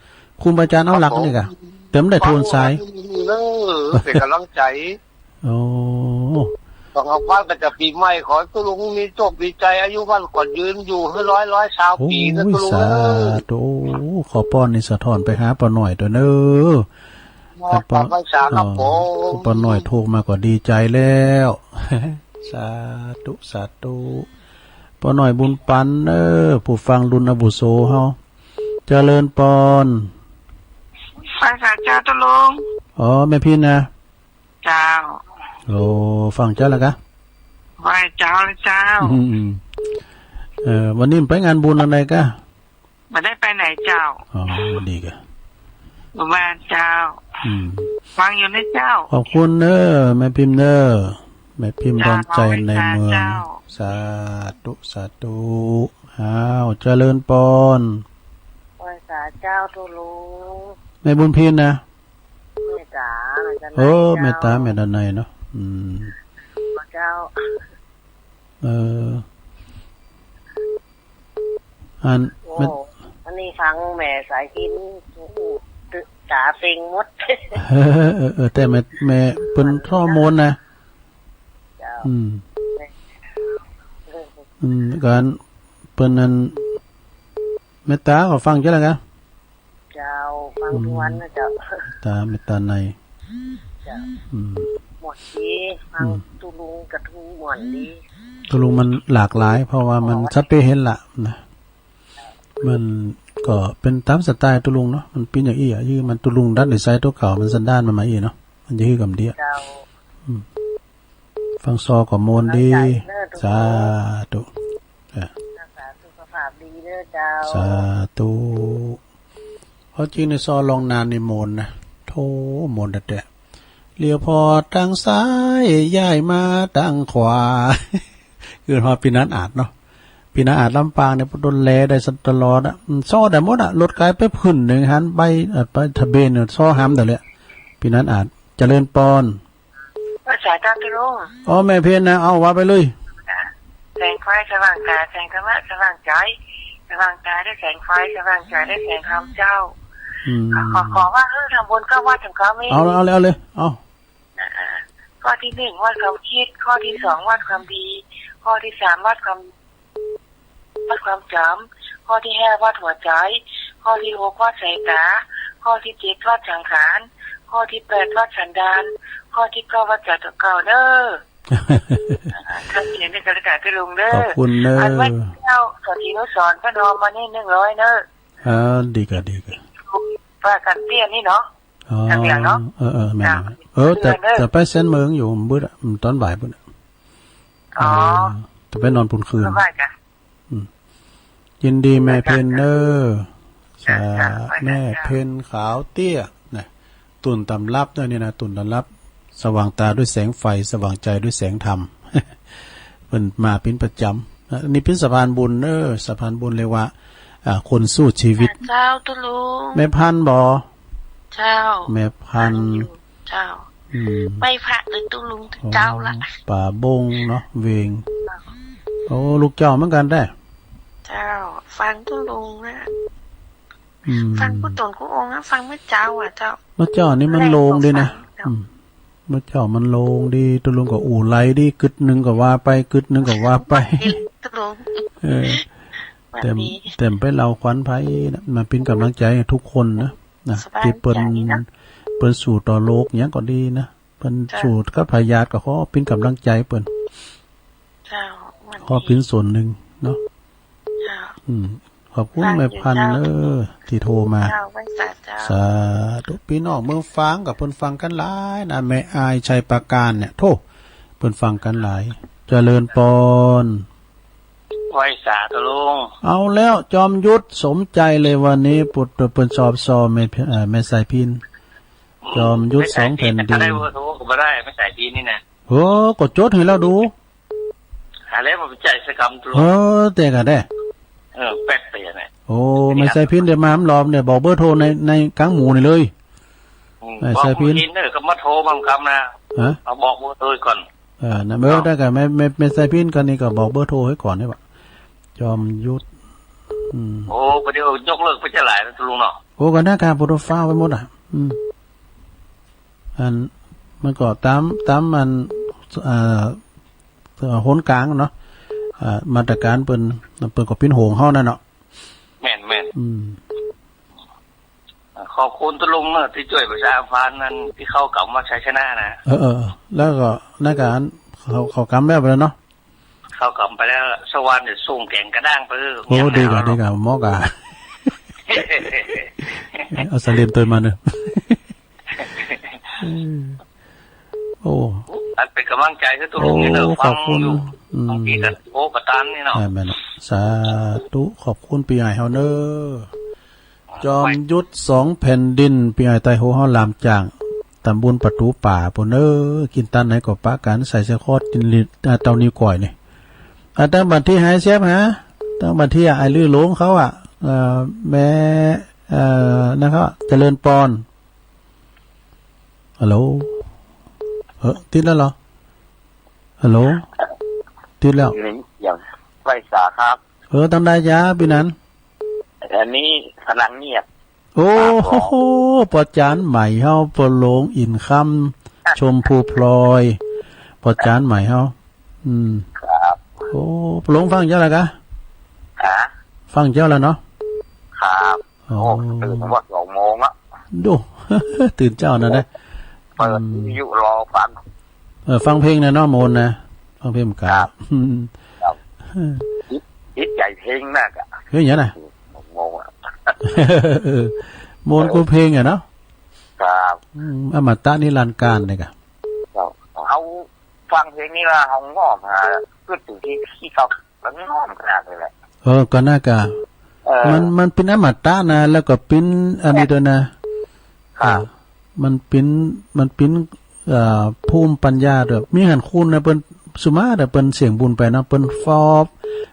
คุมอาจารย์เอาหลักนี่กะเต็มได้โทนซ้ายเป็นกำลังใจต้องเอาบ้านก็จะปีใหม่ขอตุลุงมีโชคดีใจอายุบ้านก่อนยืนอยู่ให้ร้อยชาวปีนะตุลุงสาธุขอป้อนนี่สะท้อนไปหาป้าหน่อยตัวเนอป้าหน่อยโทรมาก็ดีใจแล้วสาธุป้าหน่อยบุญปันผู้ฟังรุ่นอาวุโสเฮาเจริญปอนภาษาเจ้าตุลุงแม่พี่นะเจ้าฟังเจ้าแล้วกะไหว้เจ้าเลยเจ้า วันนี้ไปงานบุญอะไรกะมาได้ไปไหนเจ้าอ๋อดีกะบ้านเจ้าฟังอยู่ในเจ้าขอบคุณเนอะแม่พิมพ์เนอะแม่พิมพ์ดอนใจในเมืองสาธุสาธุอ้าวเจริญปอนภาษาเจ้าทุลุงแม่บุญพินนะแม่จ๋าโอ้แม่ตาแม่ดานในเนาะเจ้าอันนี้ฟังแม่สายกินตาเต็งมดแต่แม่เป็นข้อมูลนะการเป็นนั้นแม่ตาก็ฟังใช่ไหมครับเจ้าฟังทุกวันนะเจ้าตาแม่ตาในเจ้าหมดดีฟังตุลุงกระทู้หมดดีตุลุงมันหลากหลายเพราะว่ามันชัดไปเห็นละนะมันก็เป็นตามสไตล์ตุลุงเนาะมันเป็นอย่างอี้อ่ะยี่มันตุลุงดัดในไซต์ตัวเก่ามันสันด้านมันมาอีเนาะมันจะคือกับเดียฟังซอกับโมนดีสาธุสุขภาพดีเด้อเจ้าสาธุเพราะจริงในซอลองนานในโมนนะโธ่โมนแต่เลี้ยวพอตั้งซ้ายย้ายมาตั้งขวาคือพอปีนั้นอาจเนาะปีนั้นอาจลำปางเนี่ยโดนแลได้สัตลอดอ่ะซ้อได้หมดอ่ะรถไกลไปพื้นหนึ่งหันใบไปทะเบียนเนี่ยซ้อห้ำแต่เลยปีนั้นอาจเจริญปอนภาษาตาตุลุงอ๋อแม่เพียนนะเอาว่าไปเลยแสงไฟสว่างตาแสงธรรมะสว่างใจสว่างตาได้แสงไฟสว่างใจได้แสงธรรมเจ้าขอว่าทำบุญก็ว่าถึงเขาไม่เอาเลยเอาข้อที่หนึ่งวัดความคิดข้อที่สองวัดความดีข้อที่สามวัดความจำข้อที่ห้าวัดหัวใจข้อที่หกวัดสายตาข้อที่เจ็ดวัดสังขารข้อที่แปดวัดสันดานข้อที่เก้าวัดจัตุเก่าเด้อท่านเห็นในกระดาษไปลงเด้อขอบคุณเด้ออันว่าเจ้าสถินุสรก็นอนมานี่100เด้อดีกะป้ากันเตี้ยนี่เนาะทางอย่างเนาะแม่แต่ไปเส้นเมืองอยู่มื้อตอนบ่ายพุ่นอ๋อจะไปนอนพุ่นคืนยินดีแม่เพนเนอร์แม่เพนขาวเตี้ยนะตุ่นตำรับด้วยนี่นะตุ่นตำรับสว่างตาด้วยแสงไฟสว่างใจด้วยแสงธรรมเป็นมาเป็นประจำนี่เป็นสะพานบุญสะพานบุญเรียกว่าคนสู้ชีวิตเจ้าตุลุงแม่พันบ่เจ้าแม่พันเจ้าไม่พระตึงตุลุงถึงเจ้าละป่าบงเนาะเวงโอ้ลูกเจ้าเหมือนกันได้เจ้าฟังตุลุงนะฟังผู้ตนผู้องค์นะฟังเมื่อเจ้าเจ้าเมื่อเจ้านี่มันโลงดีนะเมื่อเจ้ามันโลงดีตุลุงก็อู่ไหลดีกึดนึงก็ว่าไปกึดนึงก็ว่าไปตุลุงเต็มไปเราขวัญภัยมาเป็นกำลังใจให้ทุกคนนะที่เปิ้นสู่ต่อโลกเนี้ยก็ดีนะเปิ้นสู่กับพยาธิก็ขอเป็นกำลังใจเปิ้นขอเป็นส่วนหนึ่งเนาะขอบคุณแม่พันที่โทรมาสาธุพี่น้องเมืองฟังกับเพิ่นฟังกันหลายนะแม่อายชัยประการเนี่ยโทเพิ่นฟังกันหลายเจริญปอนไว้สาธุลุงเอาแล้วจอมยุทธสมใจเลยวันนี้ปุตเปิ้นสอบซอแม่สายพินจอมยุทธ2แผ่นดินได้บ่โทรก็บ่ได้แม่สายพินนี่นะโอ้กดจดให้เราดูหาแล้วบ่ใจสกรรมตุลุงแต่ก็ได้แป๊กไปน่ะโอ้แม่สายพินเดี๋ยวมาล้อมเนี่ยบอกเบอร์โทรในกลางหมู่นี่เลยแม่สายพินก็มาโทรบางคำนะเอาบอกเบอร์โทรก่อนนะเบอร์ได้ก็แม่สายพินกันนี่ก็บอกเบอร์โทรให้ก่อนได้ป่ะจอมยุทธโอ้ประเดี๋ยวยกเลิกไปจะหลายนะตุลุงเนาะโอ้กันหน้าการโปรไฟล์ไว้หมดอันมันก็ตามมันโหนกลางเนาะมาตรการเปิ้นก็ปิ้นโหงเฮานั่นเนาะแม่นขอบคุณตุลุงเนาะที่ช่วยประชาชนนั้นที่เข้ากลับมาชัยชนะนะแล้วก็ในการเขากำแล้วเนาะเข้ากลับไปแล้วสวรรค์จะส่งแกงกระด้างไปโอ้ดีกว่าหมอกะเอาสลิมตัวมาเนอะโอ้อันเป็นกำลังใจให้ตัวลุงนี่เนอะฟังอยู่บางทีก็โอ้กระตันนี่เนาะ สาธุขอบคุณปีใหญ่เฮาเนอจอมยุทธ2 แผ่นดินปีใหญ่ไตโหเฮาลามจางตำบลประตูป่าปนกินตันไหนก็ปะกันใส่เสื้อคอดกินลิดเตานิ้วก่อยนี่ตั้งบันที่หายเชฟฮะตั้งบันที่ไอ้ลือหลงเขาแม่นะครับเจริญปอนฮัลโหลติดแล้วเหรอฮัลโหลติดแล้วอย่างไฟสาครับตั้งได้ยาปีนั้นอันนี้พลังเงียบโอ้โหปอจานใหม่เฮาปอหลงอินคำชมพูพลอยปอจานใหม่เฮาครับโอ้ปอหลงฟังเจ้าละกะฟังเจ้าแล้วเนาะครับโอ้ตื่นวัด2 โมงอ่ะดูตื่นเจ้านะได้เปิดอยู่รอฟังฟังเพลงนะเนาะโมนนะฟังเพลงกาจิตใจเพลงน่ะกะเฮ้ยอย่างน่ะโมงอ่ะโมนกูเพลงอ่ะเนาะครับอมตะนิรันดร์การเลยกะเอาฟังเพลงนี้ละเฮางอมหาเพื่อถึงที่เขาแล้วงอมขนาดเลยแหละก็น่ากะมันเป็นอมตะนะแล้วก็เป็นอันนี้ด้วยนะมันเป็นภูมิปัญญาด้วยมีหันคุณนะเปิ้นสุมาแต่เปิ้นเสียงบุญไปนะเปิ้นฟอบ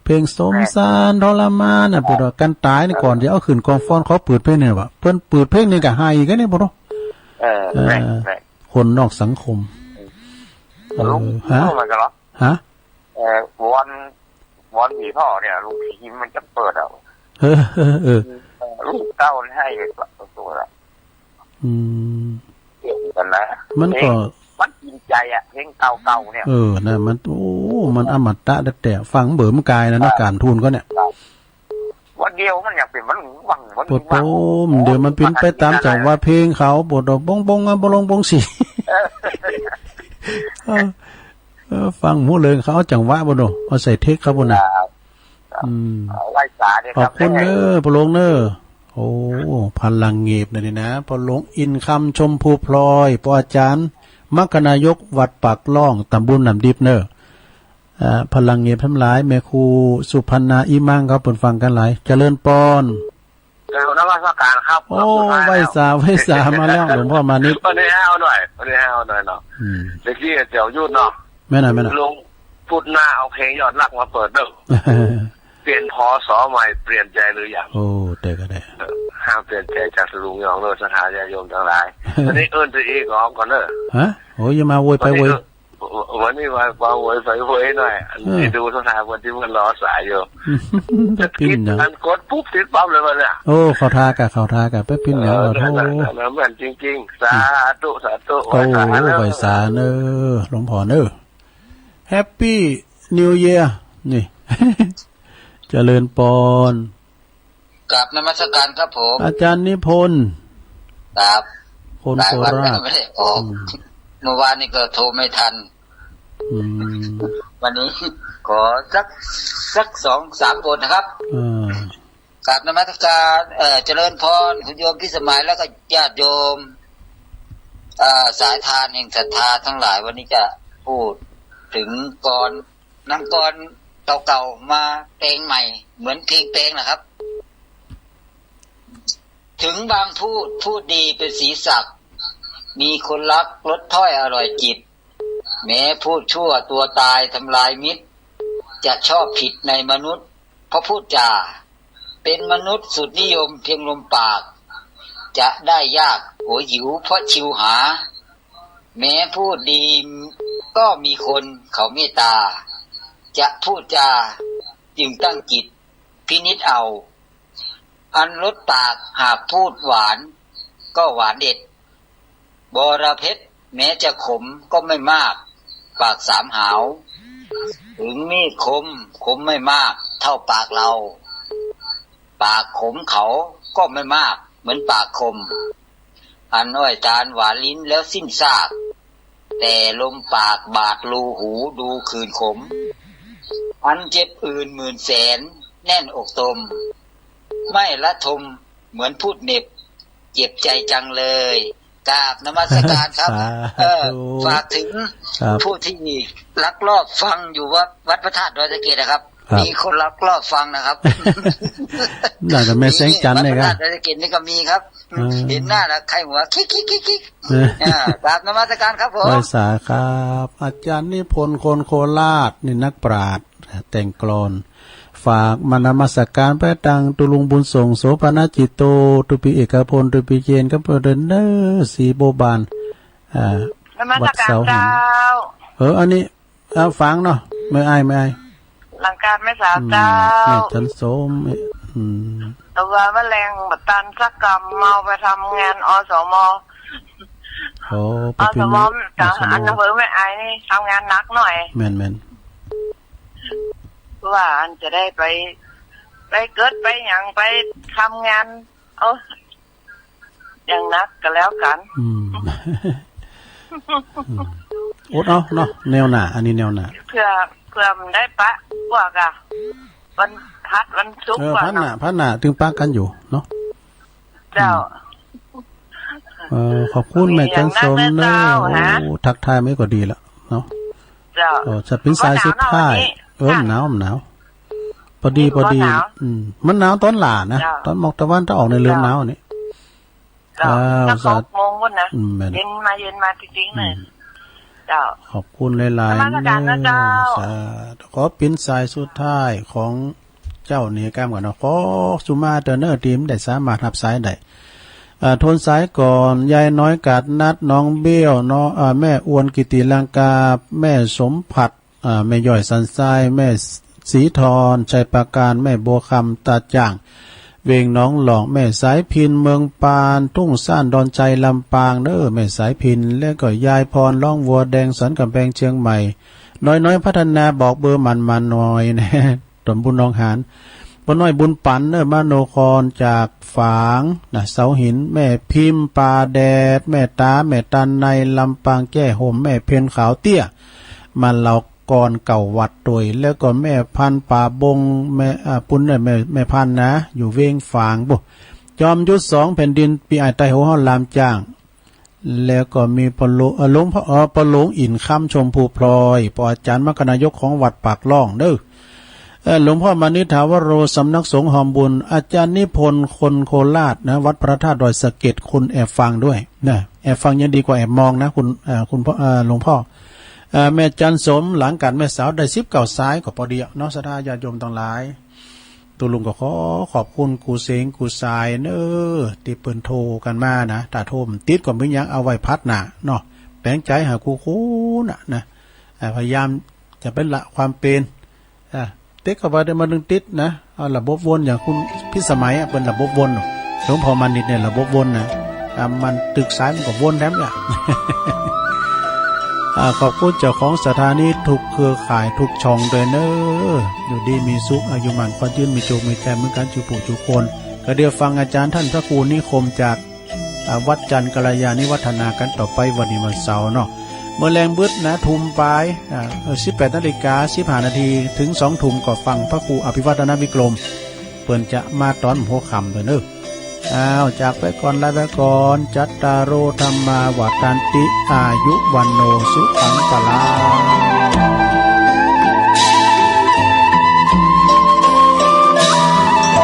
เพลงสมสารทรมานน่ะเปิ้นกันตายนี่ก่อนจะเอาขึ้นกองฟ้อนเขาเปิดเพลงเนี่ยว่าเปิ้นเปิดเพลงนี่ก็หายอีกนี่บ่เนาะคนนอกสังคมฮะมันก็เหรอฮะวันผีพ่อเนี่ยลุงผีมันจะเปิดเอาลูกเต้าให้ตัวละเกี่ยวกันนะมันก็มันกินใจอ่ะเพลงเก่าๆเนี่ยนะมันมันอมตะแต่ฟังเบิ่มกายนะนักการทูนก็เนี่ยวันเดียวมันอยากเป็นมันวังปดโป้มเดี๋ยวมันเป็นไปตามจากว่าเพลงเขาบทดอกบงบงบลงบงสีฟังหมู่เลยเขาจังหวะบ่ดอกเอาใส่เทคครับบ่น่ะไว้สาเนี่ยขอบคุณเด้อปลงเด้อโอ้พลังเงียบนี่นะปลงอินคำชมพูพลอยปอาจารย์มัคคณายกวัดปากล่องตำบลน้ำดิบเนอพลังเงียบทั้งหลายแม่ครูสุพรรณาอิมังเขาเปิดฟังกันหลายเจริญปอนนวัตการครับโอ้ไว้สามาแล้วหลวงพ่อมานิดวันนี้ให้เอาหน่อยเนาะเด็กที่เจียวยุดเนาะแม่น่ะลุงพูดหน้าเอาเพลงยอดรักมาเปิดเด้อเปลี่ยนพศใหม่เปลี่ยนใจหรือยังโอ้แต่ก็ได้ห้ามเปลี่ยนใจจากลุงยองเลยสถานญาโยมทั้งหลายวันนี้ตัวอีกร้องก่อนเด้อฮะโอ้ยอย่ามาโวยไปโวยวันนี้มาโวยไปโวยหน่อยนี่ดูสถานวันที่มันรอสายอยู่จะพินมันกดปุ๊บติดปั๊บเลยมันเนี่ยโอ้เขาทากะไปพินแล้วโธ่เหมือนจริงๆสาธุโอ้ไว้สาเนอหลวงพ่อเนอแฮปปี้นิวเยียร์นี่เจริญปอนกราบนมัสการครับผมอาจารย์นิพนธ์ครับคนโคราชเมื่อวานนี้ก็โทรไม่ทันวันนี้ขอสัก2-3 บทนะครับกราบนมัสการเจริญพรคุณโยมพิสมัยแล้วก็ญาติโยมสายทานแห่งศรัทธาทั้งหลายวันนี้จะพูดถึงนำกรเก่าๆมาเพลงใหม่เหมือนเพลงเพลงนะครับถึงบางพูดดีเป็นสีสักมีคนรักลดถ้อยอร่อยจิตแม้พูดชั่วตัวตายทำลายมิตรจะชอบผิดในมนุษย์เพราะพูดจาเป็นมนุษย์สุดนิยมเพียงลมปากจะได้ยากโหยหิวเพราะชิวหาแม้พูดดีก็มีคนเขาเมตตาจะพูดจาจึงตั้งจิตพินิจเอาอันลดปากหากพูดหวานก็หวานเด็ดบรเพชรแม้จะขมก็ไม่มากปาก3 หาวถึงมีดคมไม่มากเท่าปากเราปากขมเขาก็ไม่มากเหมือนปากคมอันน้อยจานหวานลิ้นแล้วสิ้นซากแต่ลมปากบาดรูหูดูคืนขมอันเจ็บอื่นหมื่นแสนแน่นอกตมไม่ละทมเหมือนพูดเน็บเจ็บใจจังเลยกราบนมัสการครับฝากถึงผู้ที่ลักลอบฟังอยู่วัดพระธาตุดอยสะเก็ดนะครับ มีคนรักรอบฟังนะครับ น่าจะแม่แสงจันทร์เนี่ยครับ วัดพระธาตุดอยสะเก็ดนี่ก็มีครับเห็นหน้าแล้วใครหัวคิกกราบนมัสการครับผม ไว้สาครับอาจารย์นิพนธ์คนโคราชนี่นักปราชญ์แต่งกลอนฝากมานมัสการพระตังตุลุงบุญส่งโสภณจิตโตตุปีเอกพลตุปีเจนก็เปิดเนอร์สีโบบานวัดเสาหินอันนี้ฟังเนาะไม่อายหลังการไม่สาวเจ้าแม่จันโสมตัวแมลงบัตันสักกรรมเมาไปทำงานอสมอสมจังอันนั้นเพิ่งไม่อายนี่ทำงานหนักหน่อยแม่นว่าอันจะได้ไปเกิดไปอย่างไปทำงานอย่างนักก็แล้วกันอดเอาเนาะแนวหน้าอันนี้แนวหน้าเพื่อมันได้ปะกว่ากะวันพัดวันศุกร์กว่าพัดหน้าถึงปะกันอยู่เนาะเจ้าขอบคุณแม่จันสมเนอะทักทายไม่ก็ดีละเนาะเจ้าจะเป็นสายสุดท้ายหนาวพอดีมันหนาวตอนหลานะตอนหมอกตะวันถ้าออกในเรือนหนาวนี่สัก6 โมงวันนะเย็นมาจริงๆเลยเจ้าขอบคุณหลายๆนะขอเป็นสายสุดท้ายของเจ้าเนี่ยแก้มก่อนเนาะขอสุมาเตอร์เนอร์ทีมได้สามารถทับสายได้ทนสายก่อนยายน้อยกาดนัดน้องเบี้ยวน้องแม่อวนกิติลังกาแม่สมผัดแม่ย่อยสันทรายแม่สีทรชัยประการแม่บัวคำตาจ่างเวงน้องหลอกแม่สายพินเมืองปานทุ่งซ่านดอนใจลำปางแม่สายพินแล้วก็ยายพรล่องวัวแดงสันกำแพงเชียงใหม่น้อยพัฒนาบอกเบอร์มันน้อยนะตนบุญน้องหานบ่น้อยบุญปันมโนครจากฝางเสาหินแม่พิมพ์ปาแดดแม่ตาแม่ตันในลำปางแก้ห่มแม่เพนขาวเตี้ยมันเราก่อนเก่าวัดตัวยแล้วก็แม่พันป่าบงแม่ปุ้นแม่พันนะอยู่เวงฝางบุจอมยุทธ2แผ่นดินปีไอไตหัวห้องลามจ้างแล้วก็มีปโลงอินค่ำชมพูพลอยปอาจารย์มกนายกของวัดปากล่องหลวงพ่อมานิถาวโรสำนักสงฆ์หอมบุญอาจารย์นิพนธ์คนโคราชนะวัดพระธาตุดอยสะเก็ดคุณแอบฟังด้วยนะแอบฟังยังดีกว่าแอบมองนะคุณพ่อหลวงพ่อแม่จันสมหลังกันแม่สาวได้19ซ้ายก็พอดีเนาะศรัทธาญาติโยมทั้งหลายตัวลุงก็ขอบคุณกูเสงกูสายที่เปิ้นโทรกันมานะถ้าโทรติดก็ไม่ยังเอาไว้พัดหน้าเนาะแปลงใจหากูนะพยายามจะเป็นละความเป็นติดเข้าไปได้มาดึงติดนะเอาระบบวนอย่างคุณพิสมัยเป็นระบบวนหลวงพ่อมานิดเนี่ยระบบวนนะมันตึกซ้ายมันก็วนแถมเนี่ยขอบคุณเจ้าของสถานีทุกเครือข่ายทุกช่องด้วยอยู่ดีมีสุขอายุมันความยืนมีโจมีแจมเหมือนกันจุปู่จุคนก็เดี๋ยวฟังอาจารย์ท่านพระครูนิคมจากวัดจันทร์กัลยาณิวัฒนากันต่อไปวันนี้วันเสาร์เนาะเมื่อแรงบึดนะทุ่มปลาย18 นาฬิกา 15 นาทีถึง 2 ทุ่มก็ฟังพระครูอภิวัฒนวิกรมเปิ่นจะมาตอนหัวค่ำด้วยจากไปก่อนลาไปก่อนจัตตารโอธรรมาวัฏฏันติอายุวันโนสุขังพลัง